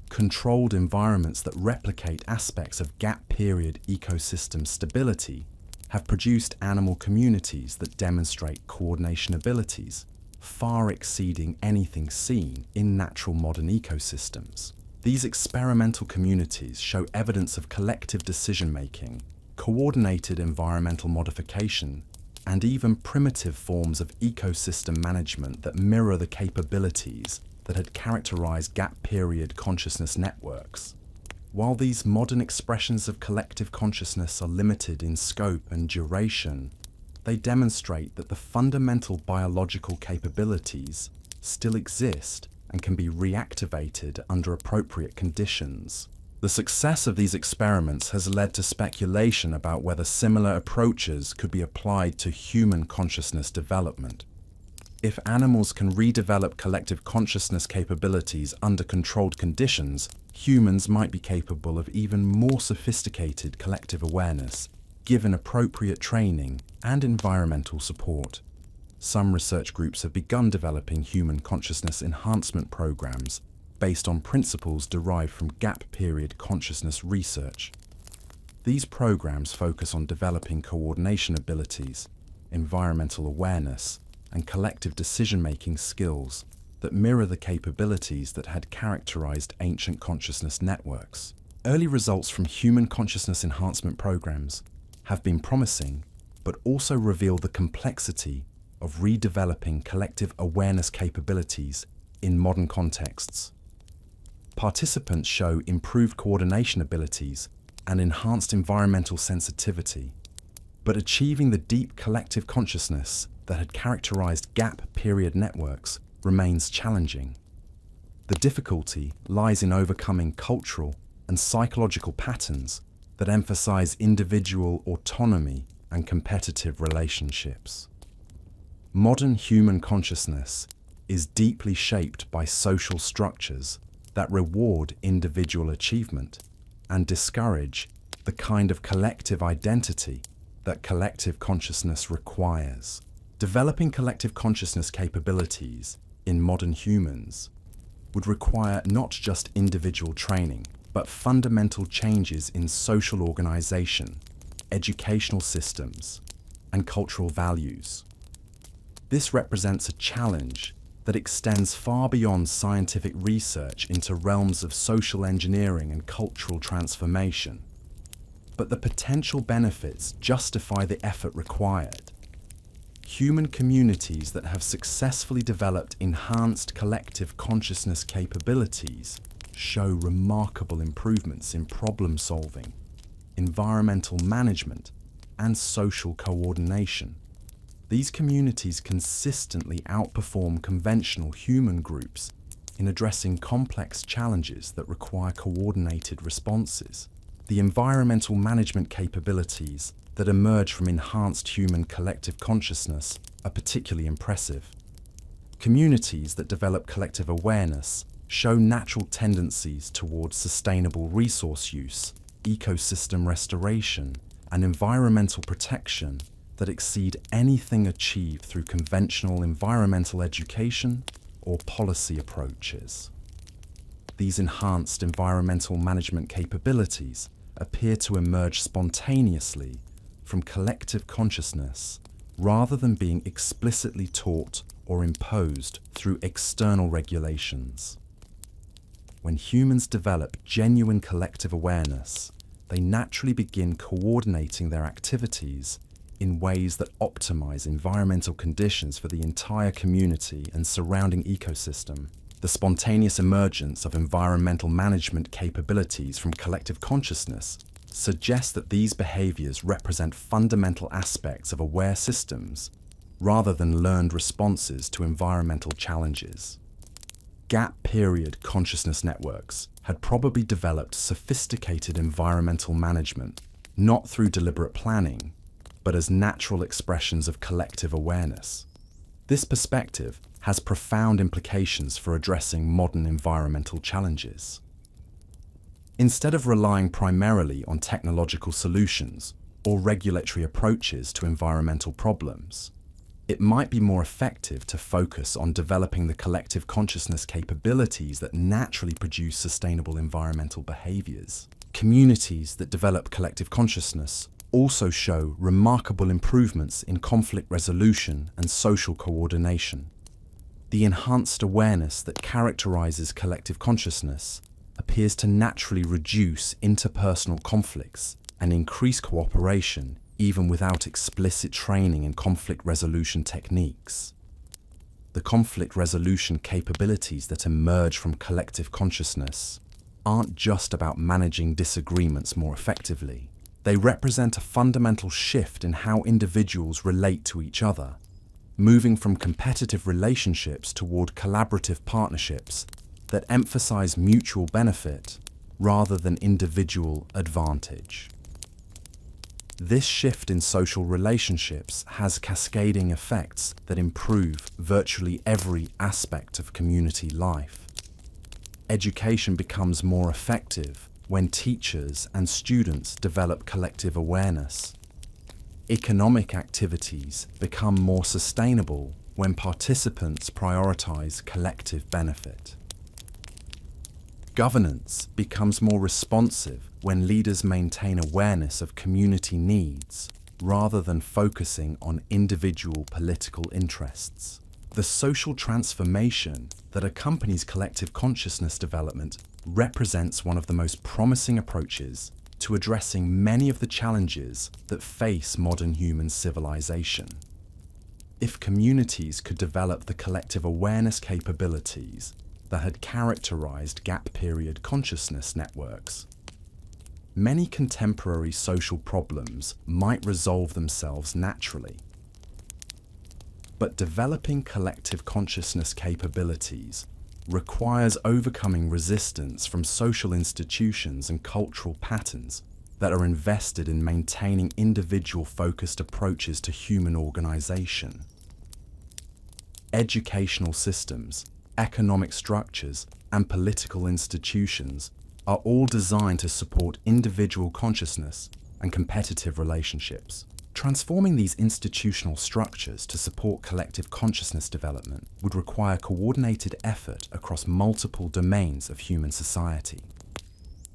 Controlled environments that replicate aspects of gap-period ecosystem stability have produced animal communities that demonstrate coordination abilities far exceeding anything seen in natural modern ecosystems. These experimental communities show evidence of collective decision-making, coordinated environmental modification, and even primitive forms of ecosystem management that mirror the capabilities that had characterized gap-period consciousness networks. While these modern expressions of collective consciousness are limited in scope and duration, they demonstrate that the fundamental biological capabilities still exist and can be reactivated under appropriate conditions. The success of these experiments has led to speculation about whether similar approaches could be applied to human consciousness development. If animals can redevelop collective consciousness capabilities under controlled conditions, humans might be capable of even more sophisticated collective awareness, given appropriate training and environmental support. Some research groups have begun developing human consciousness enhancement programs based on principles derived from gap-period consciousness research. These programs focus on developing coordination abilities, environmental awareness, and collective decision-making skills that mirror the capabilities that had characterized ancient consciousness networks. Early results from human consciousness enhancement programs have been promising, but also reveal the complexity of redeveloping collective awareness capabilities in modern contexts. Participants show improved coordination abilities and enhanced environmental sensitivity, but achieving the deep collective consciousness that had characterized gap-period networks remains challenging. The difficulty lies in overcoming cultural and psychological patterns that emphasize individual autonomy and competitive relationships. Modern human consciousness is deeply shaped by social structures that reward individual achievement and discourage the kind of collective identity that collective consciousness requires. Developing collective consciousness capabilities in modern humans would require not just individual training, but fundamental changes in social organization, educational systems, and cultural values. This represents a challenge that extends far beyond scientific research into realms of social engineering and cultural transformation. But the potential benefits justify the effort required. Human communities that have successfully developed enhanced collective consciousness capabilities show remarkable improvements in problem solving, environmental management, and social coordination. These communities consistently outperform conventional human groups in addressing complex challenges that require coordinated responses. The environmental management capabilities that emerge from enhanced human collective consciousness are particularly impressive. Communities that develop collective awareness show natural tendencies towards sustainable resource use, ecosystem restoration, and environmental protection that exceed anything achieved through conventional environmental education or policy approaches. These enhanced environmental management capabilities appear to emerge spontaneously from collective consciousness rather than being explicitly taught or imposed through external regulations. When humans develop genuine collective awareness, they naturally begin coordinating their activities in ways that optimize environmental conditions for the entire community and surrounding ecosystem. The spontaneous emergence of environmental management capabilities from collective consciousness suggests that these behaviors represent fundamental aspects of aware systems rather than learned responses to environmental challenges. gap period consciousness networks had probably developed sophisticated environmental management, not through deliberate planning, but as natural expressions of collective awareness. This perspective has profound implications for addressing modern environmental challenges. Instead of relying primarily on technological solutions or regulatory approaches to environmental problems, it might be more effective to focus on developing the collective consciousness capabilities that naturally produce sustainable environmental behaviors. Communities that develop collective consciousness also show remarkable improvements in conflict resolution and social coordination. The enhanced awareness that characterizes collective consciousness appears to naturally reduce interpersonal conflicts and increase cooperation even without explicit training in conflict resolution techniques. The conflict resolution capabilities that emerge from collective consciousness aren't just about managing disagreements more effectively. They represent a fundamental shift in how individuals relate to each other, moving from competitive relationships toward collaborative partnerships that emphasize mutual benefit rather than individual advantage. This shift in social relationships has cascading effects that improve virtually every aspect of community life. Education becomes more effective when teachers and students develop collective awareness. Economic activities become more sustainable when participants prioritize collective benefit. Governance becomes more responsive when leaders maintain awareness of community needs rather than focusing on individual political interests. The social transformation that accompanies collective consciousness development represents one of the most promising approaches to addressing many of the challenges that face modern human civilization. If communities could develop the collective awareness capabilities that had characterized gap period consciousness networks, many contemporary social problems might resolve themselves naturally. But developing collective consciousness capabilities requires overcoming resistance from social institutions and cultural patterns that are invested in maintaining individual-focused approaches to human organization. Educational systems, economic structures, and political institutions are all designed to support individual consciousness and competitive relationships. Transforming these institutional structures to support collective consciousness development would require coordinated effort across multiple domains of human society.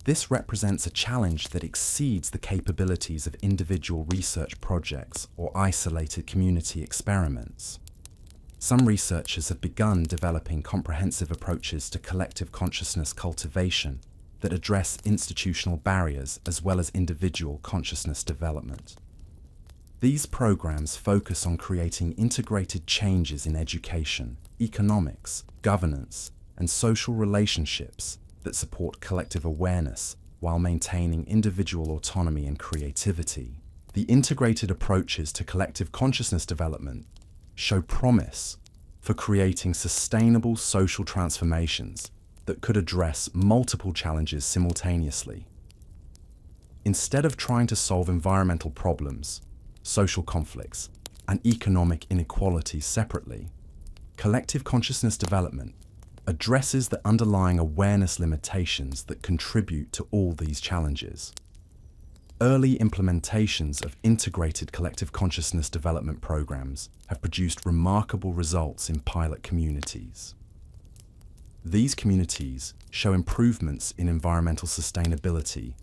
This represents a challenge that exceeds the capabilities of individual research projects or isolated community experiments. Some researchers have begun developing comprehensive approaches to collective consciousness cultivation that address institutional barriers as well as individual consciousness development. These programs focus on creating integrated changes in education, economics, governance, and social relationships that support collective awareness while maintaining individual autonomy and creativity. The integrated approaches to collective consciousness development show promise for creating sustainable social transformations that could address multiple challenges simultaneously. Instead of trying to solve environmental problems, social conflicts, and economic inequalities separately, collective consciousness development addresses the underlying awareness limitations that contribute to all these challenges. Early implementations of integrated collective consciousness development programs have produced remarkable results in pilot communities. These communities show improvements in environmental sustainability,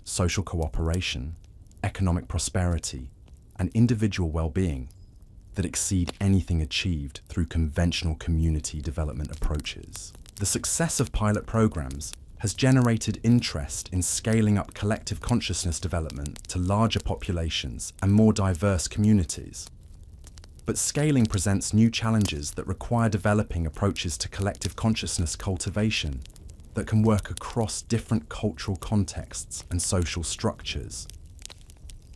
social cooperation, economic prosperity, and individual well-being that exceed anything achieved through conventional community development approaches. The success of pilot programs has generated interest in scaling up collective consciousness development to larger populations and more diverse communities. But scaling presents new challenges that require developing approaches to collective consciousness cultivation that can work across different cultural contexts and social structures.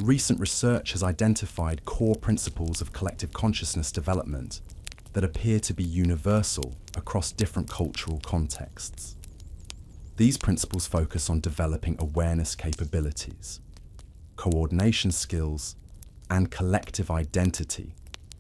Recent research has identified core principles of collective consciousness development that appear to be universal across different cultural contexts. These principles focus on developing awareness capabilities, coordination skills, and collective identity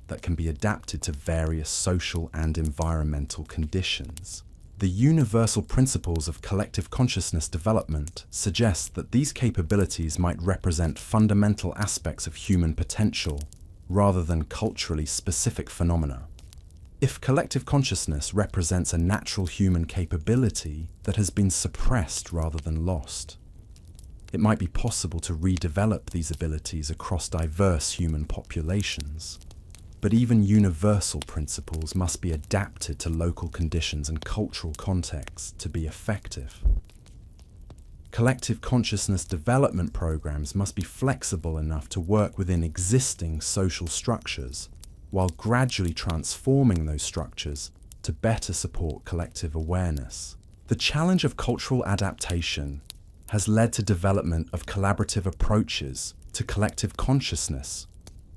that can be adapted to various social and environmental conditions. The universal principles of collective consciousness development suggest that these capabilities might represent fundamental aspects of human potential rather than culturally specific phenomena. If collective consciousness represents a natural human capability that has been suppressed rather than lost, it might be possible to redevelop these abilities across diverse human populations. But even universal principles must be adapted to local conditions and cultural contexts to be effective. Collective consciousness development programs must be flexible enough to work within existing social structures, while gradually transforming those structures to better support collective awareness. The challenge of cultural adaptation has led to development of collaborative approaches to collective consciousness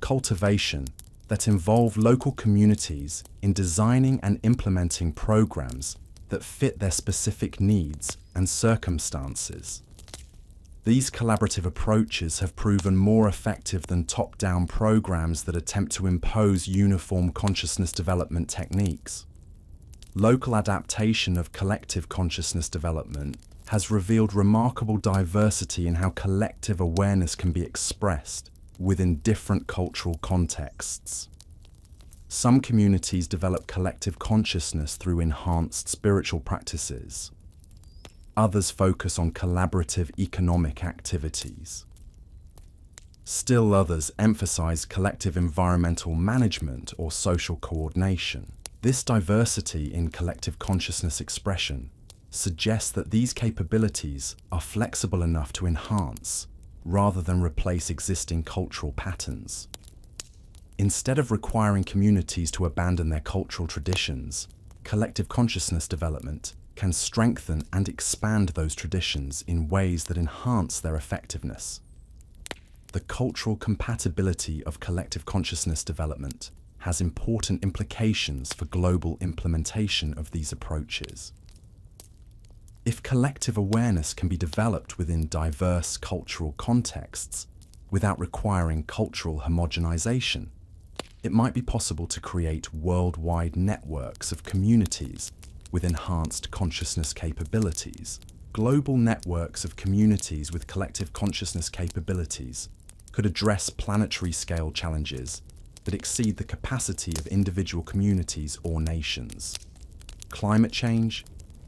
cultivation that involve local communities in designing and implementing programs that fit their specific needs and circumstances. These collaborative approaches have proven more effective than top-down programs that attempt to impose uniform consciousness development techniques. Local adaptation of collective consciousness development has revealed remarkable diversity in how collective awareness can be expressed within different cultural contexts. Some communities develop collective consciousness through enhanced spiritual practices. Others focus on collaborative economic activities. Still others emphasize collective environmental management or social coordination. This diversity in collective consciousness expression suggests that these capabilities are flexible enough to enhance rather than replace existing cultural patterns. Instead of requiring communities to abandon their cultural traditions, collective consciousness development can strengthen and expand those traditions in ways that enhance their effectiveness. The cultural compatibility of collective consciousness development has important implications for global implementation of these approaches. If collective awareness can be developed within diverse cultural contexts without requiring cultural homogenization, it might be possible to create worldwide networks of communities with enhanced consciousness capabilities. Global networks of communities with collective consciousness capabilities could address planetary scale challenges that exceed the capacity of individual communities or nations. Climate change,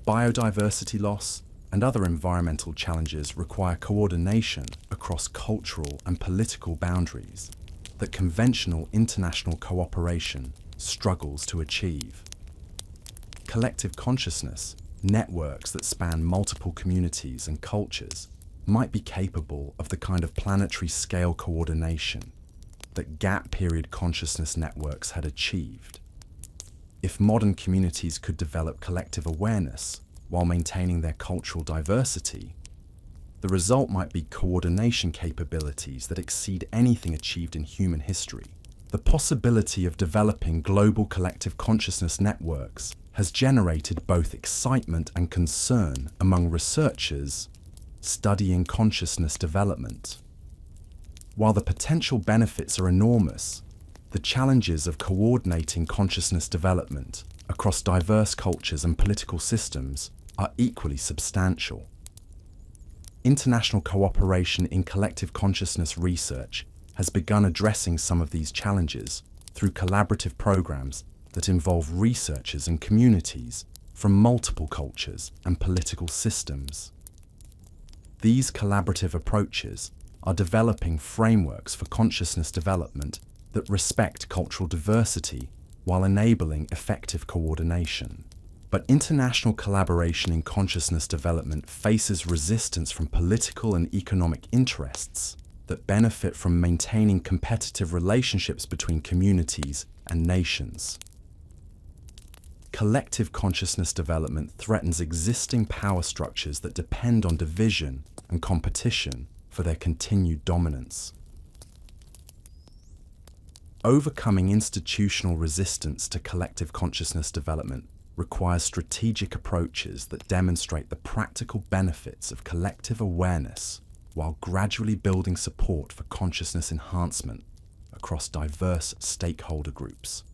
biodiversity loss, and other environmental challenges require coordination across cultural and political boundaries that conventional international cooperation struggles to achieve. Collective consciousness, networks that span multiple communities and cultures, might be capable of the kind of planetary scale coordination that gap period consciousness networks had achieved. If modern communities could develop collective awareness while maintaining their cultural diversity, the result might be coordination capabilities that exceed anything achieved in human history. The possibility of developing global collective consciousness networks has generated both excitement and concern among researchers studying consciousness development. While the potential benefits are enormous, the challenges of coordinating consciousness development across diverse cultures and political systems are equally substantial. International cooperation in collective consciousness research has begun addressing some of these challenges through collaborative programs that involve researchers and communities from multiple cultures and political systems. These collaborative approaches are developing frameworks for consciousness development that respect cultural diversity while enabling effective coordination. But international collaboration in consciousness development faces resistance from political and economic interests that benefit from maintaining competitive relationships between communities and nations. Collective consciousness development threatens existing power structures that depend on division and competition for their continued dominance. Overcoming institutional resistance to collective consciousness development requires strategic approaches that demonstrate the practical benefits of collective awareness while gradually building support for consciousness enhancement across diverse stakeholder groups.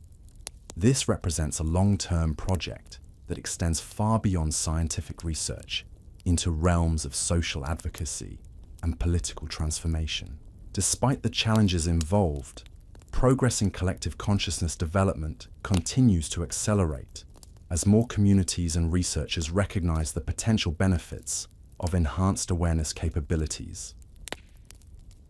This represents a long-term project that extends far beyond scientific research into realms of social advocacy and political transformation. Despite the challenges involved, progress in collective consciousness development continues to accelerate as more communities and researchers recognize the potential benefits of enhanced awareness capabilities.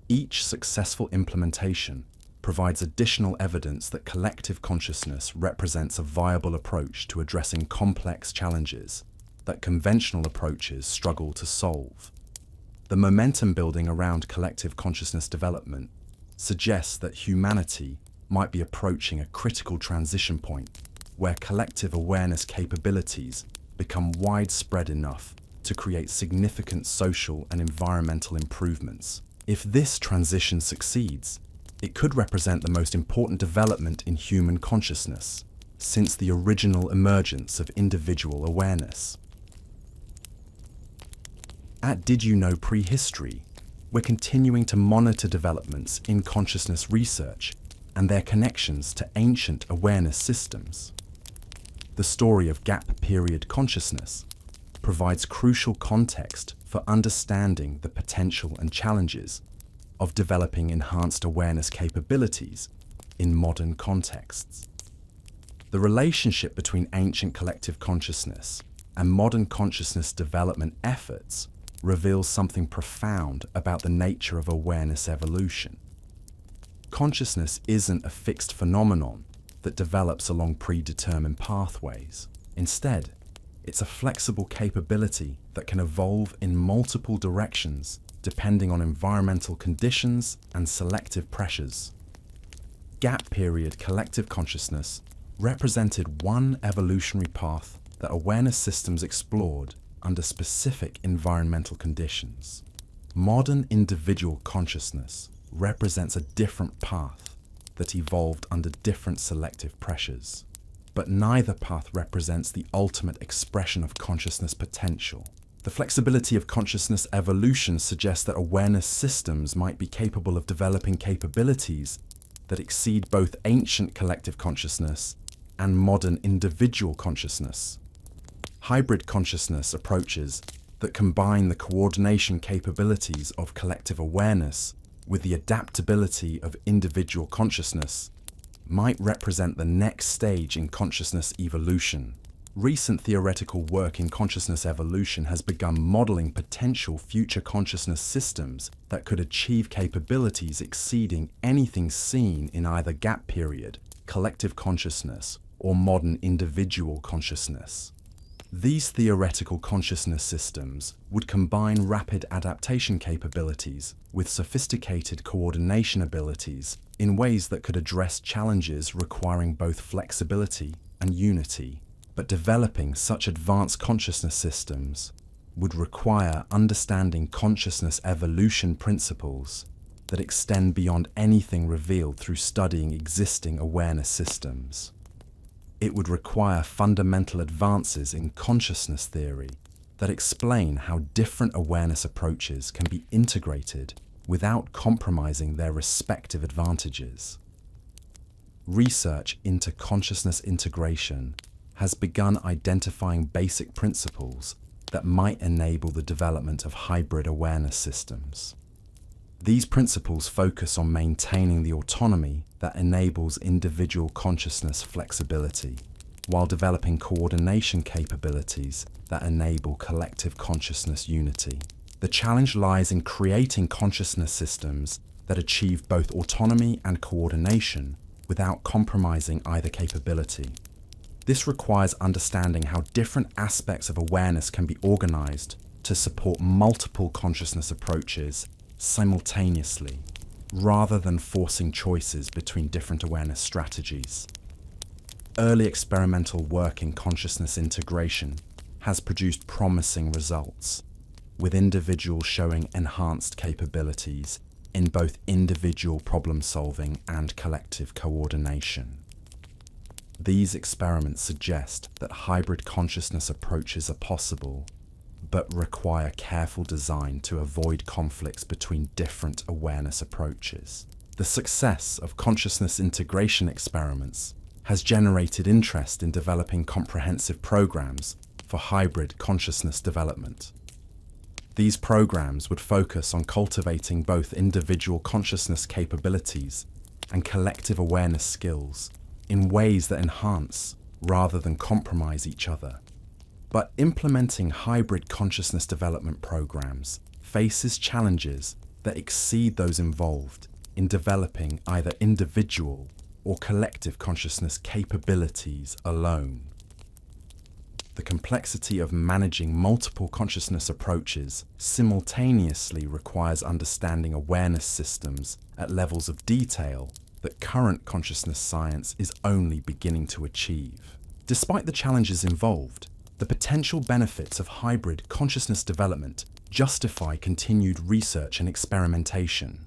Each successful implementation provides additional evidence that collective consciousness represents a viable approach to addressing complex challenges that conventional approaches struggle to solve. The momentum building around collective consciousness development suggests that humanity might be approaching a critical transition point where collective awareness capabilities become widespread enough to create significant social and environmental improvements. If this transition succeeds, it could represent the most important development in human consciousness since the original emergence of individual awareness. At Did You Know Prehistory, we're continuing to monitor developments in consciousness research and their connections to ancient awareness systems. The story of gap period consciousness provides crucial context for understanding the potential and challenges of developing enhanced awareness capabilities in modern contexts. The relationship between ancient collective consciousness and modern consciousness development efforts reveals something profound about the nature of awareness evolution. Consciousness isn't a fixed phenomenon that develops along predetermined pathways. Instead, it's a flexible capability that can evolve in multiple directions depending on environmental conditions and selective pressures. Gap period collective consciousness represented one evolutionary path that awareness systems explored under specific environmental conditions. Modern individual consciousness represents a different path that evolved under different selective pressures. But neither path represents the ultimate expression of consciousness potential. The flexibility of consciousness evolution suggests that awareness systems might be capable of developing capabilities that exceed both ancient collective consciousness and modern individual consciousness. Hybrid consciousness approaches that combine the coordination capabilities of collective awareness with the adaptability of individual consciousness might represent the next stage in consciousness evolution. Recent theoretical work in consciousness evolution has begun modeling potential future consciousness systems that could achieve capabilities exceeding anything seen in either gap period, collective consciousness, or modern individual consciousness. These theoretical consciousness systems would combine rapid adaptation capabilities with sophisticated coordination abilities in ways that could address challenges requiring both flexibility and unity. But developing such advanced consciousness systems would require understanding consciousness evolution principles that extend beyond anything revealed through studying existing awareness systems. It would require fundamental advances in consciousness theory that explain how different awareness approaches can be integrated without compromising their respective advantages. Research into consciousness integration has begun identifying basic principles that might enable the development of hybrid awareness systems. These principles focus on maintaining the autonomy that enables individual consciousness flexibility, while developing coordination capabilities that enable collective consciousness unity. The challenge lies in creating consciousness systems that achieve both autonomy and coordination without compromising either capability. This requires understanding how different aspects of awareness can be organized to support multiple consciousness approaches simultaneously, rather than forcing choices between different awareness strategies. Early experimental work in consciousness integration has produced promising results, with individuals showing enhanced capabilities in both individual problem solving and collective coordination. These experiments suggest that hybrid consciousness approaches are possible, but require careful design to avoid conflicts between different awareness approaches. The success of consciousness integration experiments has generated interest in developing comprehensive programs for hybrid consciousness development. These programs would focus on cultivating both individual consciousness capabilities and collective awareness skills in ways that enhance rather than compromise each other. But implementing hybrid consciousness development programs faces challenges that exceed those involved in developing either individual or collective consciousness capabilities alone. The complexity of managing multiple consciousness approaches simultaneously requires understanding awareness systems at levels of detail that current consciousness science is only beginning to achieve. Despite the challenges involved, the potential benefits of hybrid consciousness development justify continued research and experimentation.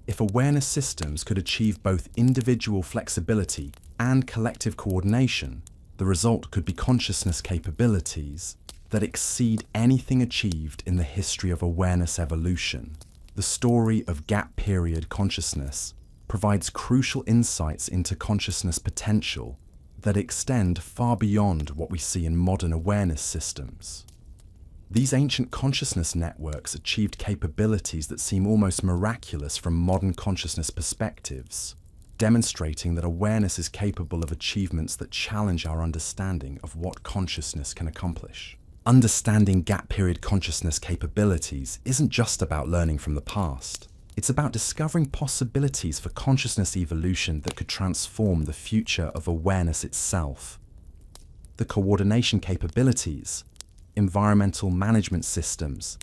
If awareness systems could achieve both individual flexibility and collective coordination, the result could be consciousness capabilities that exceed anything achieved in the history of awareness evolution. The story of gap period consciousness provides crucial insights into consciousness potential that extend far beyond what we see in modern awareness systems. These ancient consciousness networks achieved capabilities that seem almost miraculous from modern consciousness perspectives, demonstrating that awareness is capable of achievements that challenge our understanding of what consciousness can accomplish. Understanding gap period consciousness capabilities isn't just about learning from the past. It's about discovering possibilities for consciousness evolution that could transform the future of awareness itself. The coordination capabilities, environmental management systems,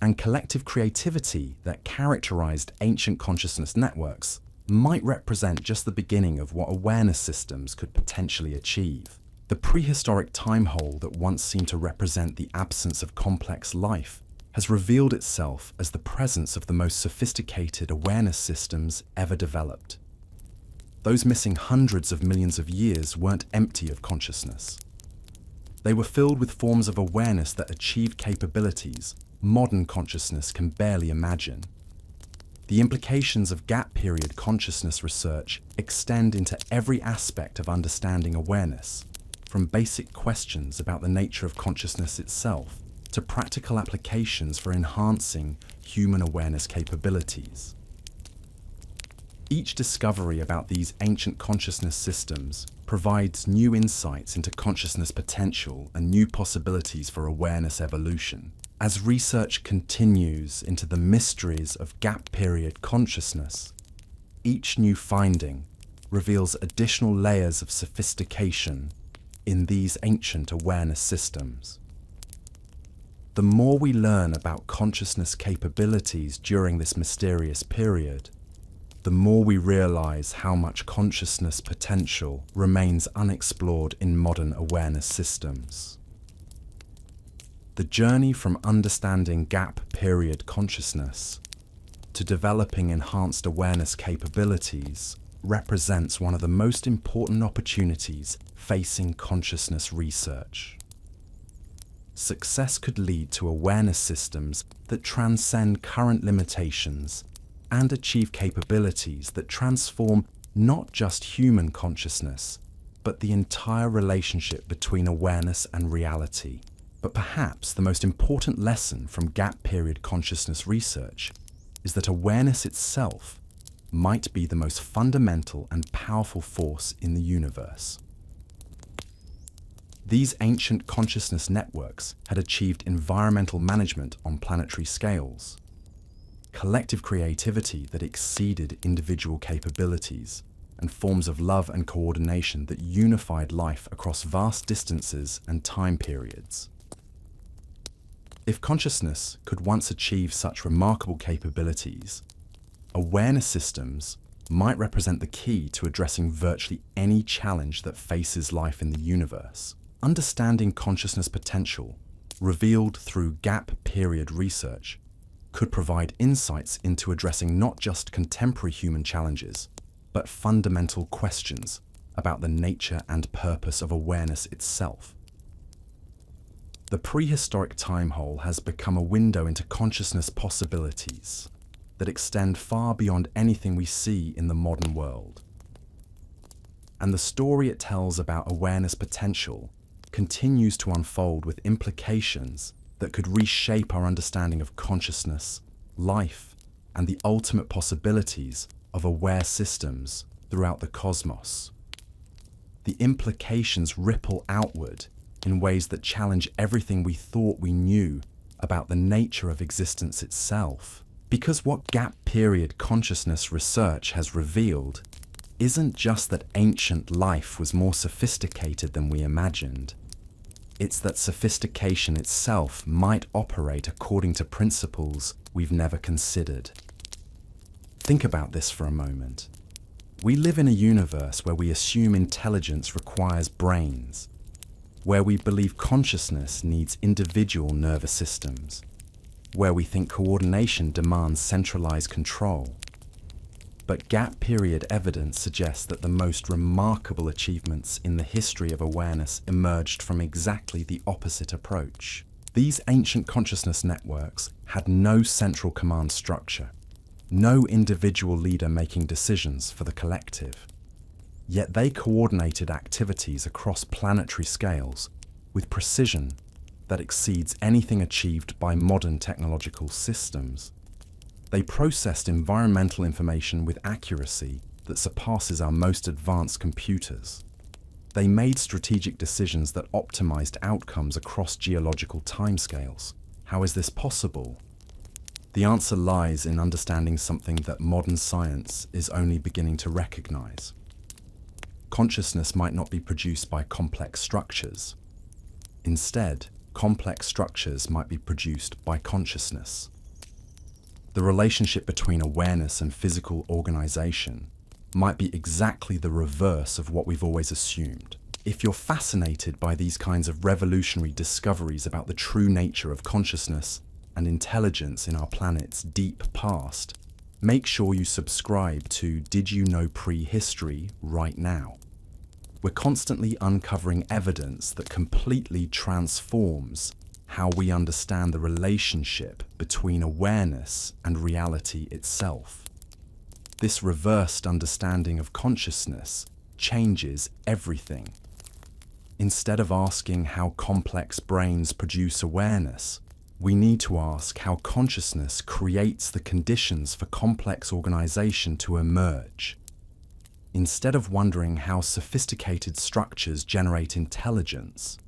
and collective creativity that characterized ancient consciousness networks might represent just the beginning of what awareness systems could potentially achieve. The prehistoric time hole that once seemed to represent the absence of complex life has revealed itself as the presence of the most sophisticated awareness systems ever developed. Those missing hundreds of millions of years weren't empty of consciousness. They were filled with forms of awareness that achieved capabilities modern consciousness can barely imagine. The implications of gap period consciousness research extend into every aspect of understanding awareness, from basic questions about the nature of consciousness itself to practical applications for enhancing human awareness capabilities. Each discovery about these ancient consciousness systems provides new insights into consciousness potential and new possibilities for awareness evolution. As research continues into the mysteries of gap period consciousness, each new finding reveals additional layers of sophistication in these ancient awareness systems. The more we learn about consciousness capabilities during this mysterious period, the more we realize how much consciousness potential remains unexplored in modern awareness systems. The journey from understanding gap period consciousness to developing enhanced awareness capabilities represents one of the most important opportunities facing consciousness research. Success could lead to awareness systems that transcend current limitations and achieve capabilities that transform not just human consciousness, but the entire relationship between awareness and reality. But perhaps the most important lesson from gap period consciousness research is that awareness itself might be the most fundamental and powerful force in the universe. These ancient consciousness networks had achieved environmental management on planetary scales, collective creativity that exceeded individual capabilities, and forms of love and coordination that unified life across vast distances and time periods. If consciousness could once achieve such remarkable capabilities, awareness systems might represent the key to addressing virtually any challenge that faces life in the universe. Understanding consciousness potential, revealed through gap period research, could provide insights into addressing not just contemporary human challenges, but fundamental questions about the nature and purpose of awareness itself. The prehistoric time hole has become a window into consciousness possibilities that extend far beyond anything we see in the modern world. And the story it tells about awareness potential continues to unfold with implications that could reshape our understanding of consciousness, life, and the ultimate possibilities of aware systems throughout the cosmos. The implications ripple outward in ways that challenge everything we thought we knew about the nature of existence itself. Because what gap period consciousness research has revealed isn't just that ancient life was more sophisticated than we imagined. It's that sophistication itself might operate according to principles we've never considered. Think about this for a moment. We live in a universe where we assume intelligence requires brains, where we believe consciousness needs individual nervous systems, where we think coordination demands centralized control. But gap period evidence suggests that the most remarkable achievements in the history of awareness emerged from exactly the opposite approach. These ancient consciousness networks had no central command structure, no individual leader making decisions for the collective. Yet they coordinated activities across planetary scales with precision that exceeds anything achieved by modern technological systems. They processed environmental information with accuracy that surpasses our most advanced computers. They made strategic decisions that optimized outcomes across geological timescales. How is this possible? The answer lies in understanding something that modern science is only beginning to recognize. Consciousness might not be produced by complex structures. Instead, complex structures might be produced by consciousness. The relationship between awareness and physical organization might be exactly the reverse of what we've always assumed. If you're fascinated by these kinds of revolutionary discoveries about the true nature of consciousness and intelligence in our planet's deep past, make sure you subscribe to Did You Know Prehistory right now. We're constantly uncovering evidence that completely transforms how we understand the relationship between awareness and reality itself. This reversed understanding of consciousness changes everything. Instead of asking how complex brains produce awareness, we need to ask how consciousness creates the conditions for complex organization to emerge. Instead of wondering how sophisticated structures generate intelligence,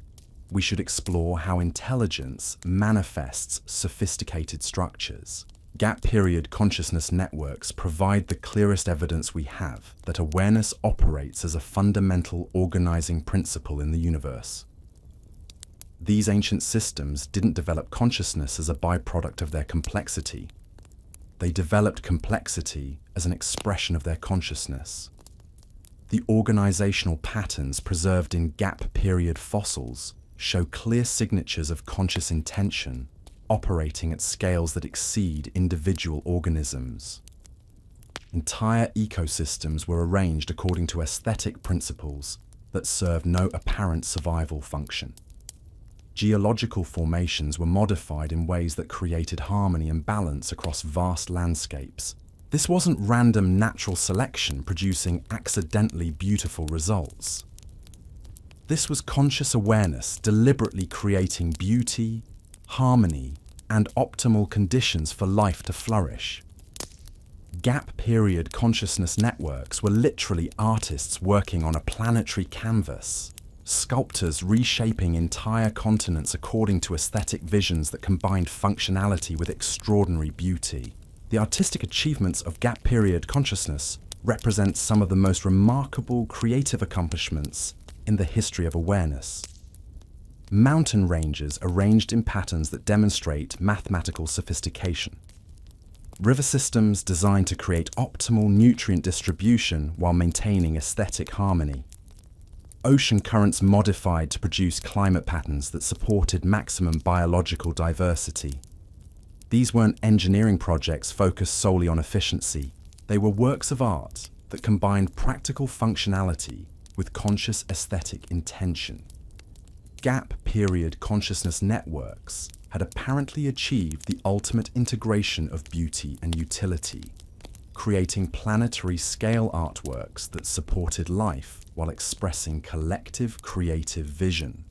we should explore how intelligence manifests sophisticated structures. Gap period consciousness networks provide the clearest evidence we have that awareness operates as a fundamental organizing principle in the universe. These ancient systems didn't develop consciousness as a byproduct of their complexity. They developed complexity as an expression of their consciousness. The organizational patterns preserved in gap period fossils show clear signatures of conscious intention operating at scales that exceed individual organisms. Entire ecosystems were arranged according to aesthetic principles that serve no apparent survival function. Geological formations were modified in ways that created harmony and balance across vast landscapes. This wasn't random natural selection producing accidentally beautiful results. This was conscious awareness deliberately creating beauty, harmony, and optimal conditions for life to flourish. Gap period consciousness networks were literally artists working on a planetary canvas, sculptors reshaping entire continents according to aesthetic visions that combined functionality with extraordinary beauty. The artistic achievements of gap period consciousness represent some of the most remarkable creative accomplishments in the history of awareness. Mountain ranges arranged in patterns that demonstrate mathematical sophistication. River systems designed to create optimal nutrient distribution while maintaining aesthetic harmony. Ocean currents modified to produce climate patterns that supported maximum biological diversity. These weren't engineering projects focused solely on efficiency. They were works of art that combined practical functionality with conscious aesthetic intention. Gap period consciousness networks had apparently achieved the ultimate integration of beauty and utility, creating planetary scale artworks that supported life while expressing collective creative vision.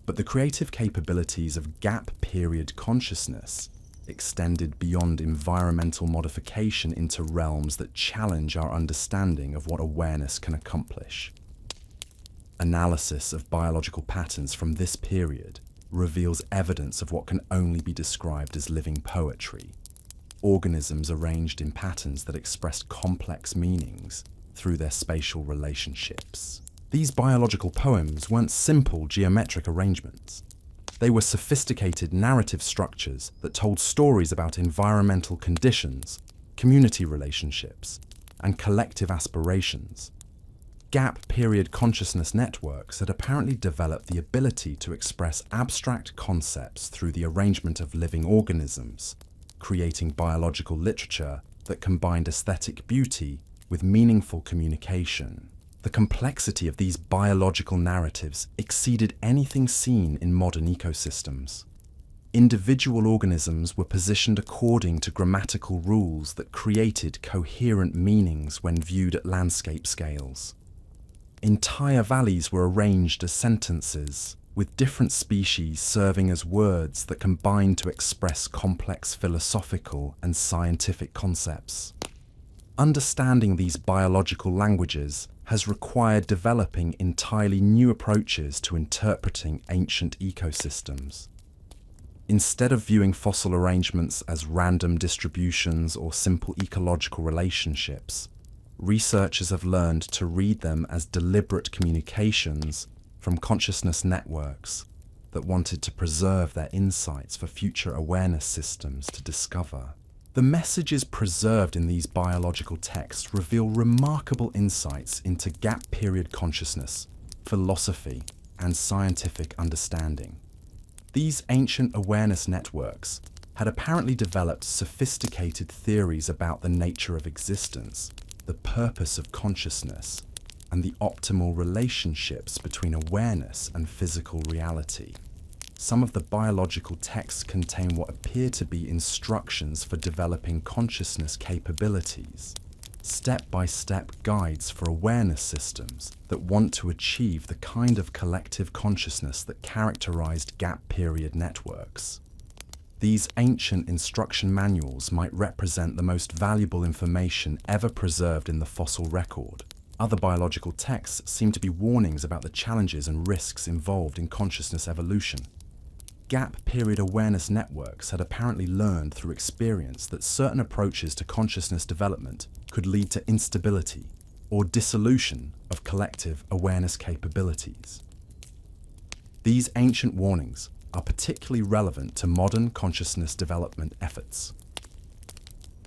But the creative capabilities of gap period consciousness extended beyond environmental modification into realms that challenge our understanding of what awareness can accomplish. Analysis of biological patterns from this period reveals evidence of what can only be described as living poetry. Organisms arranged in patterns that expressed complex meanings through their spatial relationships. These biological poems weren't simple geometric arrangements. They were sophisticated narrative structures that told stories about environmental conditions, community relationships, and collective aspirations. Gap period consciousness networks had apparently developed the ability to express abstract concepts through the arrangement of living organisms, creating biological literature that combined aesthetic beauty with meaningful communication. The complexity of these biological narratives exceeded anything seen in modern ecosystems. Individual organisms were positioned according to grammatical rules that created coherent meanings when viewed at landscape scales. Entire valleys were arranged as sentences, with different species serving as words that combined to express complex philosophical and scientific concepts. Understanding these biological languages has required developing entirely new approaches to interpreting ancient ecosystems. Instead of viewing fossil arrangements as random distributions or simple ecological relationships, researchers have learned to read them as deliberate communications from consciousness networks that wanted to preserve their insights for future awareness systems to discover. The messages preserved in these biological texts reveal remarkable insights into gap period consciousness, philosophy, and scientific understanding. These ancient awareness networks had apparently developed sophisticated theories about the nature of existence, the purpose of consciousness, and the optimal relationships between awareness and physical reality. Some of the biological texts contain what appear to be instructions for developing consciousness capabilities, step-by-step guides for awareness systems that want to achieve the kind of collective consciousness that characterized gap period networks. These ancient instruction manuals might represent the most valuable information ever preserved in the fossil record. Other biological texts seem to be warnings about the challenges and risks involved in consciousness evolution. Gap period awareness networks had apparently learned through experience that certain approaches to consciousness development could lead to instability or dissolution of collective awareness capabilities. These ancient warnings are particularly relevant to modern consciousness development efforts.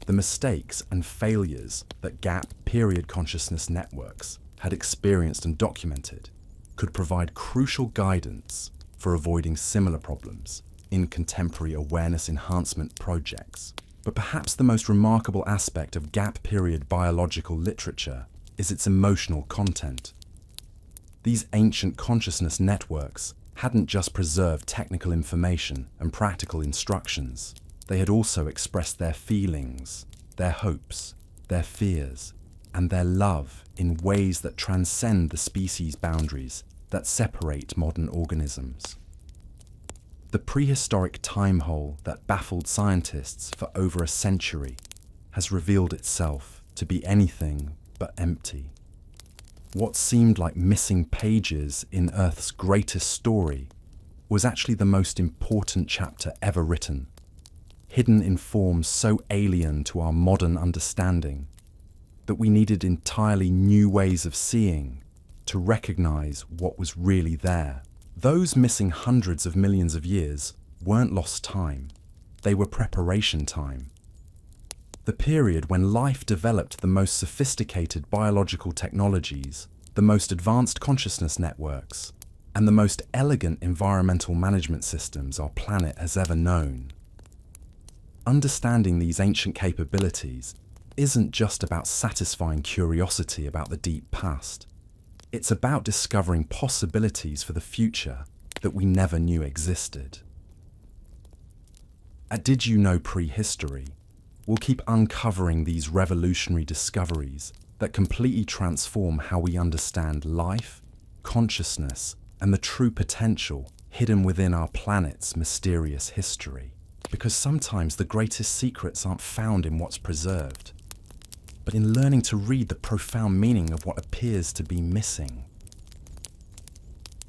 The mistakes and failures that gap period consciousness networks had experienced and documented could provide crucial guidance for avoiding similar problems in contemporary awareness enhancement projects. But perhaps the most remarkable aspect of gap period biological literature is its emotional content. These ancient consciousness networks hadn't just preserved technical information and practical instructions. They had also expressed their feelings, their hopes, their fears, and their love in ways that transcend the species boundaries that separate modern organisms. The prehistoric time hole that baffled scientists for over a century has revealed itself to be anything but empty. What seemed like missing pages in Earth's greatest story was actually the most important chapter ever written, hidden in forms so alien to our modern understanding that we needed entirely new ways of seeing to recognize what was really there. Those missing hundreds of millions of years weren't lost time, they were preparation time. The period when life developed the most sophisticated biological technologies, the most advanced consciousness networks, and the most elegant environmental management systems our planet has ever known. Understanding these ancient capabilities isn't just about satisfying curiosity about the deep past. It's about discovering possibilities for the future that we never knew existed. At Did You Know Prehistory, we'll keep uncovering these revolutionary discoveries that completely transform how we understand life, consciousness, and the true potential hidden within our planet's mysterious history. Because sometimes the greatest secrets aren't found in what's preserved, but in learning to read the profound meaning of what appears to be missing.